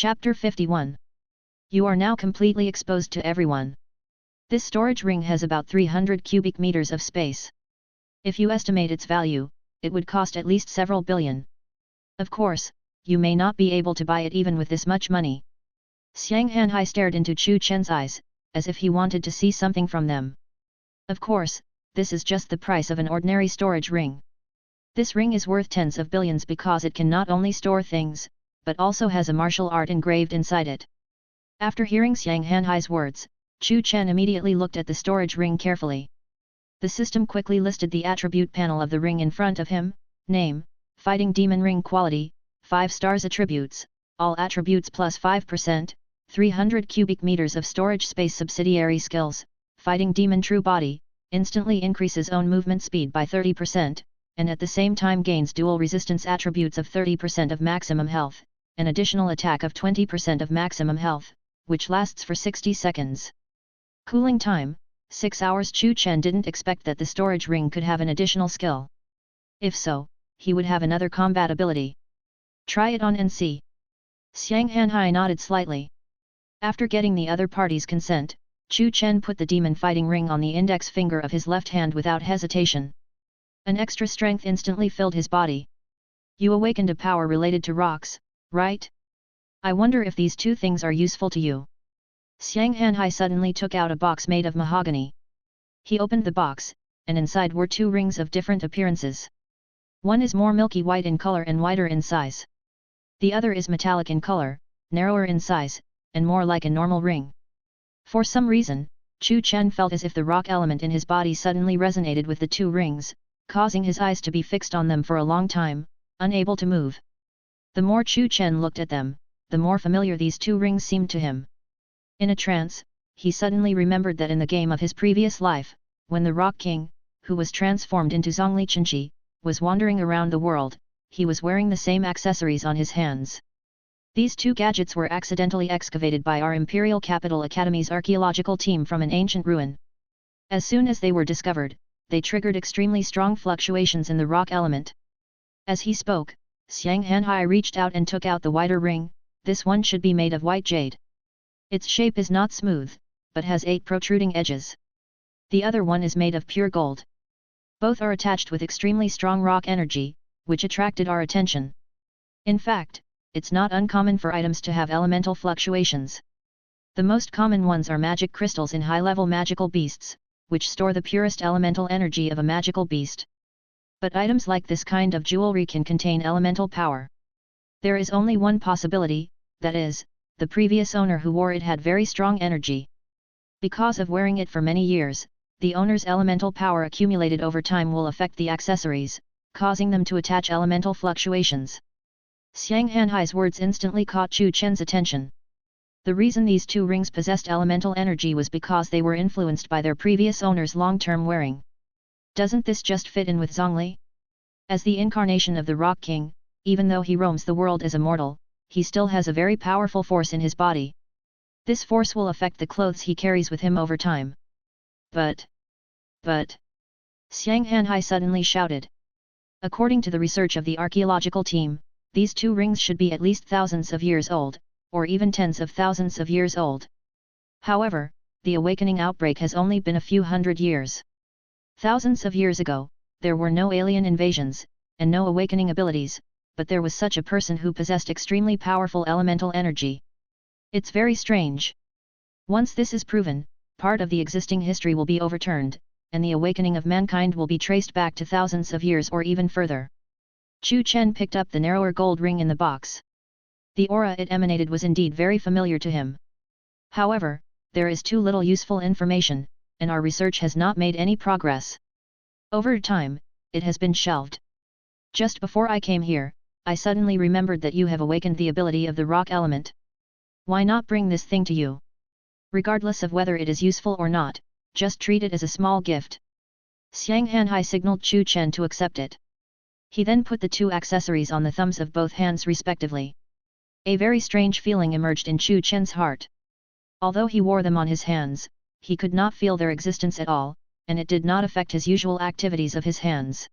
Chapter 51. You are now completely exposed to everyone. This storage ring has about 300 cubic meters of space. If you estimate its value, it would cost at least several billion. Of course, you may not be able to buy it even with this much money. Xiang Hanhai stared into Chu Chen's eyes, as if he wanted to see something from them. Of course, this is just the price of an ordinary storage ring. This ring is worth tens of billions because it can not only store things, but also has a martial art engraved inside it. After hearing Xiang Hanhai's words, Chu Chen immediately looked at the storage ring carefully. The system quickly listed the attribute panel of the ring in front of him: name, fighting demon ring quality, 5 stars attributes, all attributes plus 5%, 300 cubic meters of storage space. Subsidiary skills: fighting demon true body, instantly increases own movement speed by 30%, and at the same time gains dual resistance attributes of 30% of maximum health, an additional attack of 20% of maximum health, which lasts for 60 seconds. Cooling time, 6 hours. Chu Chen didn't expect that the storage ring could have an additional skill. If so, he would have another combat ability. Try it on and see. Xiang Hanhai nodded slightly. After getting the other party's consent, Chu Chen put the demon fighting ring on the index finger of his left hand without hesitation. An extra strength instantly filled his body. You awakened a power related to rocks, right? I wonder if these two things are useful to you. Xiang Hanhai suddenly took out a box made of mahogany. He opened the box, and inside were 2 rings of different appearances. One is more milky white in color and wider in size. The other is metallic in color, narrower in size, and more like a normal ring. For some reason, Chu Chen felt as if the rock element in his body suddenly resonated with the 2 rings, causing his eyes to be fixed on them for a long time, unable to move. The more Chu Chen looked at them, the more familiar these 2 rings seemed to him. In a trance, he suddenly remembered that in the game of his previous life, when the Rock King, who was transformed into Zhongli Chenchi, was wandering around the world, he was wearing the same accessories on his hands. These 2 gadgets were accidentally excavated by our Imperial Capital Academy's archaeological team from an ancient ruin. As soon as they were discovered, they triggered extremely strong fluctuations in the rock element. As he spoke, Xiang Hanhai reached out and took out the wider ring. This one should be made of white jade. Its shape is not smooth, but has 8 protruding edges. The other one is made of pure gold. Both are attached with extremely strong rock energy, which attracted our attention. In fact, it's not uncommon for items to have elemental fluctuations. The most common ones are magic crystals in high-level magical beasts, which store the purest elemental energy of a magical beast. But items like this kind of jewelry can contain elemental power. There is only one possibility, that is, the previous owner who wore it had very strong energy. Because of wearing it for many years, the owner's elemental power accumulated over time will affect the accessories, causing them to attach elemental fluctuations. Xiang Hanhai's words instantly caught Chu Chen's attention. The reason these 2 rings possessed elemental energy was because they were influenced by their previous owner's long-term wearing. Doesn't this just fit in with Zhongli? As the incarnation of the Rock King, even though he roams the world as a mortal, he still has a very powerful force in his body. This force will affect the clothes he carries with him over time. But... Xiang Hanhai suddenly shouted. According to the research of the archaeological team, these 2 rings should be at least thousands of years old, or even tens of thousands of years old. However, the awakening outbreak has only been a few hundred years. Thousands of years ago, there were no alien invasions, and no awakening abilities, but there was such a person who possessed extremely powerful elemental energy. It's very strange. Once this is proven, part of the existing history will be overturned, and the awakening of mankind will be traced back to thousands of years or even further. Chu Chen picked up the narrower gold ring in the box. The aura it emanated was indeed very familiar to him. However, there is too little useful information, and our research has not made any progress. Over time, it has been shelved. Just before I came here, I suddenly remembered that you have awakened the ability of the rock element. Why not bring this thing to you? Regardless of whether it is useful or not, just treat it as a small gift. Xiang Hanhai signaled Chu Chen to accept it. He then put the 2 accessories on the thumbs of both hands respectively. A very strange feeling emerged in Chu Chen's heart. Although he wore them on his hands, he could not feel their existence at all, and it did not affect his usual activities of his hands.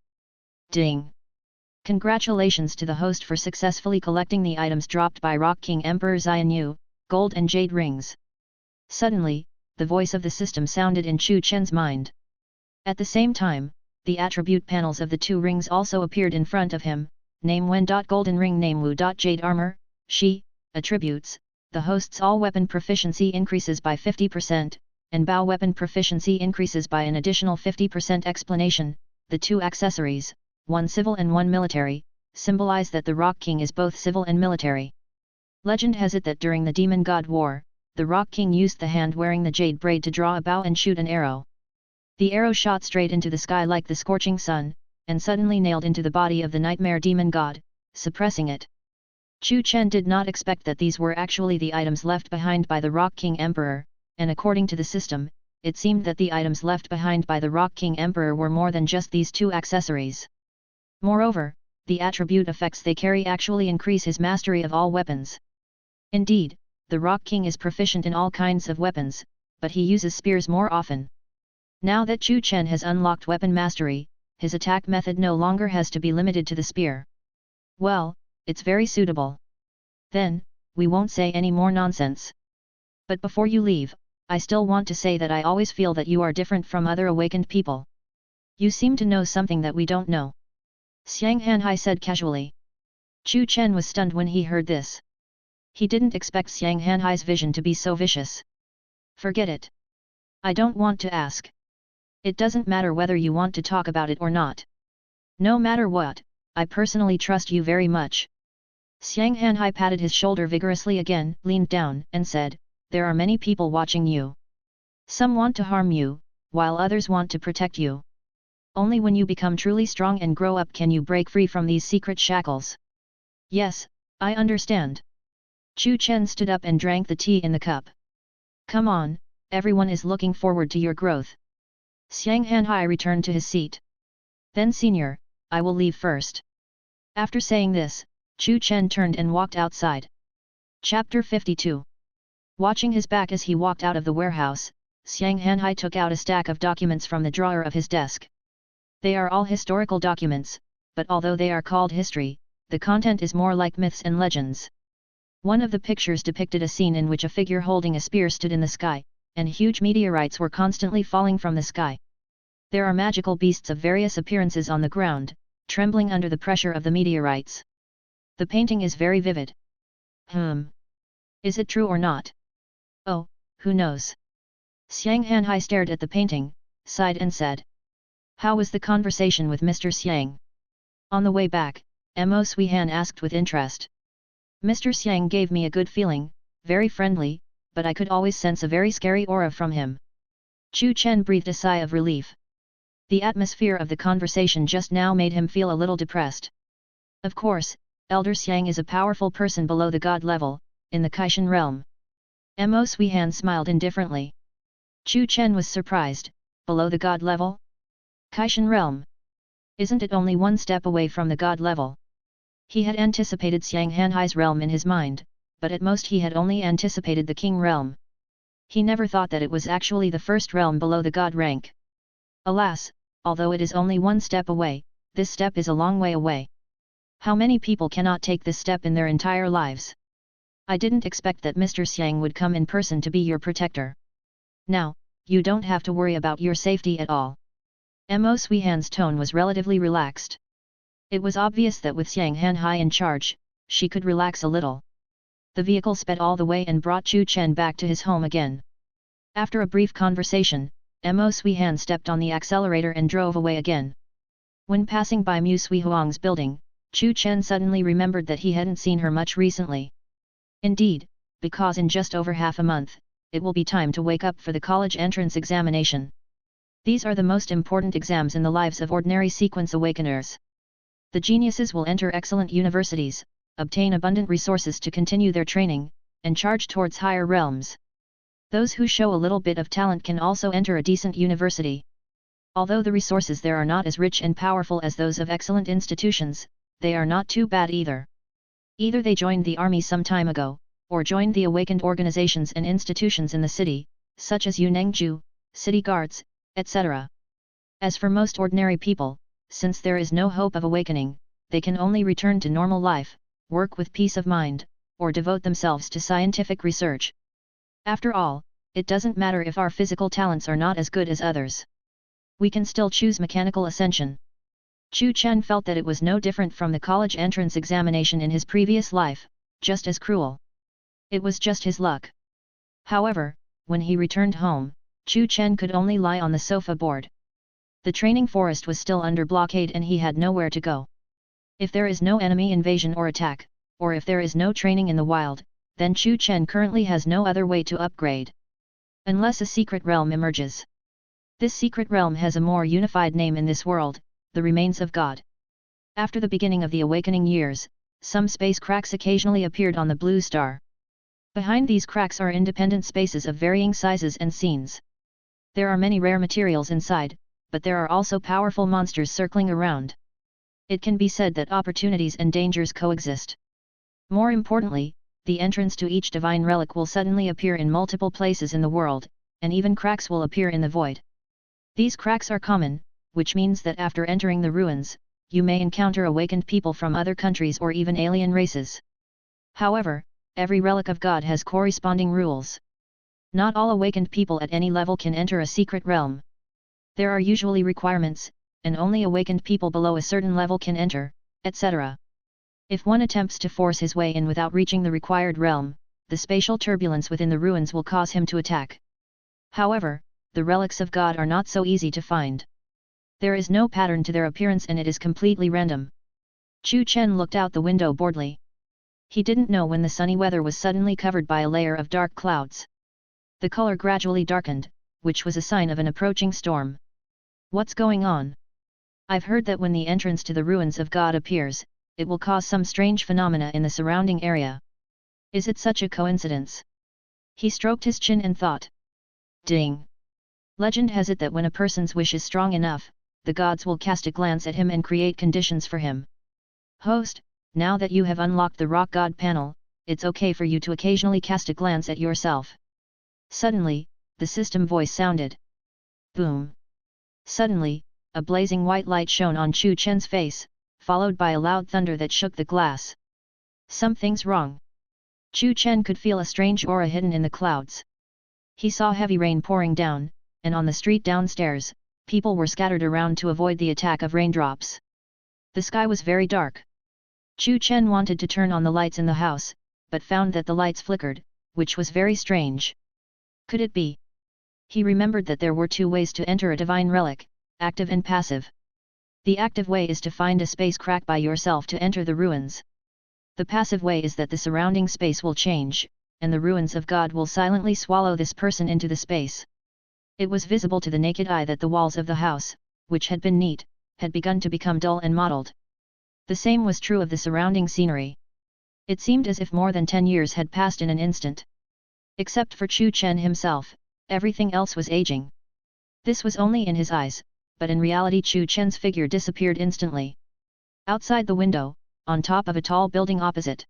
Ding! Congratulations to the host for successfully collecting the items dropped by Rock King Emperor Xianyu, gold and jade rings. Suddenly, the voice of the system sounded in Chu Chen's mind. At the same time, the attribute panels of the two rings also appeared in front of him, name Wen. Golden ring, name Wu. Jade armor, Shi, attributes, the host's all weapon proficiency increases by 50%, and bow weapon proficiency increases by an additional 50%. Explanation, the two accessories, one civil and one military, symbolize that the Rock King is both civil and military. Legend has it that during the Demon God War, the Rock King used the hand wearing the jade braid to draw a bow and shoot an arrow. The arrow shot straight into the sky like the scorching sun, and suddenly nailed into the body of the nightmare demon god, suppressing it. Chu Chen did not expect that these were actually the items left behind by the Rock King Emperor, and according to the system, it seemed that the items left behind by the Rock King Emperor were more than just these two accessories. Moreover, the attribute effects they carry actually increase his mastery of all weapons. Indeed, the Rock King is proficient in all kinds of weapons, but he uses spears more often. Now that Chu Chen has unlocked weapon mastery, his attack method no longer has to be limited to the spear. Well, it's very suitable. Then, we won't say any more nonsense. But before you leave, I still want to say that I always feel that you are different from other awakened people. You seem to know something that we don't know. Xiang Hanhai said casually. Chu Chen was stunned when he heard this. He didn't expect Xiang Hanhai's vision to be so vicious. Forget it. I don't want to ask. It doesn't matter whether you want to talk about it or not. No matter what, I personally trust you very much. Xiang Hanhai patted his shoulder vigorously again, leaned down, and said, there are many people watching you. Some want to harm you, while others want to protect you. Only when you become truly strong and grow up can you break free from these secret shackles. Yes, I understand. Chu Chen stood up and drank the tea in the cup. Come on, everyone is looking forward to your growth. Xiang Hanhai returned to his seat. Then senior, I will leave first. After saying this, Chu Chen turned and walked outside. Chapter 52. Watching his back as he walked out of the warehouse, Xiang Hanhai took out a stack of documents from the drawer of his desk. They are all historical documents, but although they are called history, the content is more like myths and legends. One of the pictures depicted a scene in which a figure holding a spear stood in the sky, and huge meteorites were constantly falling from the sky. There are magical beasts of various appearances on the ground, trembling under the pressure of the meteorites. The painting is very vivid. Is it true or not? Oh, who knows? Xiang Hanhai stared at the painting, sighed and said. How was the conversation with Mr. Xiang? On the way back, Mo Suihan asked with interest. Mr. Xiang gave me a good feeling, very friendly, but I could always sense a very scary aura from him. Chu Chen breathed a sigh of relief. The atmosphere of the conversation just now made him feel a little depressed. Of course, Elder Xiang is a powerful person below the god level, in the Kaishan realm. Mo Suihan smiled indifferently. Chu Chen was surprised, below the god level? Kaishan realm? Isn't it only one step away from the god level? He had anticipated Xiang Hanhai's realm in his mind, but at most he had only anticipated the king realm. He never thought that it was actually the first realm below the god rank. Alas, although it is only one step away, this step is a long way away. How many people cannot take this step in their entire lives? I didn't expect that Mr. Xiang would come in person to be your protector. Now, you don't have to worry about your safety at all. Mo Suihan's tone was relatively relaxed. It was obvious that with Xiang Hanhai in charge, she could relax a little. The vehicle sped all the way and brought Chu Chen back to his home again. After a brief conversation, Mo Suihan stepped on the accelerator and drove away again. When passing by Mu Suihuang's building, Chu Chen suddenly remembered that he hadn't seen her much recently. Indeed, because in just over half a month, it will be time to wake up for the college entrance examination. These are the most important exams in the lives of ordinary sequence awakeners. The geniuses will enter excellent universities, obtain abundant resources to continue their training, and charge towards higher realms. Those who show a little bit of talent can also enter a decent university. Although the resources there are not as rich and powerful as those of excellent institutions, they are not too bad either. Either they joined the army some time ago, or joined the awakened organizations and institutions in the city, such as Yunengju, city guards, etc. As for most ordinary people, since there is no hope of awakening, they can only return to normal life, work with peace of mind, or devote themselves to scientific research. After all, it doesn't matter if our physical talents are not as good as others. We can still choose mechanical ascension. Chu Chen felt that it was no different from the college entrance examination in his previous life, just as cruel. It was just his luck. However, when he returned home, Chu Chen could only lie on the sofa board. The training forest was still under blockade and he had nowhere to go. If there is no enemy invasion or attack, or if there is no training in the wild, then Chu Chen currently has no other way to upgrade. Unless a secret realm emerges. This secret realm has a more unified name in this world, the remains of God. After the beginning of the awakening years, some space cracks occasionally appeared on the blue star. Behind these cracks are independent spaces of varying sizes and scenes. There are many rare materials inside, but there are also powerful monsters circling around. It can be said that opportunities and dangers coexist. More importantly, the entrance to each divine relic will suddenly appear in multiple places in the world, and even cracks will appear in the void. These cracks are common, which means that after entering the ruins, you may encounter awakened people from other countries or even alien races. However, every relic of God has corresponding rules. Not all awakened people at any level can enter a secret realm. There are usually requirements, and only awakened people below a certain level can enter, etc. If one attempts to force his way in without reaching the required realm, the spatial turbulence within the ruins will cause him to attack. However, the relics of God are not so easy to find. There is no pattern to their appearance and it is completely random. Chu Chen looked out the window boredly. He didn't know when the sunny weather was suddenly covered by a layer of dark clouds. The color gradually darkened, which was a sign of an approaching storm. What's going on? I've heard that when the entrance to the ruins of God appears, it will cause some strange phenomena in the surrounding area. Is it such a coincidence? He stroked his chin and thought. Ding! Legend has it that when a person's wish is strong enough, the gods will cast a glance at him and create conditions for him. Host, now that you have unlocked the rock god panel, it's okay for you to occasionally cast a glance at yourself. Suddenly, the system voice sounded. Boom! Suddenly, a blazing white light shone on Chu Chen's face, followed by a loud thunder that shook the glass. Something's wrong. Chu Chen could feel a strange aura hidden in the clouds. He saw heavy rain pouring down, and on the street downstairs, people were scattered around to avoid the attack of raindrops. The sky was very dark. Chu Chen wanted to turn on the lights in the house, but found that the lights flickered, which was very strange. Could it be? He remembered that there were two ways to enter a divine relic, active and passive. The active way is to find a space crack by yourself to enter the ruins. The passive way is that the surrounding space will change, and the ruins of God will silently swallow this person into the space. It was visible to the naked eye that the walls of the house, which had been neat, had begun to become dull and mottled. The same was true of the surrounding scenery. It seemed as if more than 10 years had passed in an instant. Except for Chu Chen himself, everything else was aging. This was only in his eyes, but in reality Chu Chen's figure disappeared instantly. Outside the window, on top of a tall building opposite,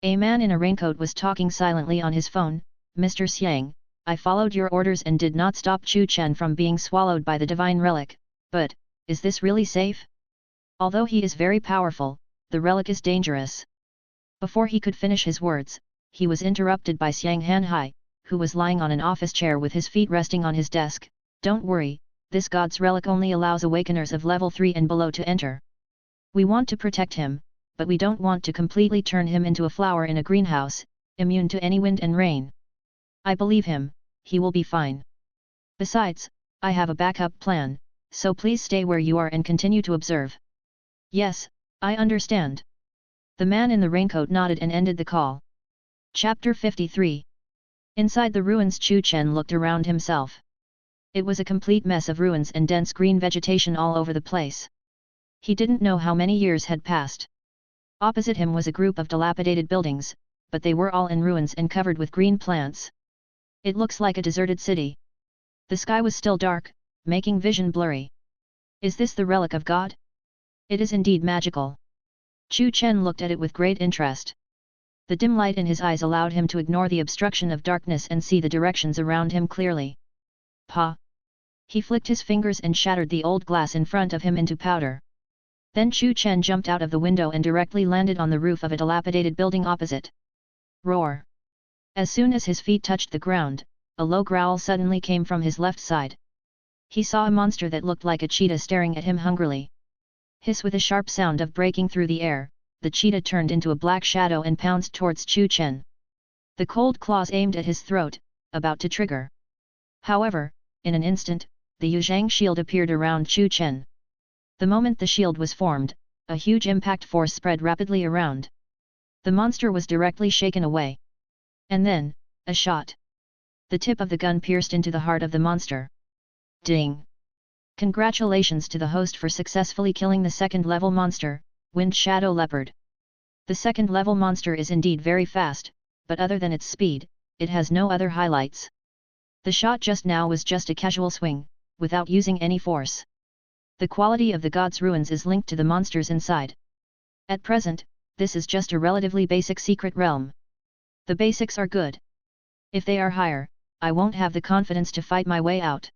a man in a raincoat was talking silently on his phone. Mr. Xiang, I followed your orders and did not stop Chu Chen from being swallowed by the divine relic, but, is this really safe? Although he is very powerful, the relic is dangerous. Before he could finish his words, he was interrupted by Xiang Hanhai, who was lying on an office chair with his feet resting on his desk. Don't worry, this god's relic only allows awakeners of level 3 and below to enter. We want to protect him, but we don't want to completely turn him into a flower in a greenhouse, immune to any wind and rain. I believe him, he will be fine. Besides, I have a backup plan, so please stay where you are and continue to observe. Yes, I understand. The man in the raincoat nodded and ended the call. Chapter 53. Inside the ruins, Chu Chen looked around himself. It was a complete mess of ruins and dense green vegetation all over the place. He didn't know how many years had passed. Opposite him was a group of dilapidated buildings, but they were all in ruins and covered with green plants. It looks like a deserted city. The sky was still dark, making vision blurry. Is this the relic of God? It is indeed magical. Chu Chen looked at it with great interest. The dim light in his eyes allowed him to ignore the obstruction of darkness and see the directions around him clearly. Pa! He flicked his fingers and shattered the old glass in front of him into powder. Then Chu Chen jumped out of the window and directly landed on the roof of a dilapidated building opposite. Roar! As soon as his feet touched the ground, a low growl suddenly came from his left side. He saw a monster that looked like a cheetah staring at him hungrily. Hiss! With a sharp sound of breaking through the air, the cheetah turned into a black shadow and pounced towards Chu Chen. The cold claws aimed at his throat, about to trigger. However, in an instant, the Yuzhang shield appeared around Chu Chen. The moment the shield was formed, a huge impact force spread rapidly around. The monster was directly shaken away. And then, a shot. The tip of the gun pierced into the heart of the monster. Ding! Congratulations to the host for successfully killing the second-level monster, Wind Shadow Leopard. The second-level monster is indeed very fast, but other than its speed, it has no other highlights. The shot just now was just a casual swing, without using any force. The quality of the god's ruins is linked to the monsters inside. At present, this is just a relatively basic secret realm. The basics are good. If they are higher, I won't have the confidence to fight my way out.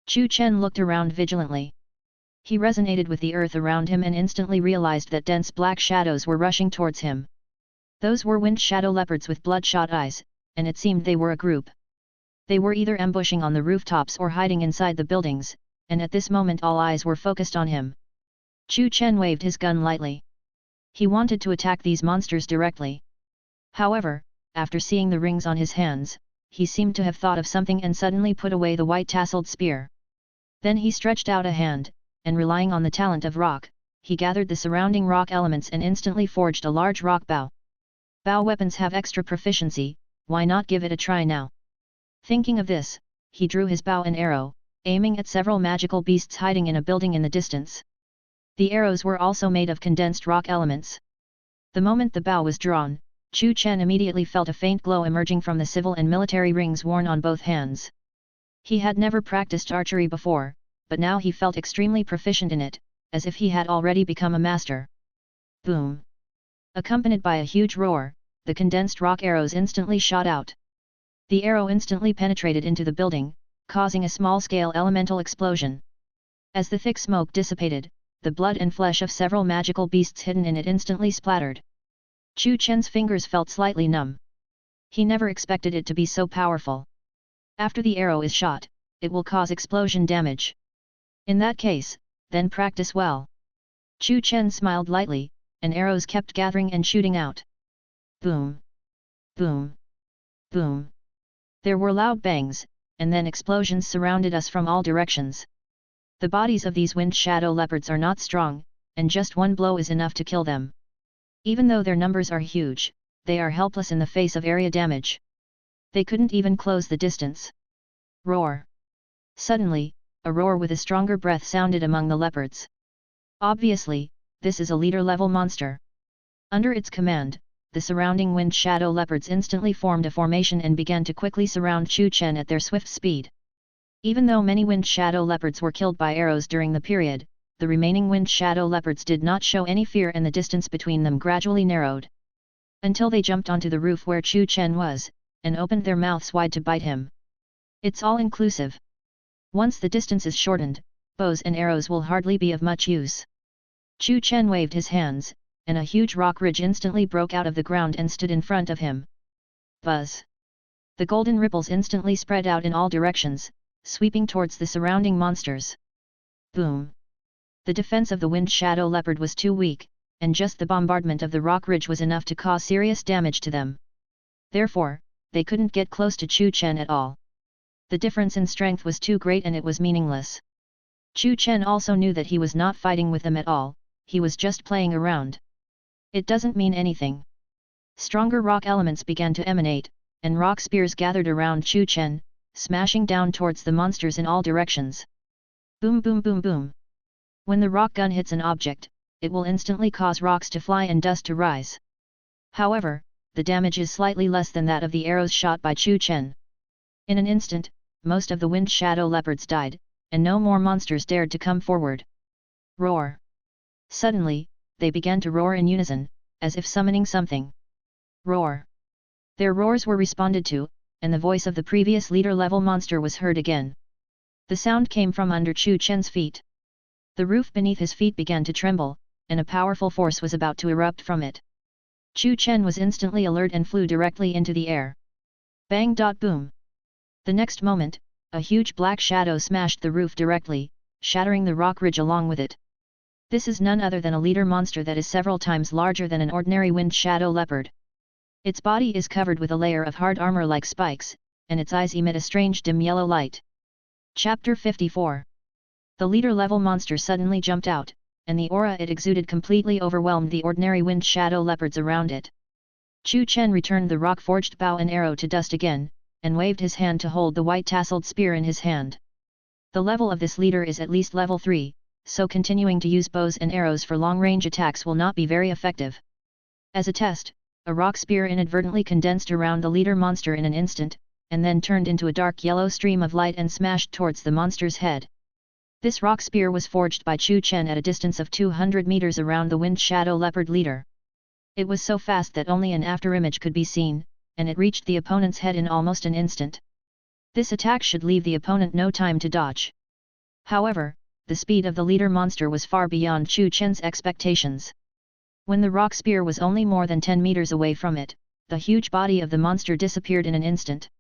Chu Chen looked around vigilantly. He resonated with the earth around him and instantly realized that dense black shadows were rushing towards him. Those were wind shadow leopards with bloodshot eyes, and it seemed they were a group. They were either ambushing on the rooftops or hiding inside the buildings, and at this moment all eyes were focused on him. Chu Chen waved his gun lightly. He wanted to attack these monsters directly. However, after seeing the rings on his hands, he seemed to have thought of something and suddenly put away the white tasseled spear. Then he stretched out a hand, and relying on the talent of rock, he gathered the surrounding rock elements and instantly forged a large rock bow. Bow weapons have extra proficiency, why not give it a try now? Thinking of this, he drew his bow and arrow, aiming at several magical beasts hiding in a building in the distance. The arrows were also made of condensed rock elements. The moment the bow was drawn, Chu Chen immediately felt a faint glow emerging from the civil and military rings worn on both hands. He had never practiced archery before, but now he felt extremely proficient in it, as if he had already become a master. Boom! Accompanied by a huge roar, the condensed rock arrows instantly shot out. The arrow instantly penetrated into the building, causing a small-scale elemental explosion. As the thick smoke dissipated, the blood and flesh of several magical beasts hidden in it instantly splattered. Chu Chen's fingers felt slightly numb. He never expected it to be so powerful. After the arrow is shot, it will cause explosion damage. In that case, then practice well. Chu Chen smiled lightly, and arrows kept gathering and shooting out. Boom! Boom! Boom! There were loud bangs, and then explosions surrounded us from all directions. The bodies of these wind shadow leopards are not strong, and just one blow is enough to kill them. Even though their numbers are huge, they are helpless in the face of area damage. They couldn't even close the distance. Roar! Suddenly, a roar with a stronger breath sounded among the leopards. Obviously, this is a leader-level monster. Under its command, the surrounding wind shadow leopards instantly formed a formation and began to quickly surround Chu Chen at their swift speed. Even though many wind shadow leopards were killed by arrows during the period, the remaining wind shadow leopards did not show any fear and the distance between them gradually narrowed. Until they jumped onto the roof where Chu Chen was, and opened their mouths wide to bite him. It's all-inclusive. Once the distance is shortened, bows and arrows will hardly be of much use. Chu Chen waved his hands, and a huge rock ridge instantly broke out of the ground and stood in front of him. Buzz! The golden ripples instantly spread out in all directions, sweeping towards the surrounding monsters. Boom! The defense of the wind shadow leopard was too weak, and just the bombardment of the rock ridge was enough to cause serious damage to them. Therefore, they couldn't get close to Chu Chen at all. The difference in strength was too great and it was meaningless. Chu Chen also knew that he was not fighting with them at all, he was just playing around. It doesn't mean anything. Stronger rock elements began to emanate, and rock spears gathered around Chu Chen, smashing down towards the monsters in all directions. Boom boom boom boom. When the rock gun hits an object, it will instantly cause rocks to fly and dust to rise. However, the damage is slightly less than that of the arrows shot by Chu Chen. In an instant, most of the wind shadow leopards died, and no more monsters dared to come forward. Roar! Suddenly, they began to roar in unison, as if summoning something. Roar! Their roars were responded to, and the voice of the previous leader-level monster was heard again. The sound came from under Chu Chen's feet. The roof beneath his feet began to tremble, and a powerful force was about to erupt from it. Chu Chen was instantly alert and flew directly into the air. Bang! Boom! The next moment, a huge black shadow smashed the roof directly, shattering the rock ridge along with it. This is none other than a leader monster that is several times larger than an ordinary wind shadow leopard. Its body is covered with a layer of hard armor like spikes, and its eyes emit a strange dim yellow light. Chapter 54. The leader-level monster suddenly jumped out, and the aura it exuded completely overwhelmed the ordinary wind shadow leopards around it. Chu Chen returned the rock-forged bow and arrow to dust again, and waved his hand to hold the white-tasseled spear in his hand. The level of this leader is at least level 3, so continuing to use bows and arrows for long-range attacks will not be very effective. As a test, a rock spear inadvertently condensed around the leader monster in an instant, and then turned into a dark yellow stream of light and smashed towards the monster's head. This rock spear was forged by Chu Chen at a distance of 200 meters around the wind shadow leopard leader. It was so fast that only an afterimage could be seen, and it reached the opponent's head in almost an instant. This attack should leave the opponent no time to dodge. However, the speed of the leader monster was far beyond Chu Chen's expectations. When the rock spear was only more than 10 meters away from it, the huge body of the monster disappeared in an instant.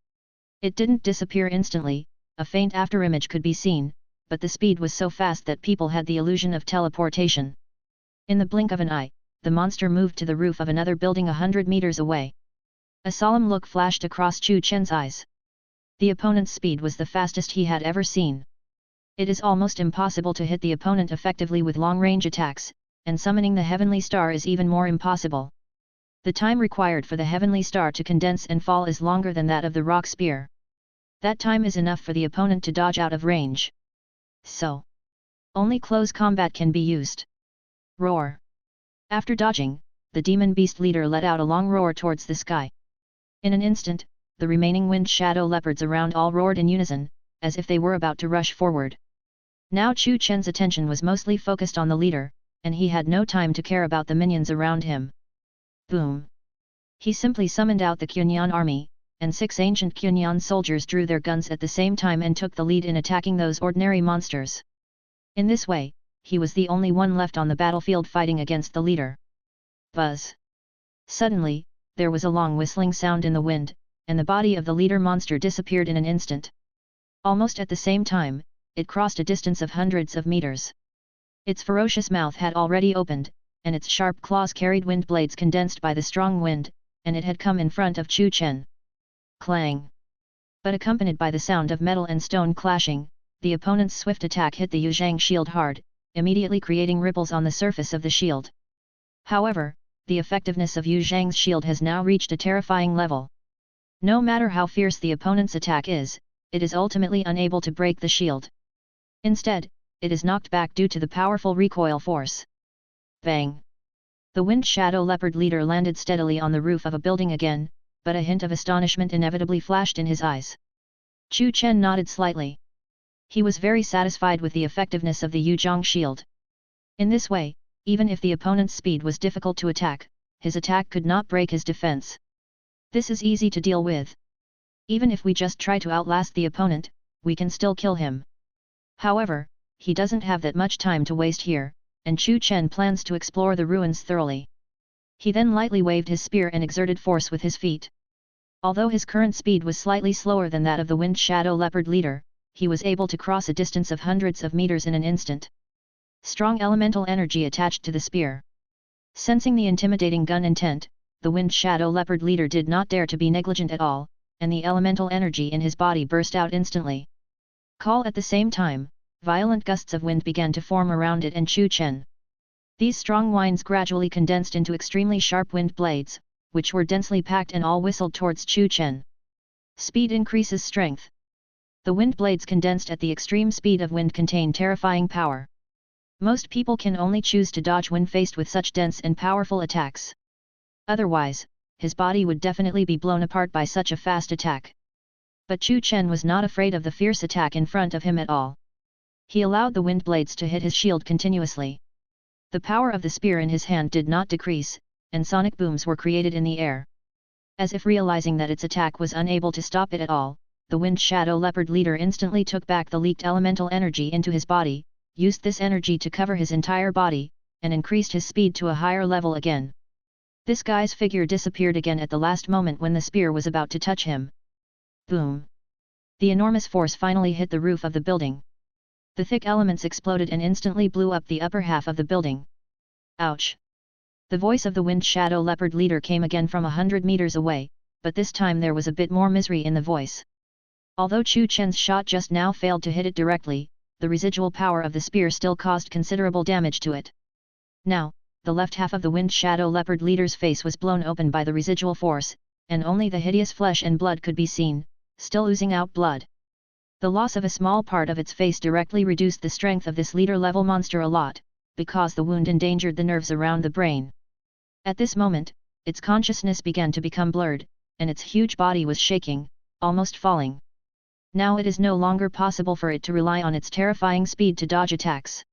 It didn't disappear instantly, a faint afterimage could be seen, but the speed was so fast that people had the illusion of teleportation. In the blink of an eye, the monster moved to the roof of another building 100 meters away. A solemn look flashed across Chu Chen's eyes. The opponent's speed was the fastest he had ever seen. It is almost impossible to hit the opponent effectively with long-range attacks, and summoning the heavenly star is even more impossible. The time required for the heavenly star to condense and fall is longer than that of the rock spear. That time is enough for the opponent to dodge out of range. So, only close combat can be used. Roar! After dodging, the demon beast leader let out a long roar towards the sky. In an instant, the remaining wind shadow leopards around all roared in unison, as if they were about to rush forward. Now Chu Chen's attention was mostly focused on the leader, and he had no time to care about the minions around him. Boom! He simply summoned out the Qunyan army, and 6 ancient Qunyan soldiers drew their guns at the same time and took the lead in attacking those ordinary monsters. In this way, he was the only one left on the battlefield fighting against the leader. Buzz! Suddenly, there was a long whistling sound in the wind, and the body of the leader monster disappeared in an instant. Almost at the same time, it crossed a distance of hundreds of meters. Its ferocious mouth had already opened, and its sharp claws carried wind blades condensed by the strong wind, and it had come in front of Chu Chen. Clang! But accompanied by the sound of metal and stone clashing, the opponent's swift attack hit the Yuzhang shield hard, immediately creating ripples on the surface of the shield. However, the effectiveness of Yuzhang's shield has now reached a terrifying level. No matter how fierce the opponent's attack is, it is ultimately unable to break the shield. Instead, it is knocked back due to the powerful recoil force. Bang! The wind shadow leopard leader landed steadily on the roof of a building again, but a hint of astonishment inevitably flashed in his eyes. Chu Chen nodded slightly. He was very satisfied with the effectiveness of the Yuzhang shield. In this way, even if the opponent's speed was difficult to attack, his attack could not break his defense. This is easy to deal with. Even if we just try to outlast the opponent, we can still kill him. However, he doesn't have that much time to waste here, and Chu Chen plans to explore the ruins thoroughly. He then lightly waved his spear and exerted force with his feet. Although his current speed was slightly slower than that of the wind shadow leopard leader, he was able to cross a distance of hundreds of meters in an instant. Strong elemental energy attached to the spear. Sensing the intimidating gun intent, the wind shadow leopard leader did not dare to be negligent at all, and the elemental energy in his body burst out instantly. At the same time, violent gusts of wind began to form around it and Chu Chen. These strong winds gradually condensed into extremely sharp wind blades, which were densely packed and all whistled towards Chu Chen. Speed increases strength. The wind blades condensed at the extreme speed of wind contain terrifying power. Most people can only choose to dodge when faced with such dense and powerful attacks. Otherwise, his body would definitely be blown apart by such a fast attack. But Chu Chen was not afraid of the fierce attack in front of him at all. He allowed the wind blades to hit his shield continuously. The power of the spear in his hand did not decrease, and sonic booms were created in the air. As if realizing that its attack was unable to stop it at all, the wind shadow leopard leader instantly took back the leaked elemental energy into his body, used this energy to cover his entire body, and increased his speed to a higher level again. This guy's figure disappeared again at the last moment when the spear was about to touch him. Boom! The enormous force finally hit the roof of the building. The thick elements exploded and instantly blew up the upper half of the building. Ouch! The voice of the Wind Shadow Leopard leader came again from 100 meters away, but this time there was a bit more misery in the voice. Although Chu Chen's shot just now failed to hit it directly, the residual power of the spear still caused considerable damage to it. Now, the left half of the Wind Shadow Leopard leader's face was blown open by the residual force, and only the hideous flesh and blood could be seen, still oozing out blood. The loss of a small part of its face directly reduced the strength of this leader-level monster a lot, because the wound endangered the nerves around the brain. At this moment, its consciousness began to become blurred, and its huge body was shaking, almost falling. Now it is no longer possible for it to rely on its terrifying speed to dodge attacks.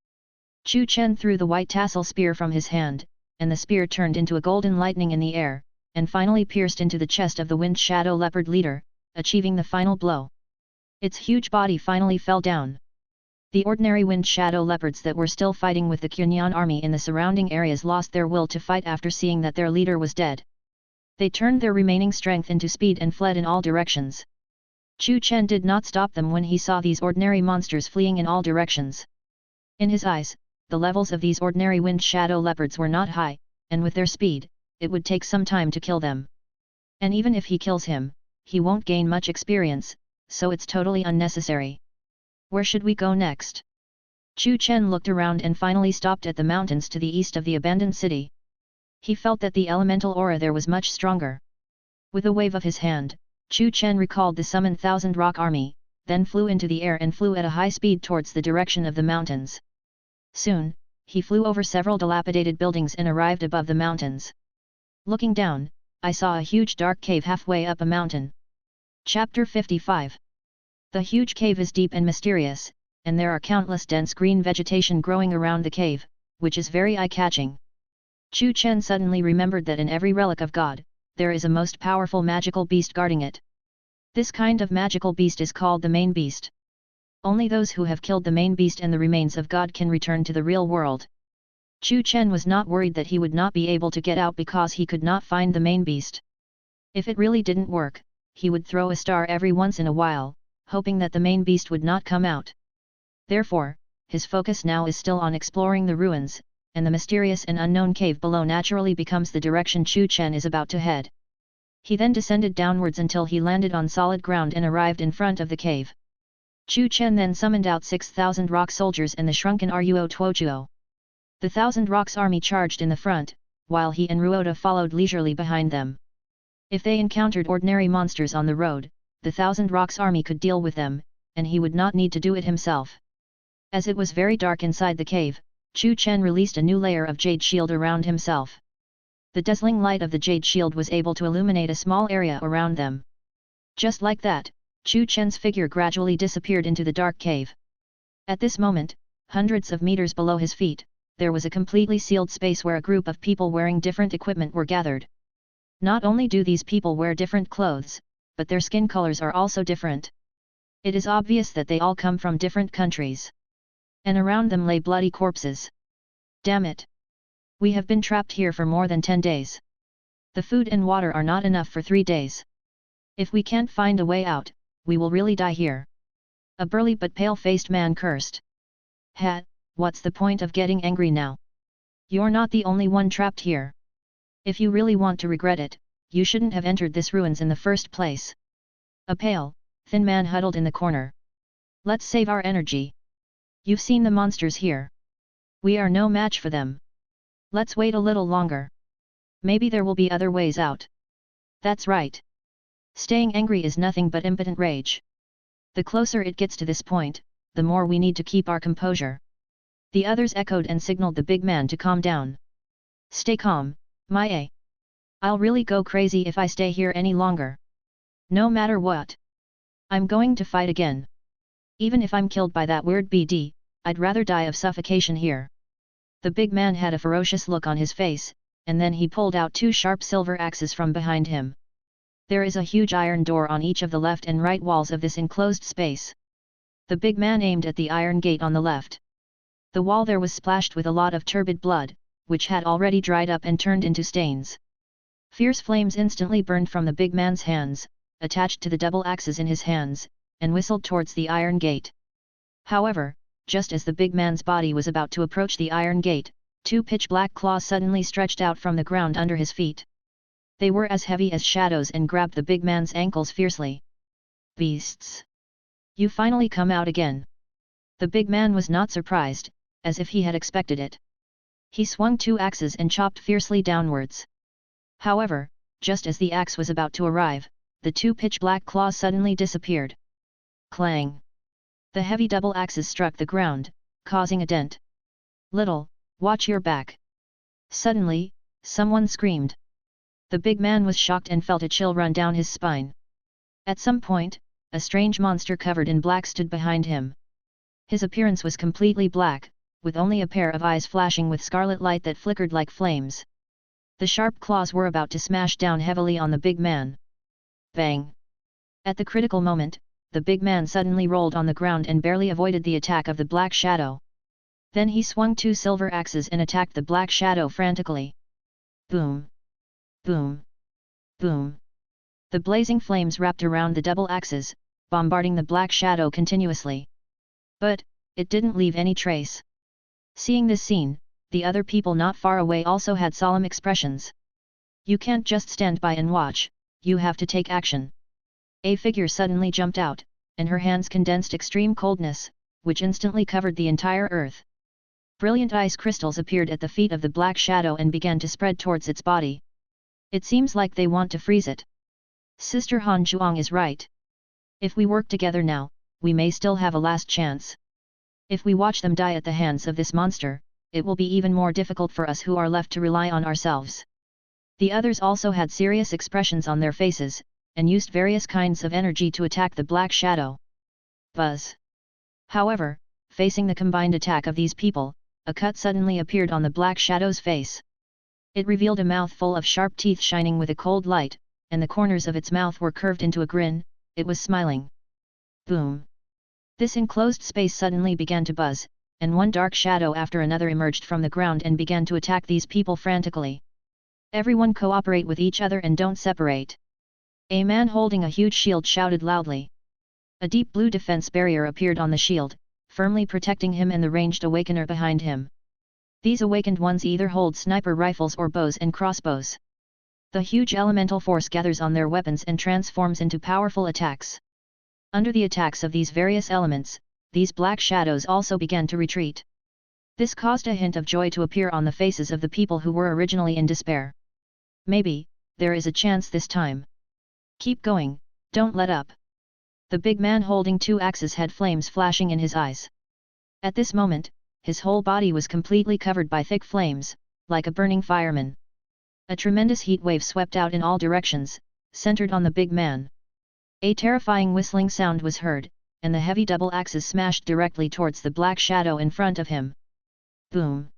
Chu Chen threw the white tassel spear from his hand, and the spear turned into a golden lightning in the air, and finally pierced into the chest of the Wind Shadow Leopard leader, achieving the final blow. Its huge body finally fell down. The ordinary Wind Shadow Leopards that were still fighting with the Qunyan army in the surrounding areas lost their will to fight after seeing that their leader was dead. They turned their remaining strength into speed and fled in all directions. Chu Chen did not stop them when he saw these ordinary monsters fleeing in all directions. In his eyes, the levels of these ordinary Wind Shadow Leopards were not high, and with their speed, it would take some time to kill them. And even if he kills him, he won't gain much experience, so it's totally unnecessary. Where should we go next? Chu Chen looked around and finally stopped at the mountains to the east of the abandoned city. He felt that the elemental aura there was much stronger. With a wave of his hand, Chu Chen recalled the summoned Thousand Rock Army, then flew into the air and flew at a high speed towards the direction of the mountains. Soon, he flew over several dilapidated buildings and arrived above the mountains. Looking down, I saw a huge dark cave halfway up a mountain. Chapter 55. The huge cave is deep and mysterious, and there are countless dense green vegetation growing around the cave, which is very eye-catching. Chu Chen suddenly remembered that in every relic of God, there is a most powerful magical beast guarding it. This kind of magical beast is called the main beast. Only those who have killed the main beast and the remains of God can return to the real world. Chu Chen was not worried that he would not be able to get out because he could not find the main beast. If it really didn't work, he would throw a star every once in a while, hoping that the main beast would not come out. Therefore, his focus now is still on exploring the ruins, and the mysterious and unknown cave below naturally becomes the direction Chu Chen is about to head. He then descended downwards until he landed on solid ground and arrived in front of the cave. Chu Chen then summoned out 6,000 rock soldiers and the shrunken Ruo Tuochuo. The Thousand Rocks army charged in the front, while he and Ruota followed leisurely behind them. If they encountered ordinary monsters on the road, the Thousand Rocks army could deal with them, and he would not need to do it himself. As it was very dark inside the cave, Chu Chen released a new layer of jade shield around himself. The dazzling light of the jade shield was able to illuminate a small area around them. Just like that, Chu Chen's figure gradually disappeared into the dark cave. At this moment, hundreds of meters below his feet, there was a completely sealed space where a group of people wearing different equipment were gathered. Not only do these people wear different clothes, but their skin colors are also different. It is obvious that they all come from different countries. And around them lay bloody corpses. Damn it! We have been trapped here for more than 10 days. The food and water are not enough for 3 days. If we can't find a way out, we will really die here. A burly but pale-faced man cursed. Ha, what's the point of getting angry now? You're not the only one trapped here. If you really want to regret it, you shouldn't have entered this ruins in the first place. A pale, thin man huddled in the corner. Let's save our energy. You've seen the monsters here. We are no match for them. Let's wait a little longer. Maybe there will be other ways out. That's right. Staying angry is nothing but impotent rage. The closer it gets to this point, the more we need to keep our composure. The others echoed and signaled the big man to calm down. Stay calm, Mae. I'll really go crazy if I stay here any longer. No matter what. I'm going to fight again. Even if I'm killed by that weird BD, I'd rather die of suffocation here. The big man had a ferocious look on his face, and then he pulled out 2 sharp silver axes from behind him. There is a huge iron door on each of the left and right walls of this enclosed space. The big man aimed at the iron gate on the left. The wall there was splashed with a lot of turbid blood, which had already dried up and turned into stains. Fierce flames instantly burned from the big man's hands, attached to the double axes in his hands, and whistled towards the iron gate. However, just as the big man's body was about to approach the iron gate, two pitch-black claws suddenly stretched out from the ground under his feet. They were as heavy as shadows and grabbed the big man's ankles fiercely. "Beasts! You finally come out again." The big man was not surprised, as if he had expected it. He swung two axes and chopped fiercely downwards. However, just as the axe was about to arrive, the two pitch-black claws suddenly disappeared. Clang! The heavy double axes struck the ground, causing a dent. "Little, watch your back!" Suddenly, someone screamed. The big man was shocked and felt a chill run down his spine. At some point, a strange monster covered in black stood behind him. His appearance was completely black, with only a pair of eyes flashing with scarlet light that flickered like flames. The sharp claws were about to smash down heavily on the big man. Bang! At the critical moment, the big man suddenly rolled on the ground and barely avoided the attack of the black shadow. Then he swung two silver axes and attacked the black shadow frantically. Boom! Boom! Boom! The blazing flames wrapped around the double axes, bombarding the black shadow continuously. But, it didn't leave any trace. Seeing this scene, the other people not far away also had solemn expressions. "You can't just stand by and watch, you have to take action." A figure suddenly jumped out, and her hands condensed extreme coldness, which instantly covered the entire earth. Brilliant ice crystals appeared at the feet of the black shadow and began to spread towards its body. It seems like they want to freeze it. Sister Han Zhuang is right. If we work together now, we may still have a last chance. If we watch them die at the hands of this monster, it will be even more difficult for us who are left to rely on ourselves. The others also had serious expressions on their faces, and used various kinds of energy to attack the black shadow. Buzz! However, facing the combined attack of these people, a cut suddenly appeared on the black shadow's face. It revealed a mouth full of sharp teeth shining with a cold light, and the corners of its mouth were curved into a grin. It was smiling. Boom! This enclosed space suddenly began to buzz, and one dark shadow after another emerged from the ground and began to attack these people frantically. "Everyone cooperate with each other and don't separate." A man holding a huge shield shouted loudly. A deep blue defense barrier appeared on the shield, firmly protecting him and the ranged awakener behind him. These awakened ones either hold sniper rifles or bows and crossbows. The huge elemental force gathers on their weapons and transforms into powerful attacks. Under the attacks of these various elements, these black shadows also began to retreat. This caused a hint of joy to appear on the faces of the people who were originally in despair. "Maybe, there is a chance this time. Keep going, don't let up." The big man holding two axes had flames flashing in his eyes. At this moment, his whole body was completely covered by thick flames, like a burning fireman. A tremendous heat wave swept out in all directions, centered on the big man. A terrifying whistling sound was heard, and the heavy double axes smashed directly towards the black shadow in front of him. Boom!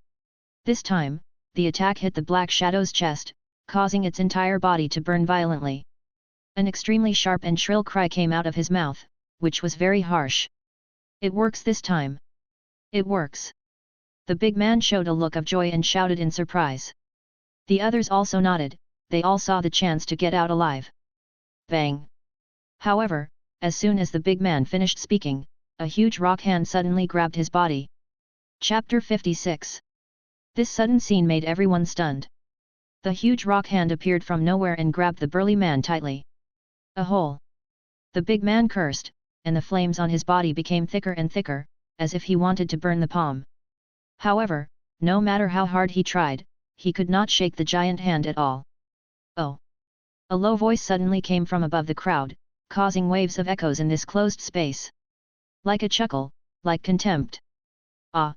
This time, the attack hit the black shadow's chest, causing its entire body to burn violently. An extremely sharp and shrill cry came out of his mouth, which was very harsh. "It works this time! It works!" The big man showed a look of joy and shouted in surprise. The others also nodded, they all saw the chance to get out alive. Bang! However, as soon as the big man finished speaking, a huge rock hand suddenly grabbed his body. Chapter 56. This sudden scene made everyone stunned. The huge rock hand appeared from nowhere and grabbed the burly man tightly. "A hole!" The big man cursed, and the flames on his body became thicker and thicker, as if he wanted to burn the palm. However, no matter how hard he tried, he could not shake the giant hand at all. "Oh!" A low voice suddenly came from above the crowd, causing waves of echoes in this closed space. Like a chuckle, like contempt. "Ah!"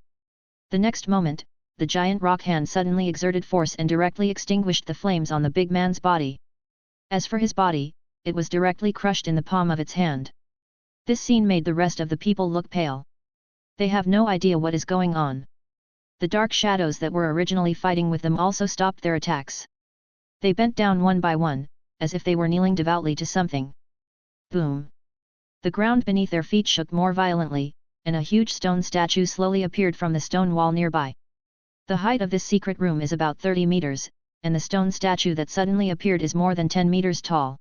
The next moment, the giant rock hand suddenly exerted force and directly extinguished the flames on the big man's body. As for his body, it was directly crushed in the palm of its hand. This scene made the rest of the people look pale. They have no idea what is going on. The dark shadows that were originally fighting with them also stopped their attacks. They bent down one by one, as if they were kneeling devoutly to something. Boom! The ground beneath their feet shook more violently, and a huge stone statue slowly appeared from the stone wall nearby. The height of this secret room is about 30 meters, and the stone statue that suddenly appeared is more than 10 meters tall.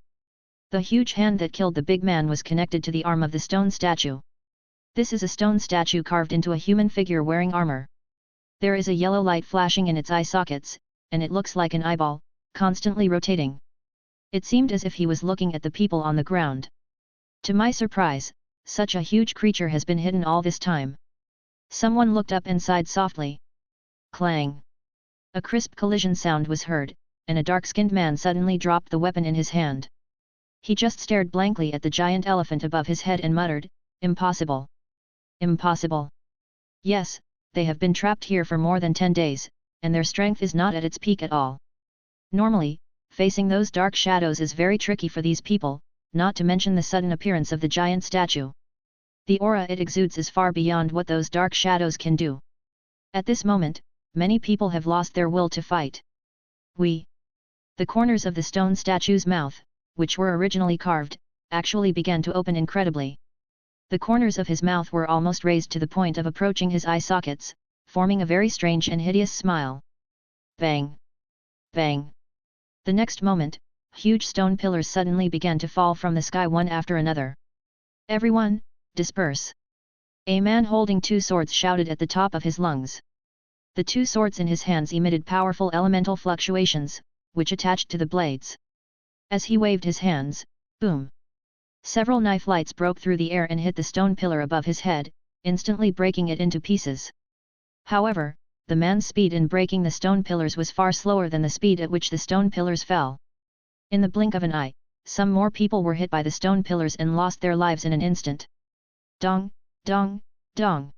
The huge hand that killed the big man was connected to the arm of the stone statue. This is a stone statue carved into a human figure wearing armor. There is a yellow light flashing in its eye sockets, and it looks like an eyeball, constantly rotating. It seemed as if he was looking at the people on the ground. To my surprise, such a huge creature has been hidden all this time. Someone looked up and sighed softly. Clang! A crisp collision sound was heard, and a dark-skinned man suddenly dropped the weapon in his hand. He just stared blankly at the giant elephant above his head and muttered, "Impossible! Impossible! Yes, they have been trapped here for more than 10 days, and their strength is not at its peak at all. Normally, facing those dark shadows is very tricky for these people, not to mention the sudden appearance of the giant statue. The aura it exudes is far beyond what those dark shadows can do. At this moment, many people have lost their will to fight." The corners of the stone statue's mouth, which were originally carved, actually began to open incredibly. The corners of his mouth were almost raised to the point of approaching his eye sockets, forming a very strange and hideous smile. Bang! Bang! The next moment, huge stone pillars suddenly began to fall from the sky one after another. "Everyone, disperse!" A man holding 2 swords shouted at the top of his lungs. The 2 swords in his hands emitted powerful elemental fluctuations, which attached to the blades. As he waved his hands, boom! Several knife lights broke through the air and hit the stone pillar above his head, instantly breaking it into pieces. However, the man's speed in breaking the stone pillars was far slower than the speed at which the stone pillars fell. In the blink of an eye, some more people were hit by the stone pillars and lost their lives in an instant. Dong, dong, dong!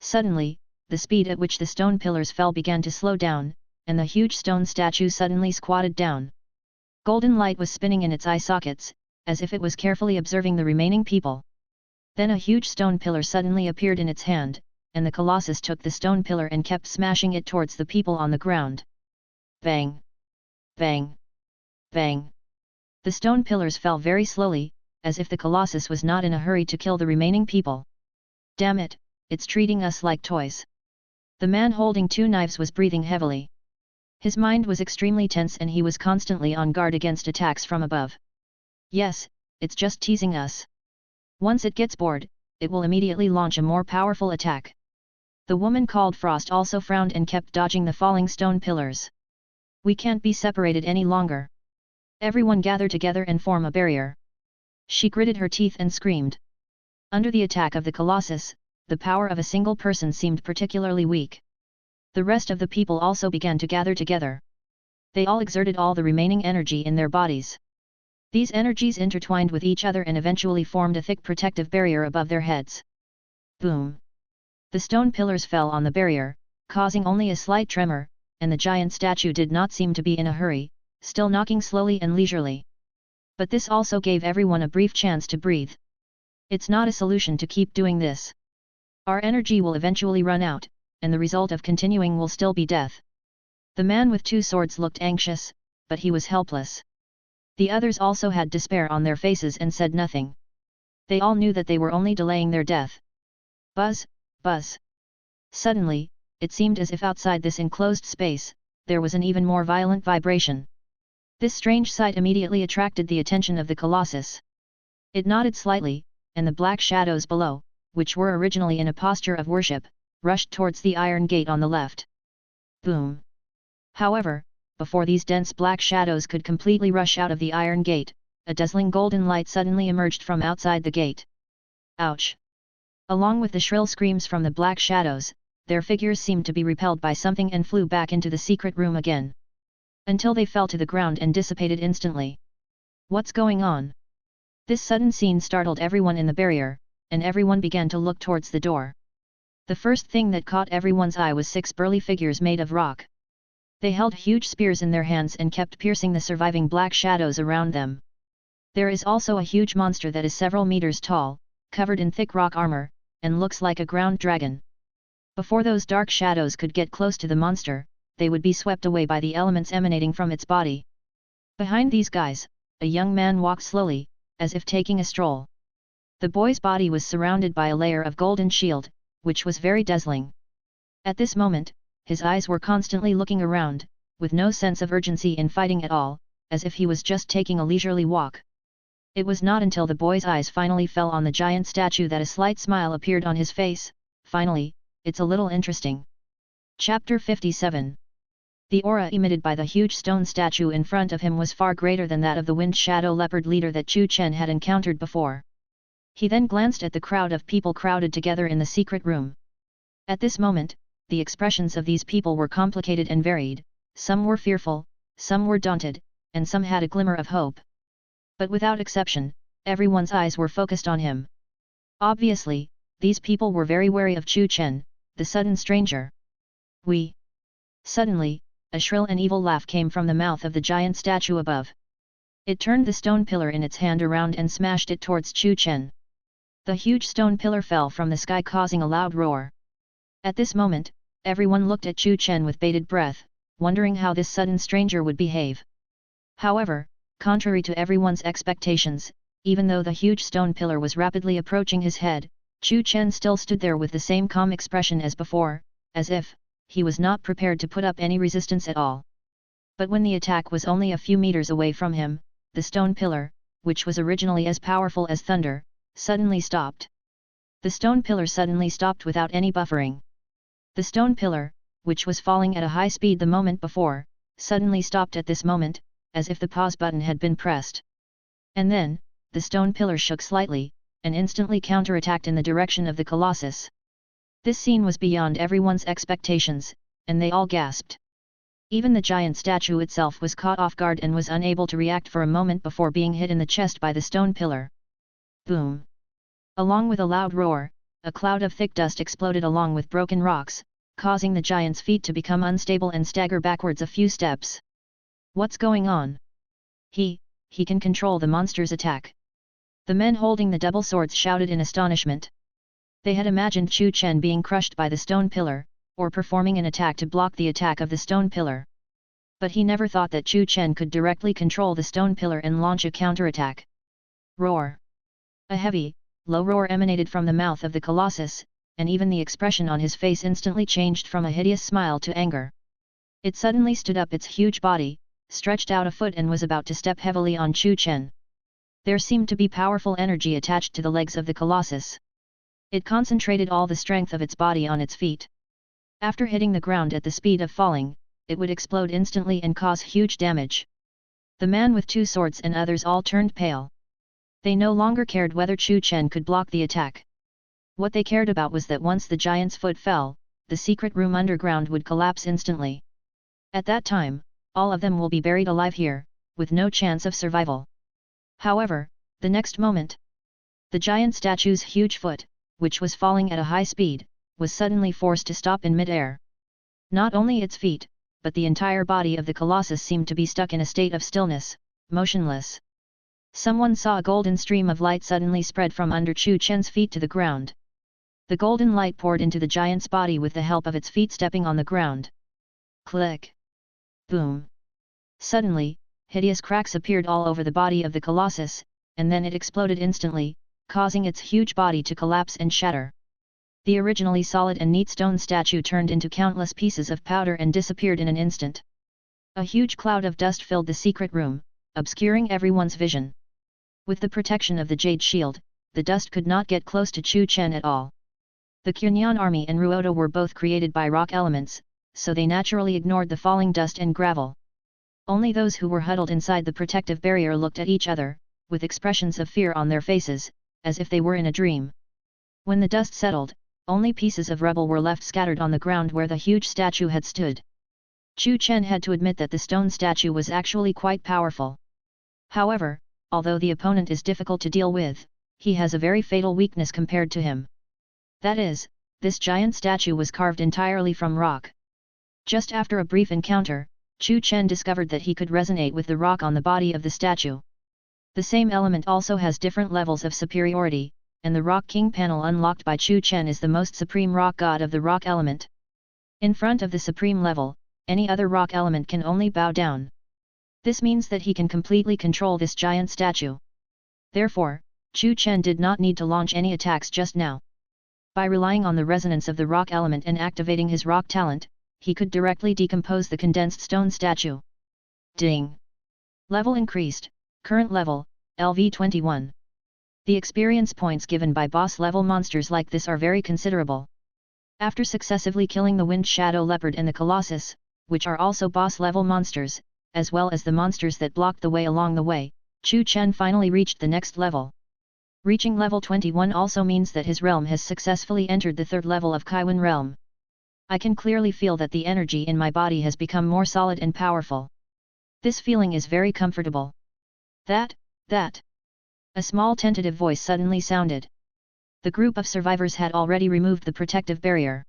Suddenly, the speed at which the stone pillars fell began to slow down, and the huge stone statue suddenly squatted down. Golden light was spinning in its eye sockets, as if it was carefully observing the remaining people. Then a huge stone pillar suddenly appeared in its hand, and the colossus took the stone pillar and kept smashing it towards the people on the ground. Bang! Bang! Bang! The stone pillars fell very slowly, as if the colossus was not in a hurry to kill the remaining people. "Damn it, it's treating us like toys." The man holding 2 knives was breathing heavily. His mind was extremely tense and he was constantly on guard against attacks from above. "Yes, it's just teasing us. Once it gets bored, it will immediately launch a more powerful attack." The woman called Frost also frowned and kept dodging the falling stone pillars. "We can't be separated any longer. Everyone gather together and form a barrier." She gritted her teeth and screamed. Under the attack of the colossus, the power of a single person seemed particularly weak. The rest of the people also began to gather together. They all exerted all the remaining energy in their bodies. These energies intertwined with each other and eventually formed a thick protective barrier above their heads. Boom! The stone pillars fell on the barrier, causing only a slight tremor, and the giant statue did not seem to be in a hurry, still knocking slowly and leisurely. But this also gave everyone a brief chance to breathe. It's not a solution to keep doing this. Our energy will eventually run out, and the result of continuing will still be death. The man with 2 swords looked anxious, but he was helpless. The others also had despair on their faces and said nothing. They all knew that they were only delaying their death. Buzz, buzz. Suddenly, it seemed as if outside this enclosed space, there was an even more violent vibration. This strange sight immediately attracted the attention of the colossus. It nodded slightly, and the black shadows below, which were originally in a posture of worship, rushed towards the iron gate on the left. Boom! However, before these dense black shadows could completely rush out of the iron gate, a dazzling golden light suddenly emerged from outside the gate. Ouch! Along with the shrill screams from the black shadows, their figures seemed to be repelled by something and flew back into the secret room again. Until they fell to the ground and dissipated instantly. What's going on? This sudden scene startled everyone in the barrier, and everyone began to look towards the door. The first thing that caught everyone's eye was 6 burly figures made of rock. They held huge spears in their hands and kept piercing the surviving black shadows around them. There is also a huge monster that is several meters tall, covered in thick rock armor, and looks like a ground dragon. Before those dark shadows could get close to the monster, they would be swept away by the elements emanating from its body. Behind these guys, a young man walked slowly, as if taking a stroll. The boy's body was surrounded by a layer of golden shield, which was very dazzling. At this moment, his eyes were constantly looking around, with no sense of urgency in fighting at all, as if he was just taking a leisurely walk. It was not until the boy's eyes finally fell on the giant statue that a slight smile appeared on his face. Finally, it's a little interesting. Chapter 57. The aura emitted by the huge stone statue in front of him was far greater than that of the Wind Shadow Leopard leader that Chu Chen had encountered before. He then glanced at the crowd of people crowded together in the secret room. At this moment, the expressions of these people were complicated and varied. Some were fearful, some were daunted, and some had a glimmer of hope. But without exception, everyone's eyes were focused on him. Obviously, these people were very wary of Chu Chen, the sudden stranger. Suddenly, a shrill and evil laugh came from the mouth of the giant statue above. It turned the stone pillar in its hand around and smashed it towards Chu Chen. The huge stone pillar fell from the sky, causing a loud roar. At this moment, everyone looked at Chu Chen with bated breath, wondering how this sudden stranger would behave. However, contrary to everyone's expectations, even though the huge stone pillar was rapidly approaching his head, Chu Chen still stood there with the same calm expression as before, as if he was not prepared to put up any resistance at all. But when the attack was only a few meters away from him, the stone pillar, which was originally as powerful as thunder, suddenly stopped. The stone pillar suddenly stopped without any buffering. The stone pillar, which was falling at a high speed the moment before, suddenly stopped at this moment, as if the pause button had been pressed. And then, the stone pillar shook slightly, and instantly counterattacked in the direction of the Colossus. This scene was beyond everyone's expectations, and they all gasped. Even the giant statue itself was caught off guard and was unable to react for a moment before being hit in the chest by the stone pillar. Boom! Along with a loud roar, a cloud of thick dust exploded along with broken rocks, causing the giant's feet to become unstable and stagger backwards a few steps. What's going on? He can control the monster's attack. The men holding the double swords shouted in astonishment. They had imagined Chu Chen being crushed by the stone pillar, or performing an attack to block the attack of the stone pillar. But he never thought that Chu Chen could directly control the stone pillar and launch a counterattack. Roar! A heavy, low roar emanated from the mouth of the Colossus, and even the expression on his face instantly changed from a hideous smile to anger. It suddenly stood up its huge body, stretched out a foot and was about to step heavily on Chu Chen. There seemed to be powerful energy attached to the legs of the Colossus. It concentrated all the strength of its body on its feet. After hitting the ground at the speed of falling, it would explode instantly and cause huge damage. The man with two swords and others all turned pale. They no longer cared whether Chu Chen could block the attack. What they cared about was that once the giant's foot fell, the secret room underground would collapse instantly. At that time, all of them will be buried alive here, with no chance of survival. However, the next moment, the giant statue's huge foot, which was falling at a high speed, was suddenly forced to stop in mid-air. Not only its feet, but the entire body of the Colossus seemed to be stuck in a state of stillness, motionless. Someone saw a golden stream of light suddenly spread from under Chu Chen's feet to the ground. The golden light poured into the giant's body with the help of its feet stepping on the ground. Click! Boom! Suddenly, hideous cracks appeared all over the body of the Colossus, and then it exploded instantly, causing its huge body to collapse and shatter. The originally solid and neat stone statue turned into countless pieces of powder and disappeared in an instant. A huge cloud of dust filled the secret room, obscuring everyone's vision. With the protection of the Jade Shield, the dust could not get close to Chu Chen at all. The Kunyan army and Ruoda were both created by rock elements, so they naturally ignored the falling dust and gravel. Only those who were huddled inside the protective barrier looked at each other, with expressions of fear on their faces, as if they were in a dream. When the dust settled, only pieces of rubble were left scattered on the ground where the huge statue had stood. Chu Chen had to admit that the stone statue was actually quite powerful. However, although the opponent is difficult to deal with, he has a very fatal weakness compared to him. That is, this giant statue was carved entirely from rock. Just after a brief encounter, Chu Chen discovered that he could resonate with the rock on the body of the statue. The same element also has different levels of superiority, and the Rock King panel unlocked by Chu Chen is the most supreme rock god of the rock element. In front of the supreme level, any other rock element can only bow down. This means that he can completely control this giant statue. Therefore, Chu Chen did not need to launch any attacks just now. By relying on the resonance of the rock element and activating his rock talent, he could directly decompose the condensed stone statue. Ding! Level increased, current level, LV21. The experience points given by boss-level monsters like this are very considerable. After successively killing the Wind Shadow Leopard and the Colossus, which are also boss-level monsters, as well as the monsters that blocked the way along the way, Chu Chen finally reached the next level. Reaching level 21 also means that his realm has successfully entered the third level of Kaiwan realm. I can clearly feel that the energy in my body has become more solid and powerful. This feeling is very comfortable. That. A small tentative voice suddenly sounded. The group of survivors had already removed the protective barrier.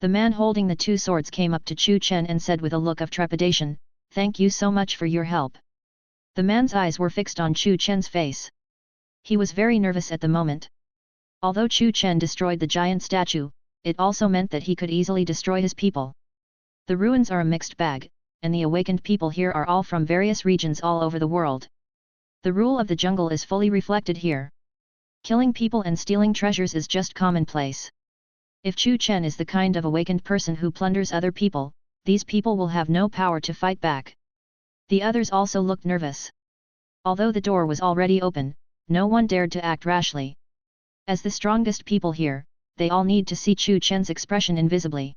The man holding the two swords came up to Chu Chen and said with a look of trepidation, "Thank you so much for your help." The man's eyes were fixed on Chu Chen's face. He was very nervous at the moment. Although Chu Chen destroyed the giant statue, it also meant that he could easily destroy his people. The ruins are a mixed bag, and the awakened people here are all from various regions all over the world. The rule of the jungle is fully reflected here. Killing people and stealing treasures is just commonplace. If Chu Chen is the kind of awakened person who plunders other people, these people will have no power to fight back. The others also looked nervous. Although the door was already open, no one dared to act rashly. As the strongest people here, they all need to see Chu Chen's expression invisibly.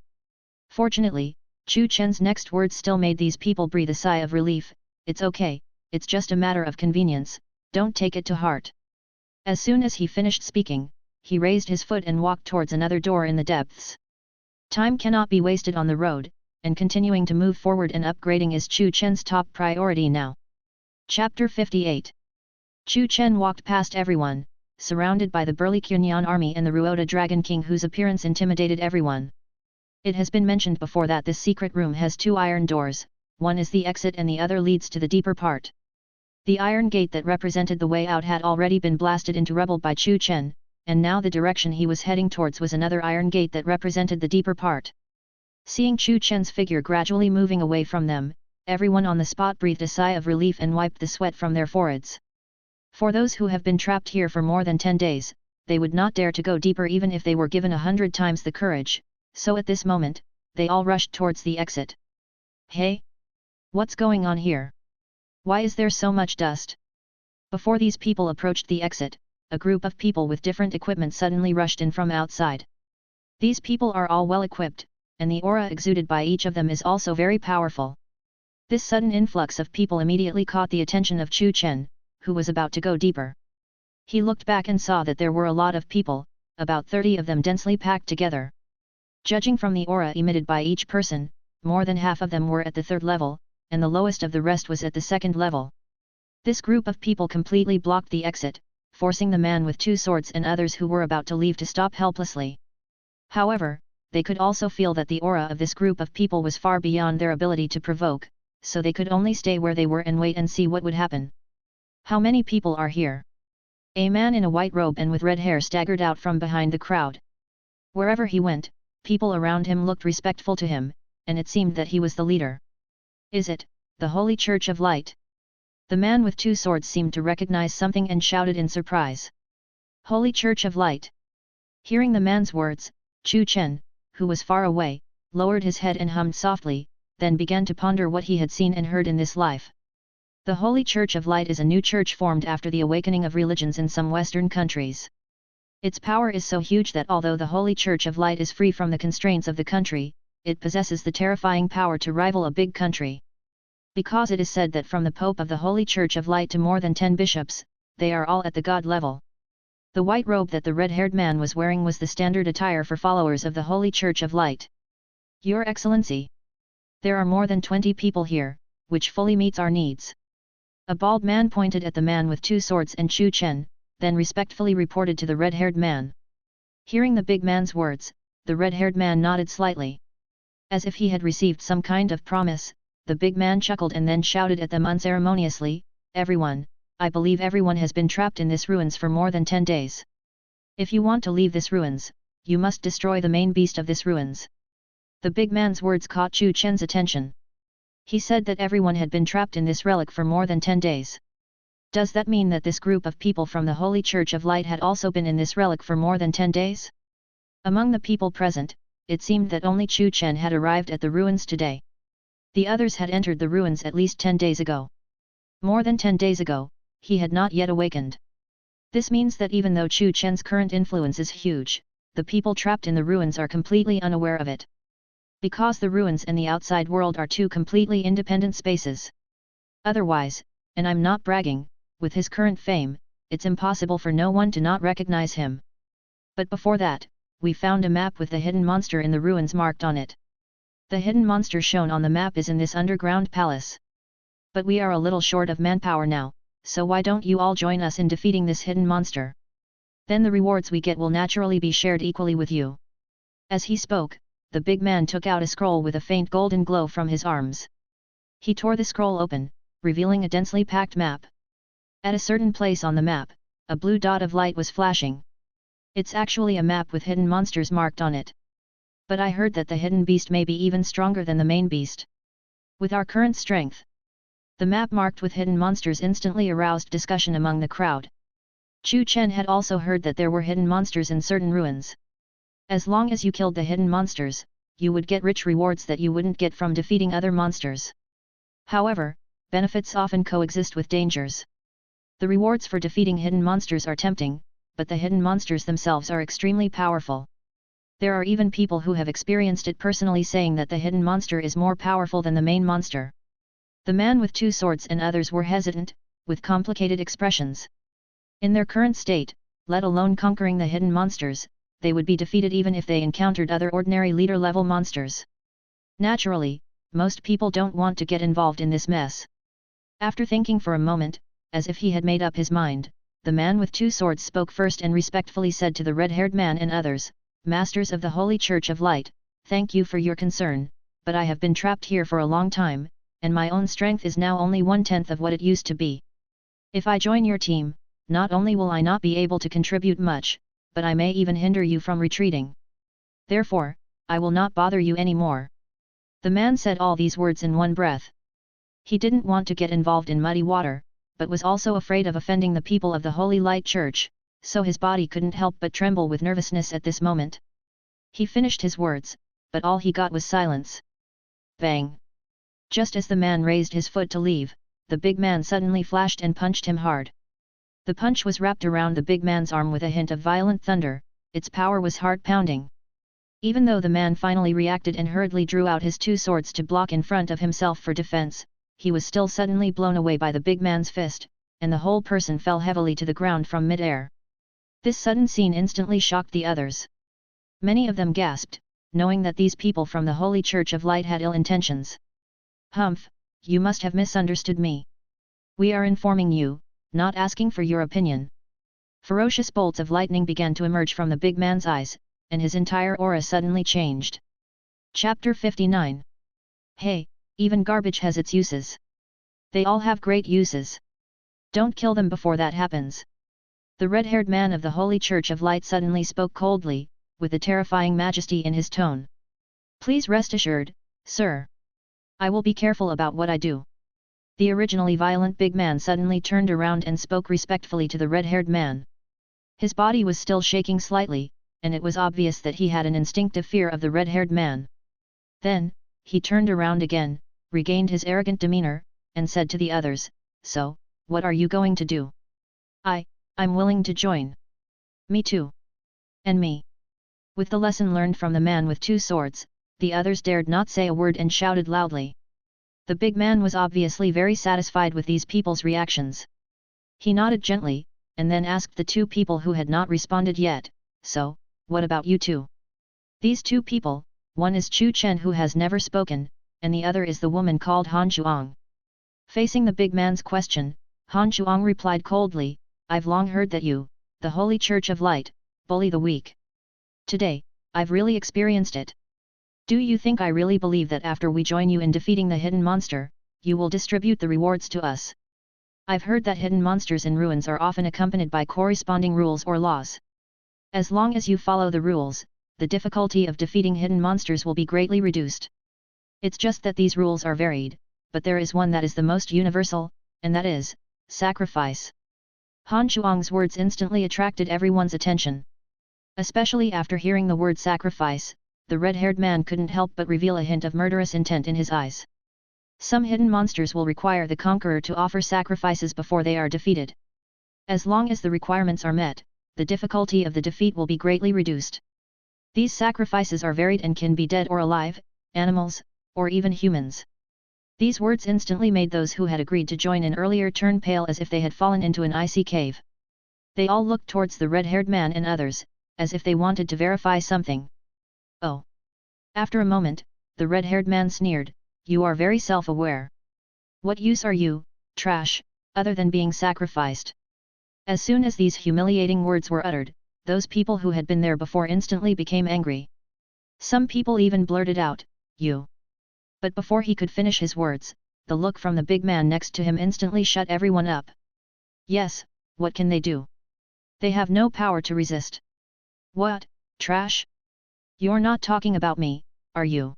Fortunately, Chu Chen's next words still made these people breathe a sigh of relief. "It's okay, it's just a matter of convenience, don't take it to heart." As soon as he finished speaking, he raised his foot and walked towards another door in the depths. Time cannot be wasted on the road, and continuing to move forward and upgrading is Chu Chen's top priority now. Chapter 58. Chu Chen walked past everyone, surrounded by the burly Kunyan army and the Ruoda Dragon King whose appearance intimidated everyone. It has been mentioned before that this secret room has two iron doors, one is the exit and the other leads to the deeper part. The iron gate that represented the way out had already been blasted into rubble by Chu Chen, and now the direction he was heading towards was another iron gate that represented the deeper part. Seeing Chu Chen's figure gradually moving away from them, everyone on the spot breathed a sigh of relief and wiped the sweat from their foreheads. For those who have been trapped here for more than 10 days, they would not dare to go deeper even if they were given 100 times the courage, so at this moment, they all rushed towards the exit. "Hey! What's going on here? Why is there so much dust?" Before these people approached the exit, a group of people with different equipment suddenly rushed in from outside. These people are all well equipped, and the aura exuded by each of them is also very powerful. This sudden influx of people immediately caught the attention of Chu Chen, who was about to go deeper. He looked back and saw that there were a lot of people, about 30 of them densely packed together. Judging from the aura emitted by each person, more than half of them were at the third level, and the lowest of the rest was at the second level. This group of people completely blocked the exit, forcing the man with two swords and others who were about to leave to stop helplessly. However, they could also feel that the aura of this group of people was far beyond their ability to provoke, so they could only stay where they were and wait and see what would happen. "How many people are here?" A man in a white robe and with red hair staggered out from behind the crowd. Wherever he went, people around him looked respectful to him, and it seemed that he was the leader. "Is it, the Holy Church of Light?" The man with two swords seemed to recognize something and shouted in surprise. "Holy Church of Light?" Hearing the man's words, Chu Chen, who was far away, lowered his head and hummed softly, then began to ponder what he had seen and heard in this life. The Holy Church of Light is a new church formed after the awakening of religions in some Western countries. Its power is so huge that although the Holy Church of Light is free from the constraints of the country, it possesses the terrifying power to rival a big country. Because it is said that from the Pope of the Holy Church of Light to more than 10 bishops, they are all at the god level. The white robe that the red-haired man was wearing was the standard attire for followers of the Holy Church of Light. "Your Excellency! There are more than 20 people here, which fully meets our needs." A bald man pointed at the man with two swords and Chu Chen, then respectfully reported to the red-haired man. Hearing the big man's words, the red-haired man nodded slightly. As if he had received some kind of promise, the big man chuckled and then shouted at them unceremoniously, "Everyone, I believe everyone has been trapped in this ruins for more than 10 days. If you want to leave this ruins, you must destroy the main beast of this ruins." The big man's words caught Chu Chen's attention. He said that everyone had been trapped in this relic for more than 10 days. Does that mean that this group of people from the Holy Church of Light had also been in this relic for more than 10 days? Among the people present, it seemed that only Chu Chen had arrived at the ruins today. The others had entered the ruins at least 10 days ago. More than 10 days ago, he had not yet awakened. This means that even though Chu Chen's current influence is huge, the people trapped in the ruins are completely unaware of it. Because the ruins and the outside world are two completely independent spaces. Otherwise, and I'm not bragging, with his current fame, it's impossible for no one to not recognize him. But before that, we found a map with the hidden monster in the ruins marked on it. The hidden monster shown on the map is in this underground palace. But we are a little short of manpower now, so why don't you all join us in defeating this hidden monster? Then the rewards we get will naturally be shared equally with you. As he spoke, the big man took out a scroll with a faint golden glow from his arms. He tore the scroll open, revealing a densely packed map. At a certain place on the map, a blue dot of light was flashing. It's actually a map with hidden monsters marked on it. But I heard that the hidden beast may be even stronger than the main beast. With our current strength. The map marked with hidden monsters instantly aroused discussion among the crowd. Chu Chen had also heard that there were hidden monsters in certain ruins. As long as you killed the hidden monsters, you would get rich rewards that you wouldn't get from defeating other monsters. However, benefits often coexist with dangers. The rewards for defeating hidden monsters are tempting, but the hidden monsters themselves are extremely powerful. There are even people who have experienced it personally saying that the hidden monster is more powerful than the main monster. The man with two swords and others were hesitant, with complicated expressions. In their current state, let alone conquering the hidden monsters, they would be defeated even if they encountered other ordinary leader-level monsters. Naturally, most people don't want to get involved in this mess. After thinking for a moment, as if he had made up his mind, the man with two swords spoke first and respectfully said to the red-haired man and others, "Masters of the Holy Church of Light, thank you for your concern, but I have been trapped here for a long time, and my own strength is now only 1/10 of what it used to be. If I join your team, not only will I not be able to contribute much, but I may even hinder you from retreating. Therefore, I will not bother you anymore." The man said all these words in one breath. He didn't want to get involved in muddy water, but was also afraid of offending the people of the Holy Light Church, so his body couldn't help but tremble with nervousness at this moment. He finished his words, but all he got was silence. Bang! Just as the man raised his foot to leave, the big man suddenly flashed and punched him hard. The punch was wrapped around the big man's arm with a hint of violent thunder, its power was heart-pounding. Even though the man finally reacted and hurriedly drew out his two swords to block in front of himself for defense, he was still suddenly blown away by the big man's fist, and the whole person fell heavily to the ground from mid-air. This sudden scene instantly shocked the others. Many of them gasped, knowing that these people from the Holy Church of Light had ill intentions. "Humph, you must have misunderstood me. We are informing you, not asking for your opinion." Ferocious bolts of lightning began to emerge from the big man's eyes, and his entire aura suddenly changed. Chapter 59. Hey, even garbage has its uses. They all have great uses. Don't kill them before that happens. The red-haired man of the Holy Church of Light suddenly spoke coldly, with a terrifying majesty in his tone. "Please rest assured, sir. I will be careful about what I do." The originally violent big man suddenly turned around and spoke respectfully to the red-haired man. His body was still shaking slightly, and it was obvious that he had an instinctive fear of the red-haired man. Then, he turned around again, regained his arrogant demeanor, and said to the others, "So, what are you going to do?" I'm willing to join." "Me too." "And me." With the lesson learned from the man with two swords, the others dared not say a word and shouted loudly. The big man was obviously very satisfied with these people's reactions. He nodded gently, and then asked the two people who had not responded yet, "So, what about you two?" These two people, one is Chu Chen who has never spoken, and the other is the woman called Han Zhuang. Facing the big man's question, Han Zhuang replied coldly, "I've long heard that you, the Holy Church of Light, bully the weak. Today, I've really experienced it. Do you think I really believe that after we join you in defeating the hidden monster, you will distribute the rewards to us? I've heard that hidden monsters in ruins are often accompanied by corresponding rules or laws. As long as you follow the rules, the difficulty of defeating hidden monsters will be greatly reduced. It's just that these rules are varied, but there is one that is the most universal, and that is, sacrifice. Han Shuang's words instantly attracted everyone's attention. Especially after hearing the word sacrifice, the red-haired man couldn't help but reveal a hint of murderous intent in his eyes. Some hidden monsters will require the conqueror to offer sacrifices before they are defeated. As long as the requirements are met, the difficulty of the defeat will be greatly reduced. These sacrifices are varied and can be dead or alive, animals, or even humans. These words instantly made those who had agreed to join in earlier turn pale as if they had fallen into an icy cave. They all looked towards the red-haired man and others, as if they wanted to verify something. Oh! After a moment, the red-haired man sneered, "You are very self-aware. What use are you, trash, other than being sacrificed?" As soon as these humiliating words were uttered, those people who had been there before instantly became angry. Some people even blurted out, "You." But before he could finish his words, the look from the big man next to him instantly shut everyone up. Yes, what can they do? They have no power to resist. What, trash? You're not talking about me, are you?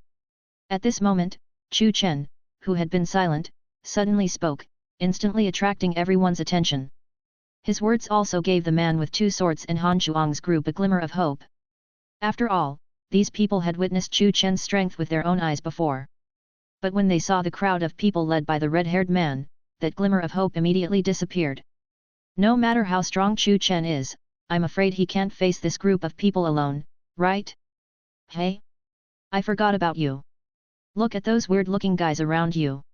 At this moment, Chu Chen, who had been silent, suddenly spoke, instantly attracting everyone's attention. His words also gave the man with two swords in Han Shuang's group a glimmer of hope. After all, these people had witnessed Chu Chen's strength with their own eyes before. But when they saw the crowd of people led by the red-haired man, that glimmer of hope immediately disappeared. No matter how strong Chu Chen is, I'm afraid he can't face this group of people alone, right? Hey? I forgot about you. Look at those weird-looking guys around you.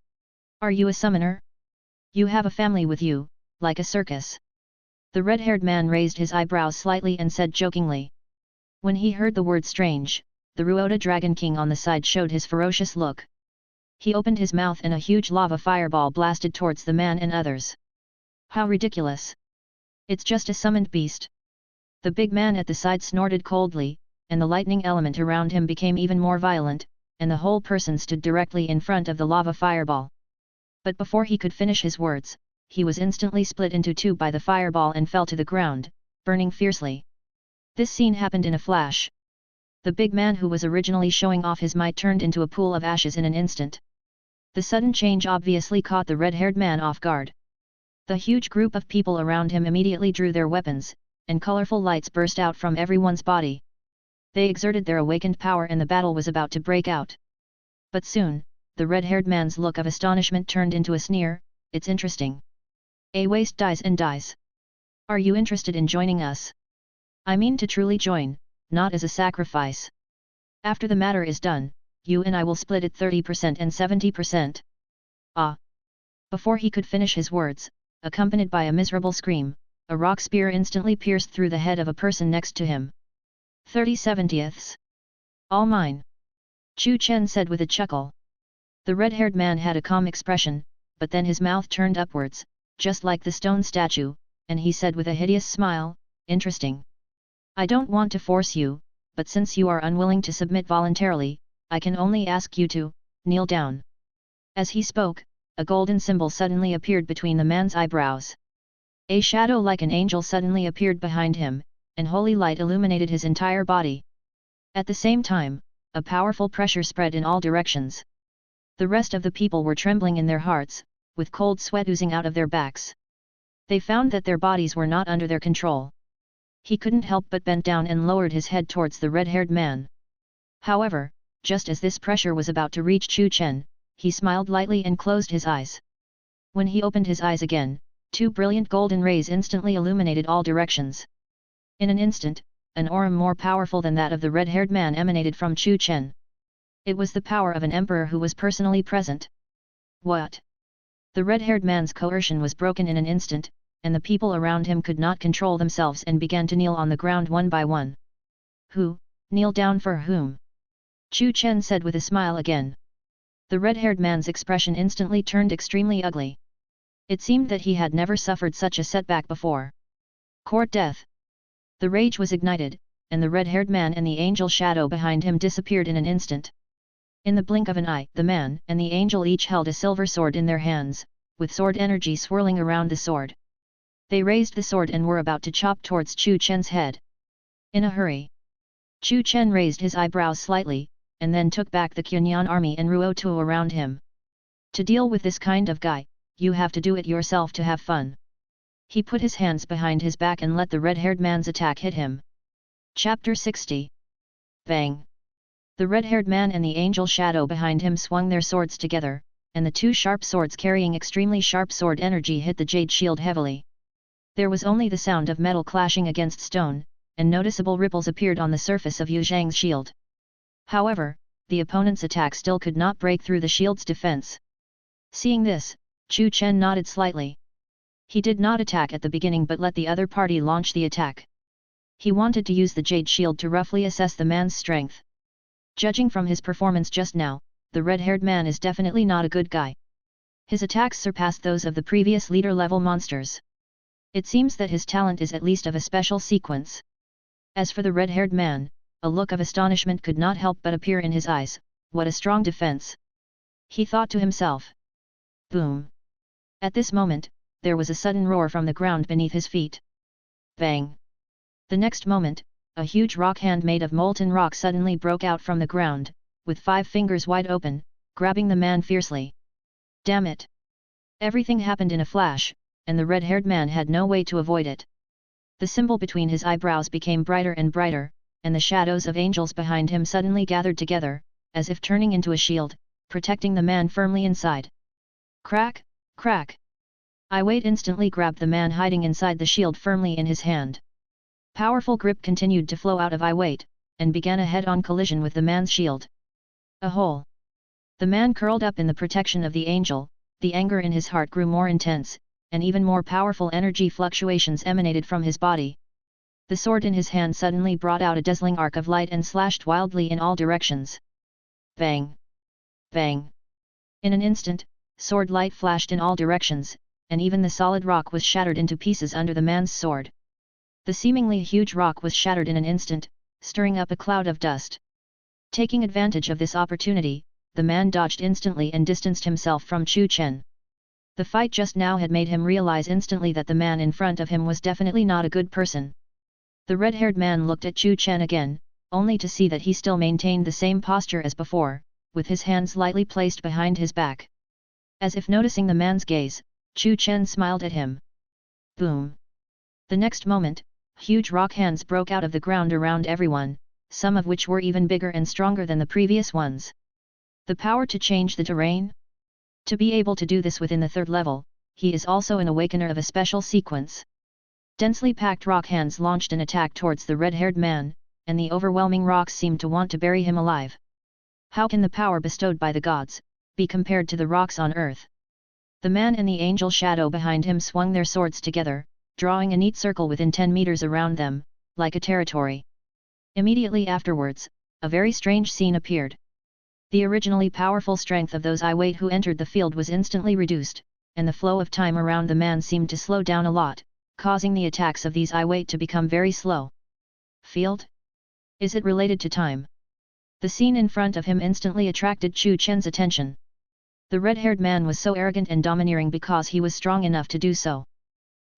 Are you a summoner? You have a family with you, like a circus. The red-haired man raised his eyebrows slightly and said jokingly. When he heard the word strange, the Ruota Dragon King on the side showed his ferocious look. He opened his mouth and a huge lava fireball blasted towards the man and others. How ridiculous! It's just a summoned beast. The big man at the side snorted coldly, and the lightning element around him became even more violent, and the whole person stood directly in front of the lava fireball. But before he could finish his words, he was instantly split into two by the fireball and fell to the ground, burning fiercely. This scene happened in a flash. The big man who was originally showing off his might turned into a pool of ashes in an instant. The sudden change obviously caught the red-haired man off guard. The huge group of people around him immediately drew their weapons, and colorful lights burst out from everyone's body. They exerted their awakened power and the battle was about to break out. But soon, the red-haired man's look of astonishment turned into a sneer. It's interesting. A waste dies and dies. Are you interested in joining us? I mean to truly join, not as a sacrifice. After the matter is done, you and I will split it 30% and 70%. Ah! Before he could finish his words, accompanied by a miserable scream, a rock spear instantly pierced through the head of a person next to him. 30/70ths. All mine. Chu Chen said with a chuckle. The red-haired man had a calm expression, but then his mouth turned upwards, just like the stone statue, and he said with a hideous smile, interesting. I don't want to force you, but since you are unwilling to submit voluntarily, I can only ask you to kneel down. As he spoke, a golden symbol suddenly appeared between the man's eyebrows. A shadow like an angel suddenly appeared behind him, and holy light illuminated his entire body. At the same time, a powerful pressure spread in all directions. The rest of the people were trembling in their hearts, with cold sweat oozing out of their backs. They found that their bodies were not under their control. He couldn't help but bent down and lowered his head towards the red-haired man. However, just as this pressure was about to reach Chu Chen, he smiled lightly and closed his eyes. When he opened his eyes again, two brilliant golden rays instantly illuminated all directions. In an instant, an aura more powerful than that of the red-haired man emanated from Chu Chen. It was the power of an emperor who was personally present. What? The red-haired man's coercion was broken in an instant, and the people around him could not control themselves and began to kneel on the ground one by one. Who, kneel down for whom? Chu Chen said with a smile again. The red-haired man's expression instantly turned extremely ugly. It seemed that he had never suffered such a setback before. Court death. The rage was ignited, and the red-haired man and the angel shadow behind him disappeared in an instant. In the blink of an eye, the man and the angel each held a silver sword in their hands, with sword energy swirling around the sword. They raised the sword and were about to chop towards Chu Chen's head. In a hurry. Chu Chen raised his eyebrows slightly, and then took back the Qunyan army and Ruotuo around him. To deal with this kind of guy, you have to do it yourself to have fun. He put his hands behind his back and let the red-haired man's attack hit him. Chapter 60. Bang! The red-haired man and the angel shadow behind him swung their swords together, and the two sharp swords carrying extremely sharp sword energy hit the jade shield heavily. There was only the sound of metal clashing against stone, and noticeable ripples appeared on the surface of Yu Zhang's shield. However, the opponent's attack still could not break through the shield's defense. Seeing this, Chu Chen nodded slightly. He did not attack at the beginning but let the other party launch the attack. He wanted to use the jade shield to roughly assess the man's strength. Judging from his performance just now, the red-haired man is definitely not a good guy. His attacks surpassed those of the previous leader-level monsters. It seems that his talent is at least of a special sequence. As for the red-haired man, a look of astonishment could not help but appear in his eyes. What a strong defense! He thought to himself. Boom! At this moment, there was a sudden roar from the ground beneath his feet. Bang! The next moment, a huge rock hand made of molten rock suddenly broke out from the ground, with 5 fingers wide open, grabbing the man fiercely. Damn it! Everything happened in a flash, and the red-haired man had no way to avoid it. The symbol between his eyebrows became brighter and brighter, and the shadows of angels behind him suddenly gathered together, as if turning into a shield, protecting the man firmly inside. Crack! Crack! Iwate instantly grabbed the man hiding inside the shield firmly in his hand. Powerful grip continued to flow out of Iwate, and began a head-on collision with the man's shield. A hole! The man curled up in the protection of the angel, the anger in his heart grew more intense, and even more powerful energy fluctuations emanated from his body. The sword in his hand suddenly brought out a dazzling arc of light and slashed wildly in all directions. Bang! Bang! In an instant, sword light flashed in all directions, and even the solid rock was shattered into pieces under the man's sword. The seemingly huge rock was shattered in an instant, stirring up a cloud of dust. Taking advantage of this opportunity, the man dodged instantly and distanced himself from Chu Chen. The fight just now had made him realize instantly that the man in front of him was definitely not a good person. The red-haired man looked at Chu Chen again, only to see that he still maintained the same posture as before, with his hands lightly placed behind his back. As if noticing the man's gaze, Chu Chen smiled at him. Boom! The next moment, huge rock hands broke out of the ground around everyone, some of which were even bigger and stronger than the previous ones. The power to change the terrain? To be able to do this within the 3rd level, he is also an awakener of a special sequence. Densely packed rock hands launched an attack towards the red-haired man, and the overwhelming rocks seemed to want to bury him alive. How can the power bestowed by the gods be compared to the rocks on earth? The man and the angel shadow behind him swung their swords together, drawing a neat circle within 10 meters around them, like a territory. Immediately afterwards, a very strange scene appeared. The originally powerful strength of those Iwate who entered the field was instantly reduced, and the flow of time around the man seemed to slow down a lot, causing the attacks of these Iwate to become very slow. Field? Is it related to time? The scene in front of him instantly attracted Chu Chen's attention. The red-haired man was so arrogant and domineering because he was strong enough to do so.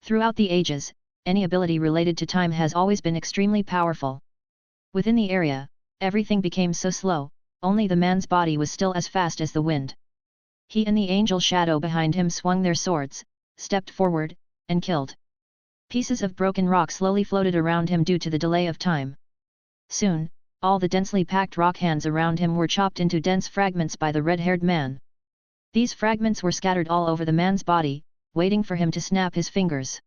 Throughout the ages, any ability related to time has always been extremely powerful. Within the area, everything became so slow, only the man's body was still as fast as the wind. He and the angel shadow behind him swung their swords, stepped forward, and killed. Pieces of broken rock slowly floated around him due to the delay of time. Soon, all the densely packed rock hands around him were chopped into dense fragments by the red-haired man. These fragments were scattered all over the man's body, waiting for him to snap his fingers.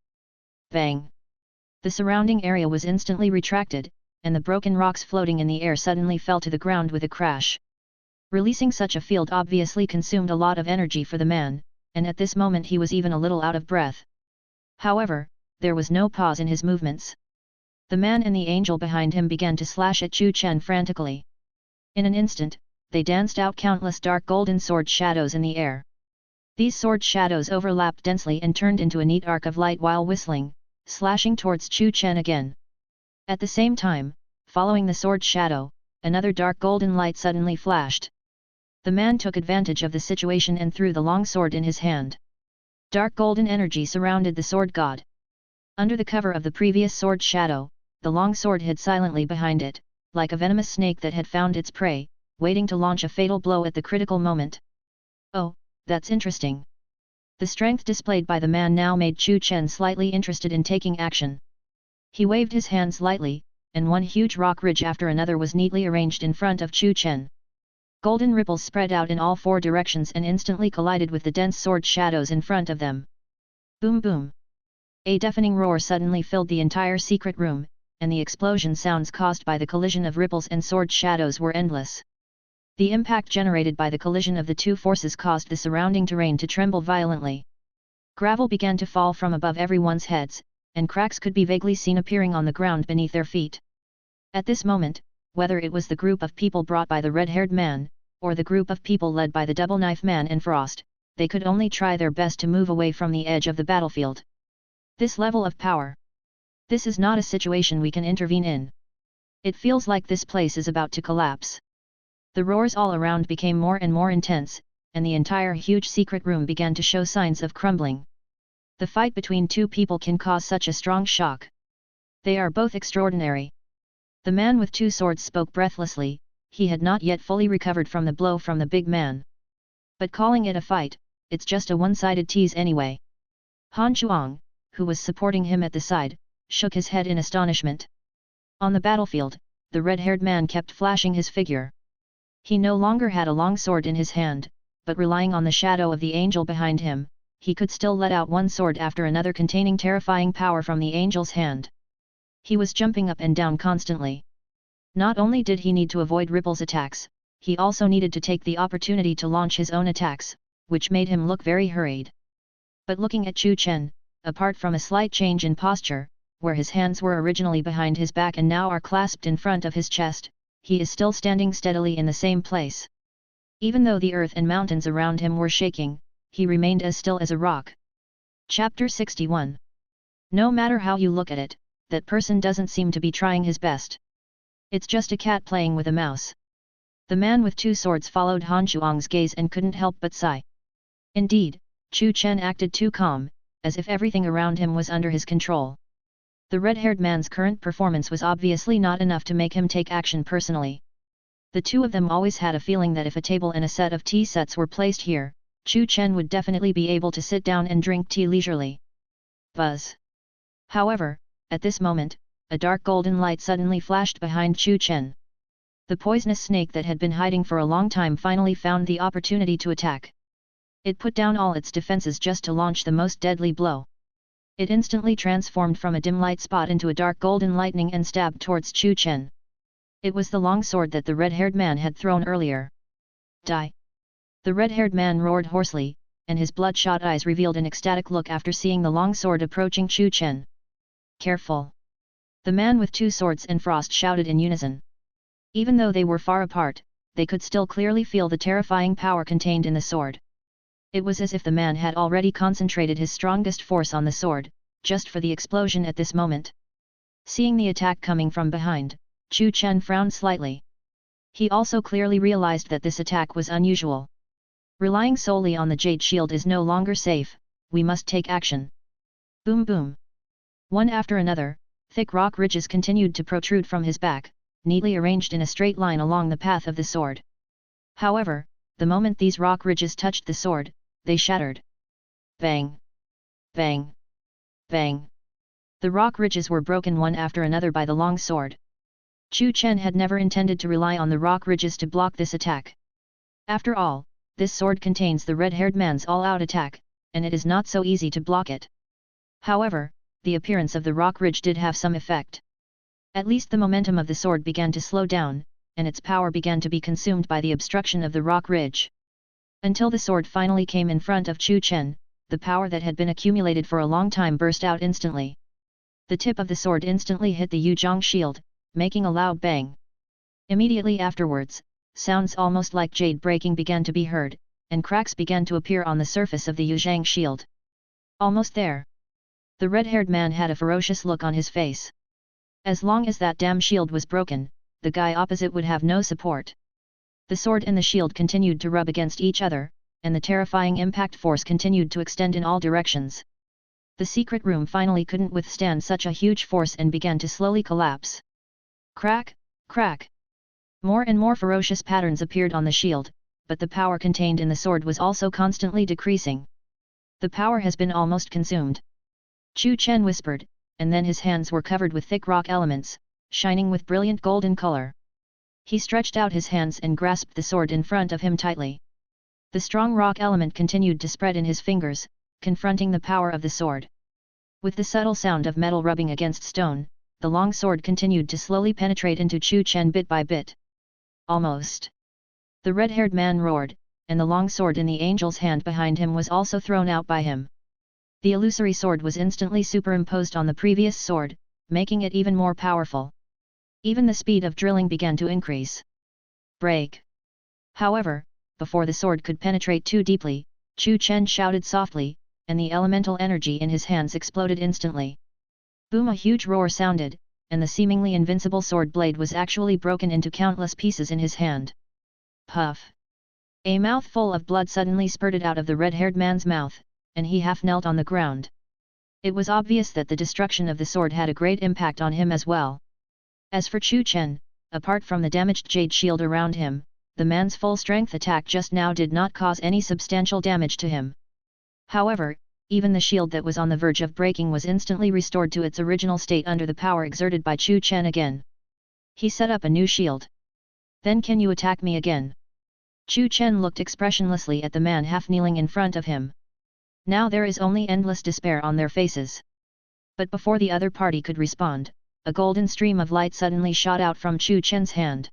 Bang! The surrounding area was instantly retracted, and the broken rocks floating in the air suddenly fell to the ground with a crash. Releasing such a field obviously consumed a lot of energy for the man, and at this moment he was even a little out of breath. However, there was no pause in his movements. The man and the angel behind him began to slash at Chu Chen frantically. In an instant, they danced out countless dark golden sword shadows in the air. These sword shadows overlapped densely and turned into a neat arc of light while whistling, slashing towards Chu Chen again. At the same time, following the sword shadow, another dark golden light suddenly flashed. The man took advantage of the situation and threw the long sword in his hand. Dark golden energy surrounded the sword god. Under the cover of the previous sword shadow, the long sword hid silently behind it, like a venomous snake that had found its prey, waiting to launch a fatal blow at the critical moment. Oh, that's interesting. The strength displayed by the man now made Chu Chen slightly interested in taking action. He waved his hands lightly, and one huge rock ridge after another was neatly arranged in front of Chu Chen. Golden ripples spread out in all four directions and instantly collided with the dense sword shadows in front of them. Boom boom! A deafening roar suddenly filled the entire secret room, and the explosion sounds caused by the collision of ripples and sword shadows were endless. The impact generated by the collision of the two forces caused the surrounding terrain to tremble violently. Gravel began to fall from above everyone's heads, and cracks could be vaguely seen appearing on the ground beneath their feet. At this moment, whether it was the group of people brought by the red-haired man, or the group of people led by the double knife man and Frost, they could only try their best to move away from the edge of the battlefield. This level of power. This is not a situation we can intervene in. It feels like this place is about to collapse. The roars all around became more and more intense, and the entire huge secret room began to show signs of crumbling. The fight between two people can cause such a strong shock. They are both extraordinary. The man with two swords spoke breathlessly, he had not yet fully recovered from the blow from the big man. But calling it a fight, it's just a one-sided tease anyway. Han Chuang, who was supporting him at the side, shook his head in astonishment. On the battlefield, the red-haired man kept flashing his figure. He no longer had a long sword in his hand, but relying on the shadow of the angel behind him, he could still let out one sword after another containing terrifying power from the angel's hand. He was jumping up and down constantly. Not only did he need to avoid Ripple's attacks, he also needed to take the opportunity to launch his own attacks, which made him look very hurried. But looking at Chu Chen, apart from a slight change in posture, where his hands were originally behind his back and now are clasped in front of his chest, he is still standing steadily in the same place. Even though the earth and mountains around him were shaking, he remained as still as a rock. Chapter 61. No matter how you look at it, that person doesn't seem to be trying his best. It's just a cat playing with a mouse. The man with two swords followed Han Chuang's gaze and couldn't help but sigh. Indeed, Chu Chen acted too calm, as if everything around him was under his control. The red-haired man's current performance was obviously not enough to make him take action personally. The two of them always had a feeling that if a table and a set of tea sets were placed here, Chu Chen would definitely be able to sit down and drink tea leisurely. Buzz. However, at this moment, a dark golden light suddenly flashed behind Chu Chen. The poisonous snake that had been hiding for a long time finally found the opportunity to attack. It put down all its defenses just to launch the most deadly blow. It instantly transformed from a dim light spot into a dark golden lightning and stabbed towards Chu Chen. It was the long sword that the red-haired man had thrown earlier. Die! The red-haired man roared hoarsely, and his bloodshot eyes revealed an ecstatic look after seeing the long sword approaching Chu Chen. Careful! The man with two swords and Frost shouted in unison. Even though they were far apart, they could still clearly feel the terrifying power contained in the sword. It was as if the man had already concentrated his strongest force on the sword, just for the explosion at this moment. Seeing the attack coming from behind, Chu Chen frowned slightly. He also clearly realized that this attack was unusual. Relying solely on the jade shield is no longer safe, we must take action. Boom boom. One after another, thick rock ridges continued to protrude from his back, neatly arranged in a straight line along the path of the sword. However, the moment these rock ridges touched the sword, they shattered. Bang! Bang! Bang! The rock ridges were broken one after another by the long sword. Chu Chen had never intended to rely on the rock ridges to block this attack. After all, this sword contains the red-haired man's all-out attack, and it is not so easy to block it. However, the appearance of the rock ridge did have some effect. At least the momentum of the sword began to slow down, and its power began to be consumed by the obstruction of the rock ridge. Until the sword finally came in front of Chu Chen, the power that had been accumulated for a long time burst out instantly. The tip of the sword instantly hit the Yuzhong shield, making a loud bang. Immediately afterwards, sounds almost like jade breaking began to be heard, and cracks began to appear on the surface of the Yuzhang shield. Almost there. The red-haired man had a ferocious look on his face. As long as that damn shield was broken, the guy opposite would have no support. The sword and the shield continued to rub against each other, and the terrifying impact force continued to extend in all directions. The secret room finally couldn't withstand such a huge force and began to slowly collapse. Crack, crack. More and more ferocious patterns appeared on the shield, but the power contained in the sword was also constantly decreasing. The power has been almost consumed. Chu Chen whispered, and then his hands were covered with thick rock elements, shining with brilliant golden color. He stretched out his hands and grasped the sword in front of him tightly. The strong rock element continued to spread in his fingers, confronting the power of the sword. With the subtle sound of metal rubbing against stone, the long sword continued to slowly penetrate into Chu Chen bit by bit. Almost. The red-haired man roared, and the long sword in the angel's hand behind him was also thrown out by him. The illusory sword was instantly superimposed on the previous sword, making it even more powerful. Even the speed of drilling began to increase. Break! However, before the sword could penetrate too deeply, Chu Chen shouted softly, and the elemental energy in his hands exploded instantly. Boom! A huge roar sounded, and the seemingly invincible sword blade was actually broken into countless pieces in his hand. Puff! A mouthful of blood suddenly spurted out of the red-haired man's mouth, and he half knelt on the ground. It was obvious that the destruction of the sword had a great impact on him as well. As for Chu Chen, apart from the damaged jade shield around him, the man's full-strength attack just now did not cause any substantial damage to him. However, even the shield that was on the verge of breaking was instantly restored to its original state under the power exerted by Chu Chen again. He set up a new shield. Then can you attack me again? Chu Chen looked expressionlessly at the man half-kneeling in front of him. Now there is only endless despair on their faces. But before the other party could respond, a golden stream of light suddenly shot out from Chu Chen's hand.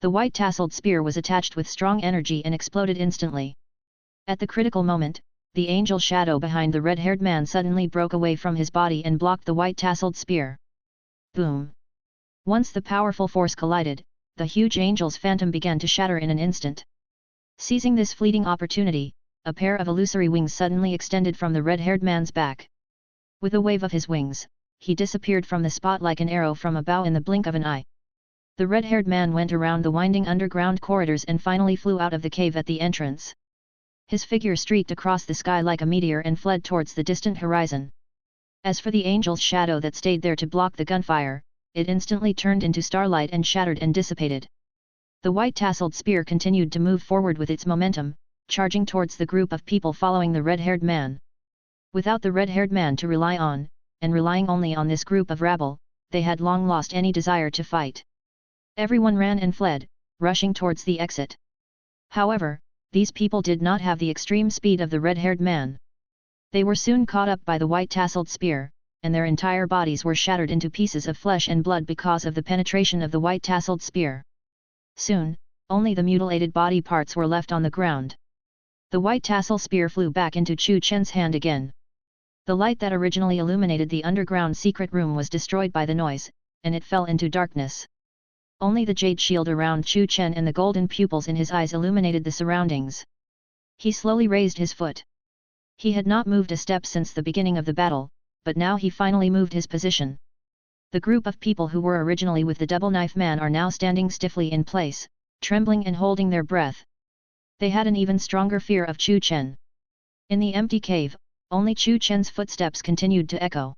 The white-tasseled spear was attached with strong energy and exploded instantly. At the critical moment, the angel shadow behind the red-haired man suddenly broke away from his body and blocked the white-tasseled spear. Boom! Once the powerful force collided, the huge angel's phantom began to shatter in an instant. Seizing this fleeting opportunity, a pair of illusory wings suddenly extended from the red-haired man's back. With a wave of his wings, he disappeared from the spot like an arrow from a bow in the blink of an eye. The red-haired man went around the winding underground corridors and finally flew out of the cave at the entrance. His figure streaked across the sky like a meteor and fled towards the distant horizon. As for the angel's shadow that stayed there to block the gunfire, it instantly turned into starlight and shattered and dissipated. The white-tasseled spear continued to move forward with its momentum, charging towards the group of people following the red-haired man. Without the red-haired man to rely on, and relying only on this group of rabble, they had long lost any desire to fight. Everyone ran and fled, rushing towards the exit. However, these people did not have the extreme speed of the red-haired man. They were soon caught up by the white-tasseled spear, and their entire bodies were shattered into pieces of flesh and blood because of the penetration of the white-tasseled spear. Soon, only the mutilated body parts were left on the ground. The white tassel spear flew back into Chu Chen's hand again. The light that originally illuminated the underground secret room was destroyed by the noise, and it fell into darkness. Only the jade shield around Chu Chen and the golden pupils in his eyes illuminated the surroundings. He slowly raised his foot. He had not moved a step since the beginning of the battle, but now he finally moved his position. The group of people who were originally with the double knife man are now standing stiffly in place, trembling and holding their breath. They had an even stronger fear of Chu Chen. In the empty cave, only Chu Chen's footsteps continued to echo.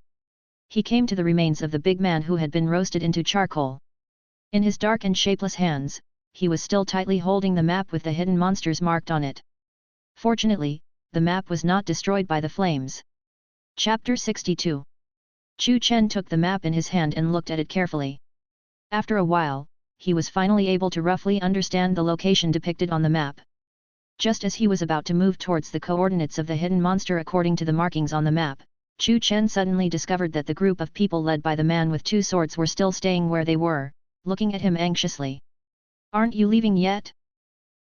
He came to the remains of the big man who had been roasted into charcoal. In his dark and shapeless hands, he was still tightly holding the map with the hidden monsters marked on it. Fortunately, the map was not destroyed by the flames. Chapter 62. Chu Chen took the map in his hand and looked at it carefully. After a while, he was finally able to roughly understand the location depicted on the map. Just as he was about to move towards the coordinates of the hidden monster according to the markings on the map, Chu Chen suddenly discovered that the group of people led by the man with two swords were still staying where they were, looking at him anxiously. "Aren't you leaving yet?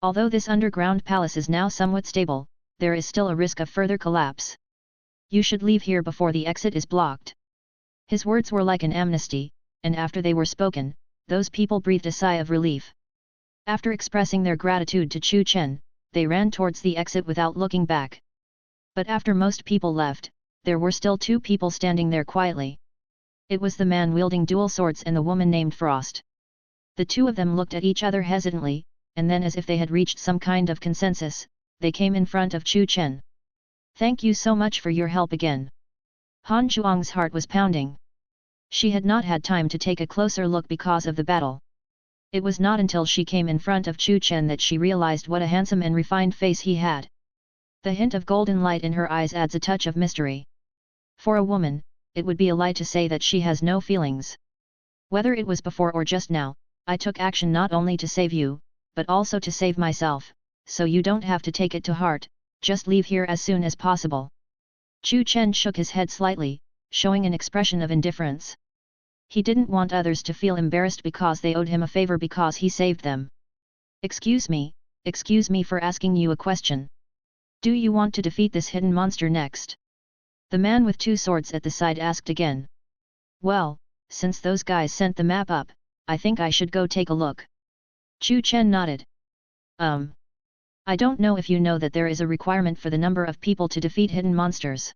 Although this underground palace is now somewhat stable, there is still a risk of further collapse. You should leave here before the exit is blocked." His words were like an amnesty, and after they were spoken, those people breathed a sigh of relief. After expressing their gratitude to Chu Chen, they ran towards the exit without looking back. But after most people left, there were still two people standing there quietly. It was the man wielding dual swords and the woman named Frost. The two of them looked at each other hesitantly, and then as if they had reached some kind of consensus, they came in front of Chu Chen. "Thank you so much for your help again." Han Zhuang's heart was pounding. She had not had time to take a closer look because of the battle. It was not until she came in front of Chu Chen that she realized what a handsome and refined face he had. The hint of golden light in her eyes adds a touch of mystery. For a woman, it would be a lie to say that she has no feelings. Whether it was before or just now, I took action not only to save you, but also to save myself, so you don't have to take it to heart, just leave here as soon as possible. Chu Chen shook his head slightly, showing an expression of indifference. He didn't want others to feel embarrassed because they owed him a favor because he saved them. Excuse me for asking you a question. Do you want to defeat this hidden monster next? The man with two swords at the side asked again. Well, since those guys sent the map up, I think I should go take a look. Chu Chen nodded. I don't know if you know that there is a requirement for the number of people to defeat hidden monsters.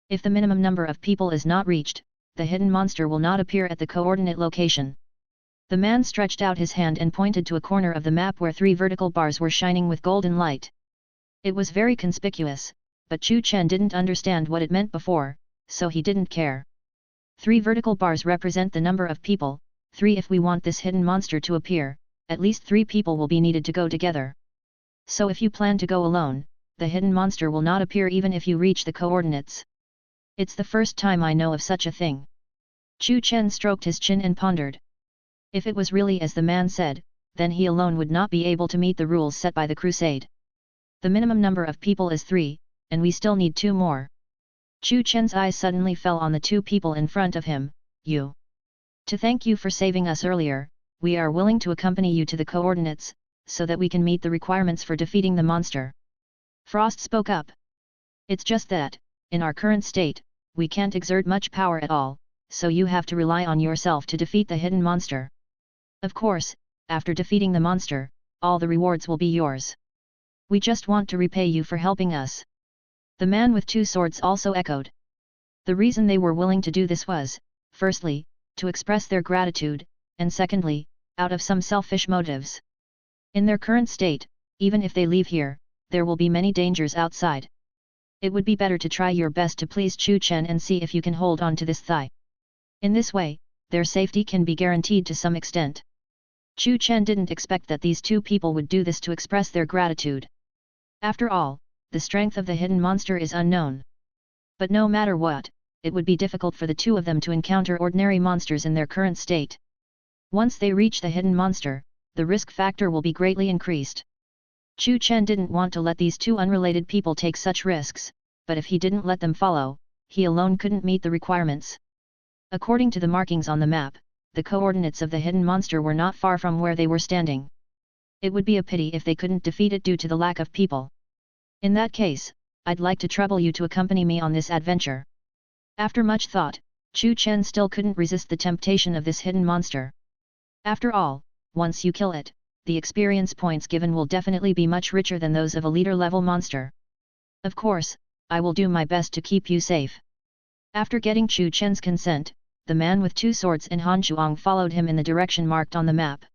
If the minimum number of people is not reached, the hidden monster will not appear at the coordinate location. The man stretched out his hand and pointed to a corner of the map where 3 vertical bars were shining with golden light. It was very conspicuous, but Chu Chen didn't understand what it meant before, so he didn't care. 3 vertical bars represent the number of people, 3 if we want this hidden monster to appear, at least 3 people will be needed to go together. So if you plan to go alone, the hidden monster will not appear even if you reach the coordinates. It's the first time I know of such a thing. Chu Chen stroked his chin and pondered. If it was really as the man said, then he alone would not be able to meet the rules set by the crusade. The minimum number of people is 3, and we still need 2 more. Chu Chen's eyes suddenly fell on the 2 people in front of him. You. To thank you for saving us earlier, we are willing to accompany you to the coordinates, so that we can meet the requirements for defeating the monster. Frost spoke up. It's just that, in our current state, we can't exert much power at all, so you have to rely on yourself to defeat the hidden monster. Of course, after defeating the monster, all the rewards will be yours. We just want to repay you for helping us. The man with 2 swords also echoed. The reason they were willing to do this was, firstly, to express their gratitude, and secondly, out of some selfish motives. In their current state, even if they leave here, there will be many dangers outside. It would be better to try your best to please Chu Chen and see if you can hold on to this thigh. In this way, their safety can be guaranteed to some extent. Chu Chen didn't expect that these 2 people would do this to express their gratitude. After all, the strength of the hidden monster is unknown. But no matter what, it would be difficult for the 2 of them to encounter ordinary monsters in their current state. Once they reach the hidden monster, the risk factor will be greatly increased. Chu Chen didn't want to let these 2 unrelated people take such risks, but if he didn't let them follow, he alone couldn't meet the requirements. According to the markings on the map, the coordinates of the hidden monster were not far from where they were standing. It would be a pity if they couldn't defeat it due to the lack of people. In that case, I'd like to trouble you to accompany me on this adventure. After much thought, Chu Chen still couldn't resist the temptation of this hidden monster. After all, once you kill it, the experience points given will definitely be much richer than those of a leader-level monster. Of course, I will do my best to keep you safe. After getting Chu Chen's consent, the man with 2 swords and Han Shuang followed him in the direction marked on the map.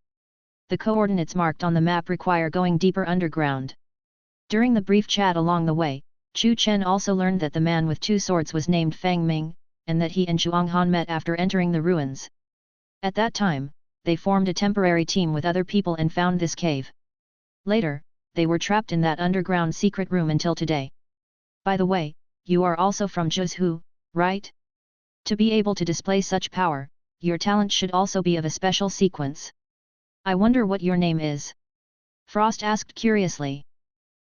The coordinates marked on the map require going deeper underground. During the brief chat along the way, Chu Chen also learned that the man with 2 swords was named Fang Ming, and that he and Zhuang Han met after entering the ruins. At that time, they formed a temporary team with other people and found this cave. Later, they were trapped in that underground secret room until today. By the way, you are also from Zhuzhu, right? To be able to display such power, your talent should also be of a special sequence. I wonder what your name is? Frost asked curiously.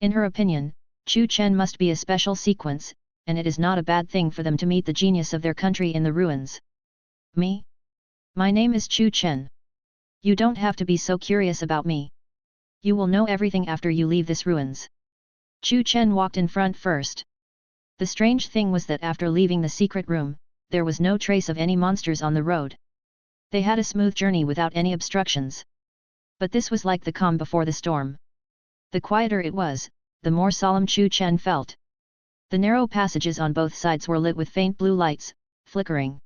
In her opinion, Chu Chen must be a special sequence, and it is not a bad thing for them to meet the genius of their country in the ruins. Me? My name is Chu Chen. You don't have to be so curious about me. You will know everything after you leave this ruins. Chu Chen walked in front first. The strange thing was that after leaving the secret room, there was no trace of any monsters on the road. They had a smooth journey without any obstructions. But this was like the calm before the storm. The quieter it was, the more solemn Chu Chen felt. The narrow passages on both sides were lit with faint blue lights, flickering.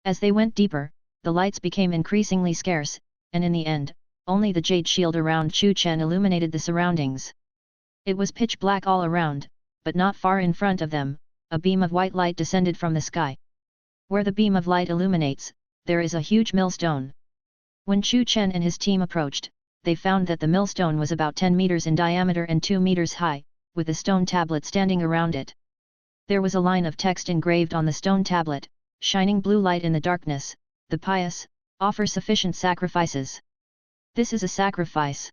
As they went deeper, the lights became increasingly scarce, and in the end, only the jade shield around Chu Chen illuminated the surroundings. It was pitch black all around, but not far in front of them, a beam of white light descended from the sky. Where the beam of light illuminates, there is a huge millstone. When Chu Chen and his team approached, they found that the millstone was about 10 meters in diameter and 2 meters high, with a stone tablet standing around it. There was a line of text engraved on the stone tablet, shining blue light in the darkness, "The pious, offer sufficient sacrifices. This is a sacrifice.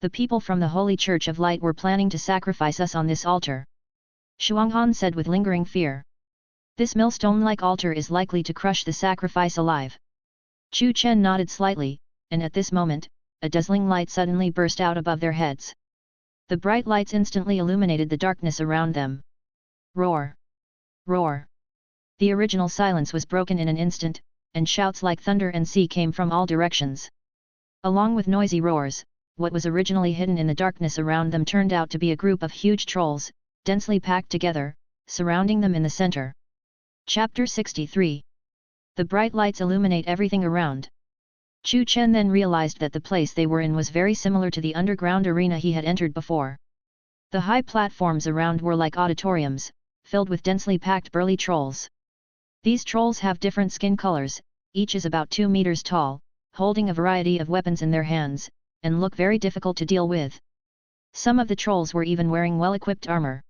The people from the Holy Church of Light were planning to sacrifice us on this altar." Shuanghan said with lingering fear. "This millstone-like altar is likely to crush the sacrifice alive." Chu Chen nodded slightly, and at this moment, a dazzling light suddenly burst out above their heads. The bright lights instantly illuminated the darkness around them. Roar! Roar! The original silence was broken in an instant, and shouts like thunder and sea came from all directions. Along with noisy roars, what was originally hidden in the darkness around them turned out to be a group of huge trolls, densely packed together, surrounding them in the center. Chapter 63. The bright lights illuminate everything around. Chu Chen then realized that the place they were in was very similar to the underground arena he had entered before. The high platforms around were like auditoriums, filled with densely packed burly trolls. These trolls have different skin colors, each is about 2 meters tall, holding a variety of weapons in their hands, and look very difficult to deal with. Some of the trolls were even wearing well-equipped armor.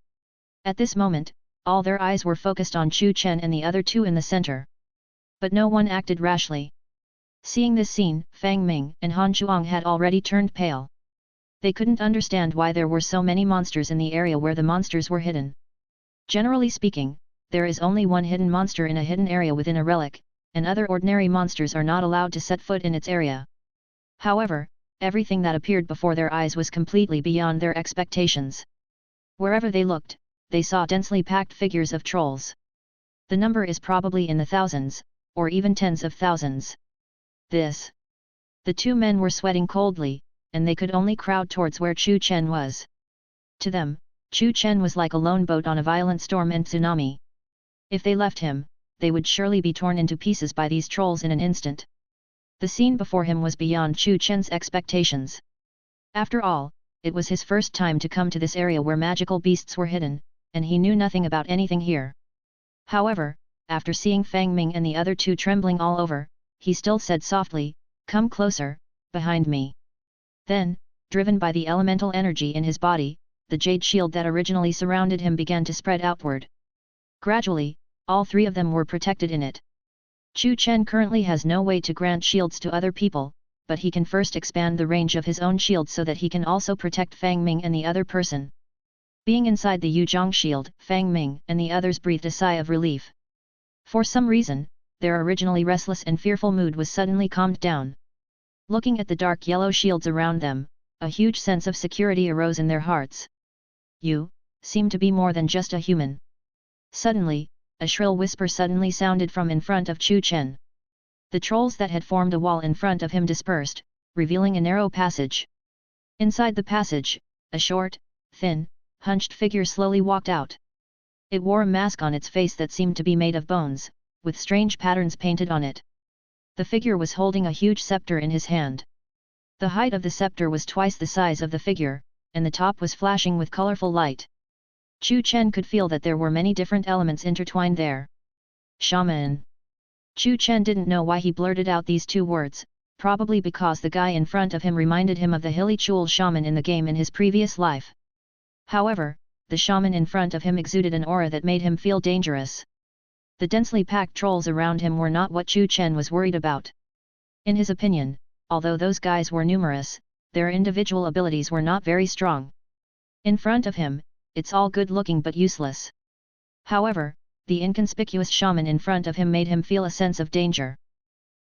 At this moment, all their eyes were focused on Chu Chen and the other two in the center. But no one acted rashly. Seeing this scene, Fang Ming and Han Chuang had already turned pale. They couldn't understand why there were so many monsters in the area where the monsters were hidden. Generally speaking, there is only one hidden monster in a hidden area within a relic, and other ordinary monsters are not allowed to set foot in its area. However, everything that appeared before their eyes was completely beyond their expectations. Wherever they looked, they saw densely packed figures of trolls. The number is probably in the thousands, or even tens of thousands. The two men were sweating coldly, and they could only crowd towards where Chu Chen was. To them, Chu Chen was like a lone boat on a violent storm and tsunami. If they left him, they would surely be torn into pieces by these trolls in an instant. The scene before him was beyond Chu Chen's expectations. After all, it was his first time to come to this area where magical beasts were hidden, and he knew nothing about anything here. However, after seeing Fang Ming and the other two trembling all over, he still said softly, "Come closer, behind me." Then, driven by the elemental energy in his body, the jade shield that originally surrounded him began to spread outward. Gradually, all three of them were protected in it. Chu Chen currently has no way to grant shields to other people, but he can first expand the range of his own shield so that he can also protect Fang Ming and the other person. Being inside the Yuzhong shield, Fang Ming and the others breathed a sigh of relief. For some reason, their originally restless and fearful mood was suddenly calmed down. Looking at the dark yellow shields around them, a huge sense of security arose in their hearts. "You seem to be more than just a human." Suddenly, a shrill whisper suddenly sounded from in front of Chu Chen. The trolls that had formed a wall in front of him dispersed, revealing a narrow passage. Inside the passage, a short, thin, hunched figure slowly walked out. It wore a mask on its face that seemed to be made of bones, with strange patterns painted on it. The figure was holding a huge scepter in his hand. The height of the scepter was twice the size of the figure, and the top was flashing with colorful light. Chu Chen could feel that there were many different elements intertwined there. Shaman. Chu Chen didn't know why he blurted out these two words, probably because the guy in front of him reminded him of the Hilly Chul shaman in the game in his previous life. However, the shaman in front of him exuded an aura that made him feel dangerous. The densely packed trolls around him were not what Chu Chen was worried about. In his opinion, although those guys were numerous, their individual abilities were not very strong. In front of him, it's all good looking but useless. However, the inconspicuous shaman in front of him made him feel a sense of danger.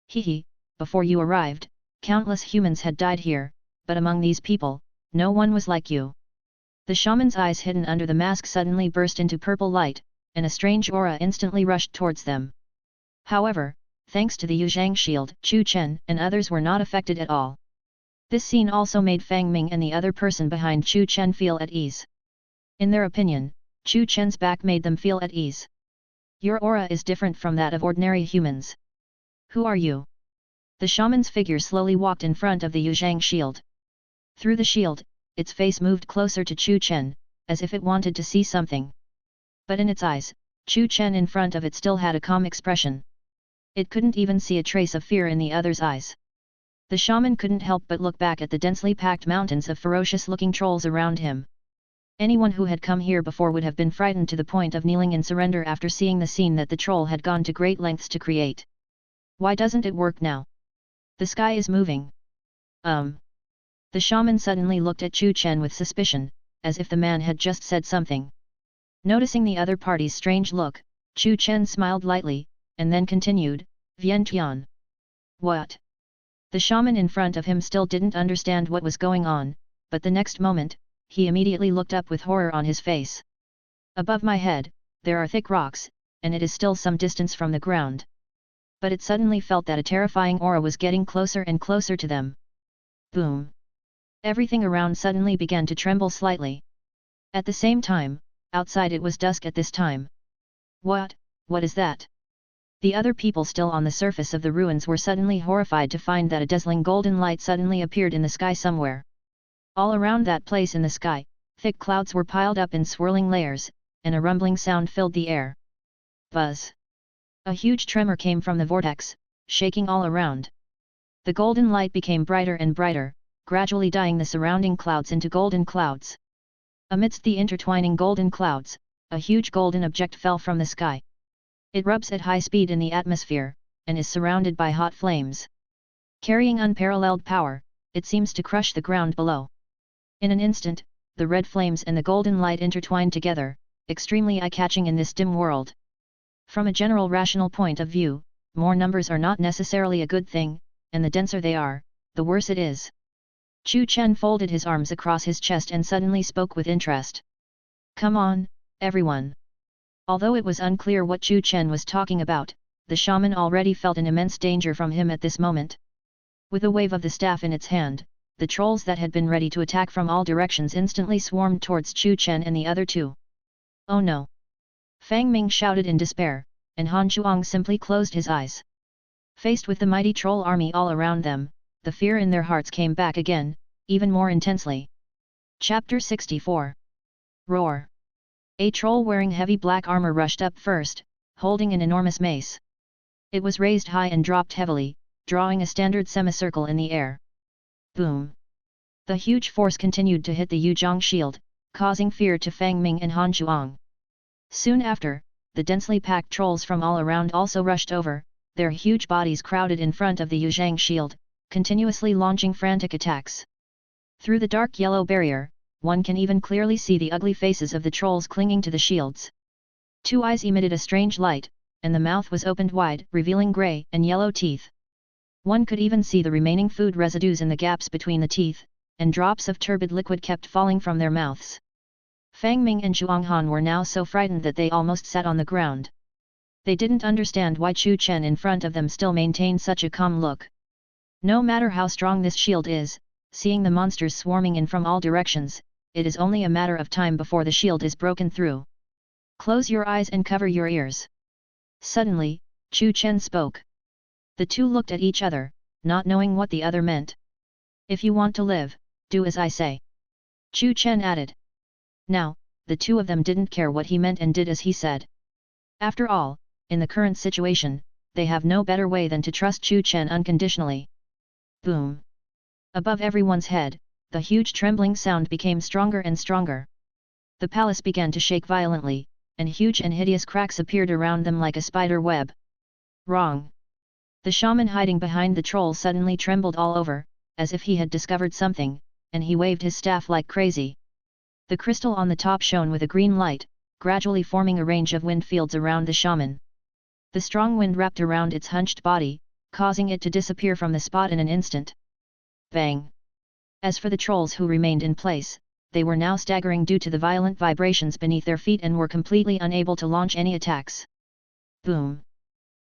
Hehe, before you arrived, countless humans had died here, but among these people, no one was like you. The shaman's eyes hidden under the mask suddenly burst into purple light, and a strange aura instantly rushed towards them. However, thanks to the Yuzhang shield, Chu Chen and others were not affected at all. This scene also made Fang Ming and the other person behind Chu Chen feel at ease. In their opinion, Chu Chen's back made them feel at ease. Your aura is different from that of ordinary humans. Who are you? The shaman's figure slowly walked in front of the Yuzhang shield. Through the shield, its face moved closer to Chu Chen, as if it wanted to see something. But in its eyes, Chu Chen in front of it still had a calm expression. It couldn't even see a trace of fear in the other's eyes. The shaman couldn't help but look back at the densely packed mountains of ferocious-looking trolls around him. Anyone who had come here before would have been frightened to the point of kneeling in surrender after seeing the scene that the troll had gone to great lengths to create. Why doesn't it work now? The sky is moving. The shaman suddenly looked at Chu Chen with suspicion, as if the man had just said something. Noticing the other party's strange look, Chu Chen smiled lightly, and then continued, Vian Tian. What? The shaman in front of him still didn't understand what was going on, but the next moment, he immediately looked up with horror on his face. Above my head, there are thick rocks, and it is still some distance from the ground. But it suddenly felt that a terrifying aura was getting closer and closer to them. Boom! Everything around suddenly began to tremble slightly. At the same time, outside it was dusk at this time. What is that? The other people still on the surface of the ruins were suddenly horrified to find that a dazzling golden light suddenly appeared in the sky somewhere. All around that place in the sky, thick clouds were piled up in swirling layers, and a rumbling sound filled the air. Buzz! A huge tremor came from the vortex, shaking all around. The golden light became brighter and brighter, gradually dyeing the surrounding clouds into golden clouds. Amidst the intertwining golden clouds, a huge golden object fell from the sky. It rubs at high speed in the atmosphere, and is surrounded by hot flames. Carrying unparalleled power, it seems to crush the ground below. In an instant, the red flames and the golden light intertwined together, extremely eye-catching in this dim world. From a general rational point of view, more numbers are not necessarily a good thing, and the denser they are, the worse it is. Chu Chen folded his arms across his chest and suddenly spoke with interest. Come on, everyone. Although it was unclear what Chu Chen was talking about, the shaman already felt an immense danger from him at this moment. With a wave of the staff in its hand, the trolls that had been ready to attack from all directions instantly swarmed towards Chu Chen and the other two. Oh no! Fang Ming shouted in despair, and Han Chuang simply closed his eyes. Faced with the mighty troll army all around them, the fear in their hearts came back again, even more intensely. Chapter 64. Roar! A troll wearing heavy black armor rushed up first, holding an enormous mace. It was raised high and dropped heavily, drawing a standard semicircle in the air. Boom! The huge force continued to hit the Yuzhong shield, causing fear to Fang Ming and Han Chuang. Soon after, the densely packed trolls from all around also rushed over, their huge bodies crowded in front of the Yuzhang shield, continuously launching frantic attacks. Through the dark yellow barrier, one can even clearly see the ugly faces of the trolls clinging to the shields. Two eyes emitted a strange light, and the mouth was opened wide, revealing grey and yellow teeth. One could even see the remaining food residues in the gaps between the teeth, and drops of turbid liquid kept falling from their mouths. Fang Ming and Zhuang Han were now so frightened that they almost sat on the ground. They didn't understand why Chu Chen in front of them still maintained such a calm look. No matter how strong this shield is, seeing the monsters swarming in from all directions, it is only a matter of time before the shield is broken through. Close your eyes and cover your ears. Suddenly, Chu Chen spoke. The two looked at each other, not knowing what the other meant. If you want to live, do as I say. Chu Chen added. Now, the two of them didn't care what he meant and did as he said. After all, in the current situation, they have no better way than to trust Chu Chen unconditionally. Boom! Above everyone's head, the huge trembling sound became stronger and stronger. The palace began to shake violently, and huge and hideous cracks appeared around them like a spider web. Wrong! The shaman hiding behind the troll suddenly trembled all over, as if he had discovered something, and he waved his staff like crazy. The crystal on the top shone with a green light, gradually forming a range of wind fields around the shaman. The strong wind wrapped around its hunched body, causing it to disappear from the spot in an instant. Bang! As for the trolls who remained in place, they were now staggering due to the violent vibrations beneath their feet and were completely unable to launch any attacks. Boom!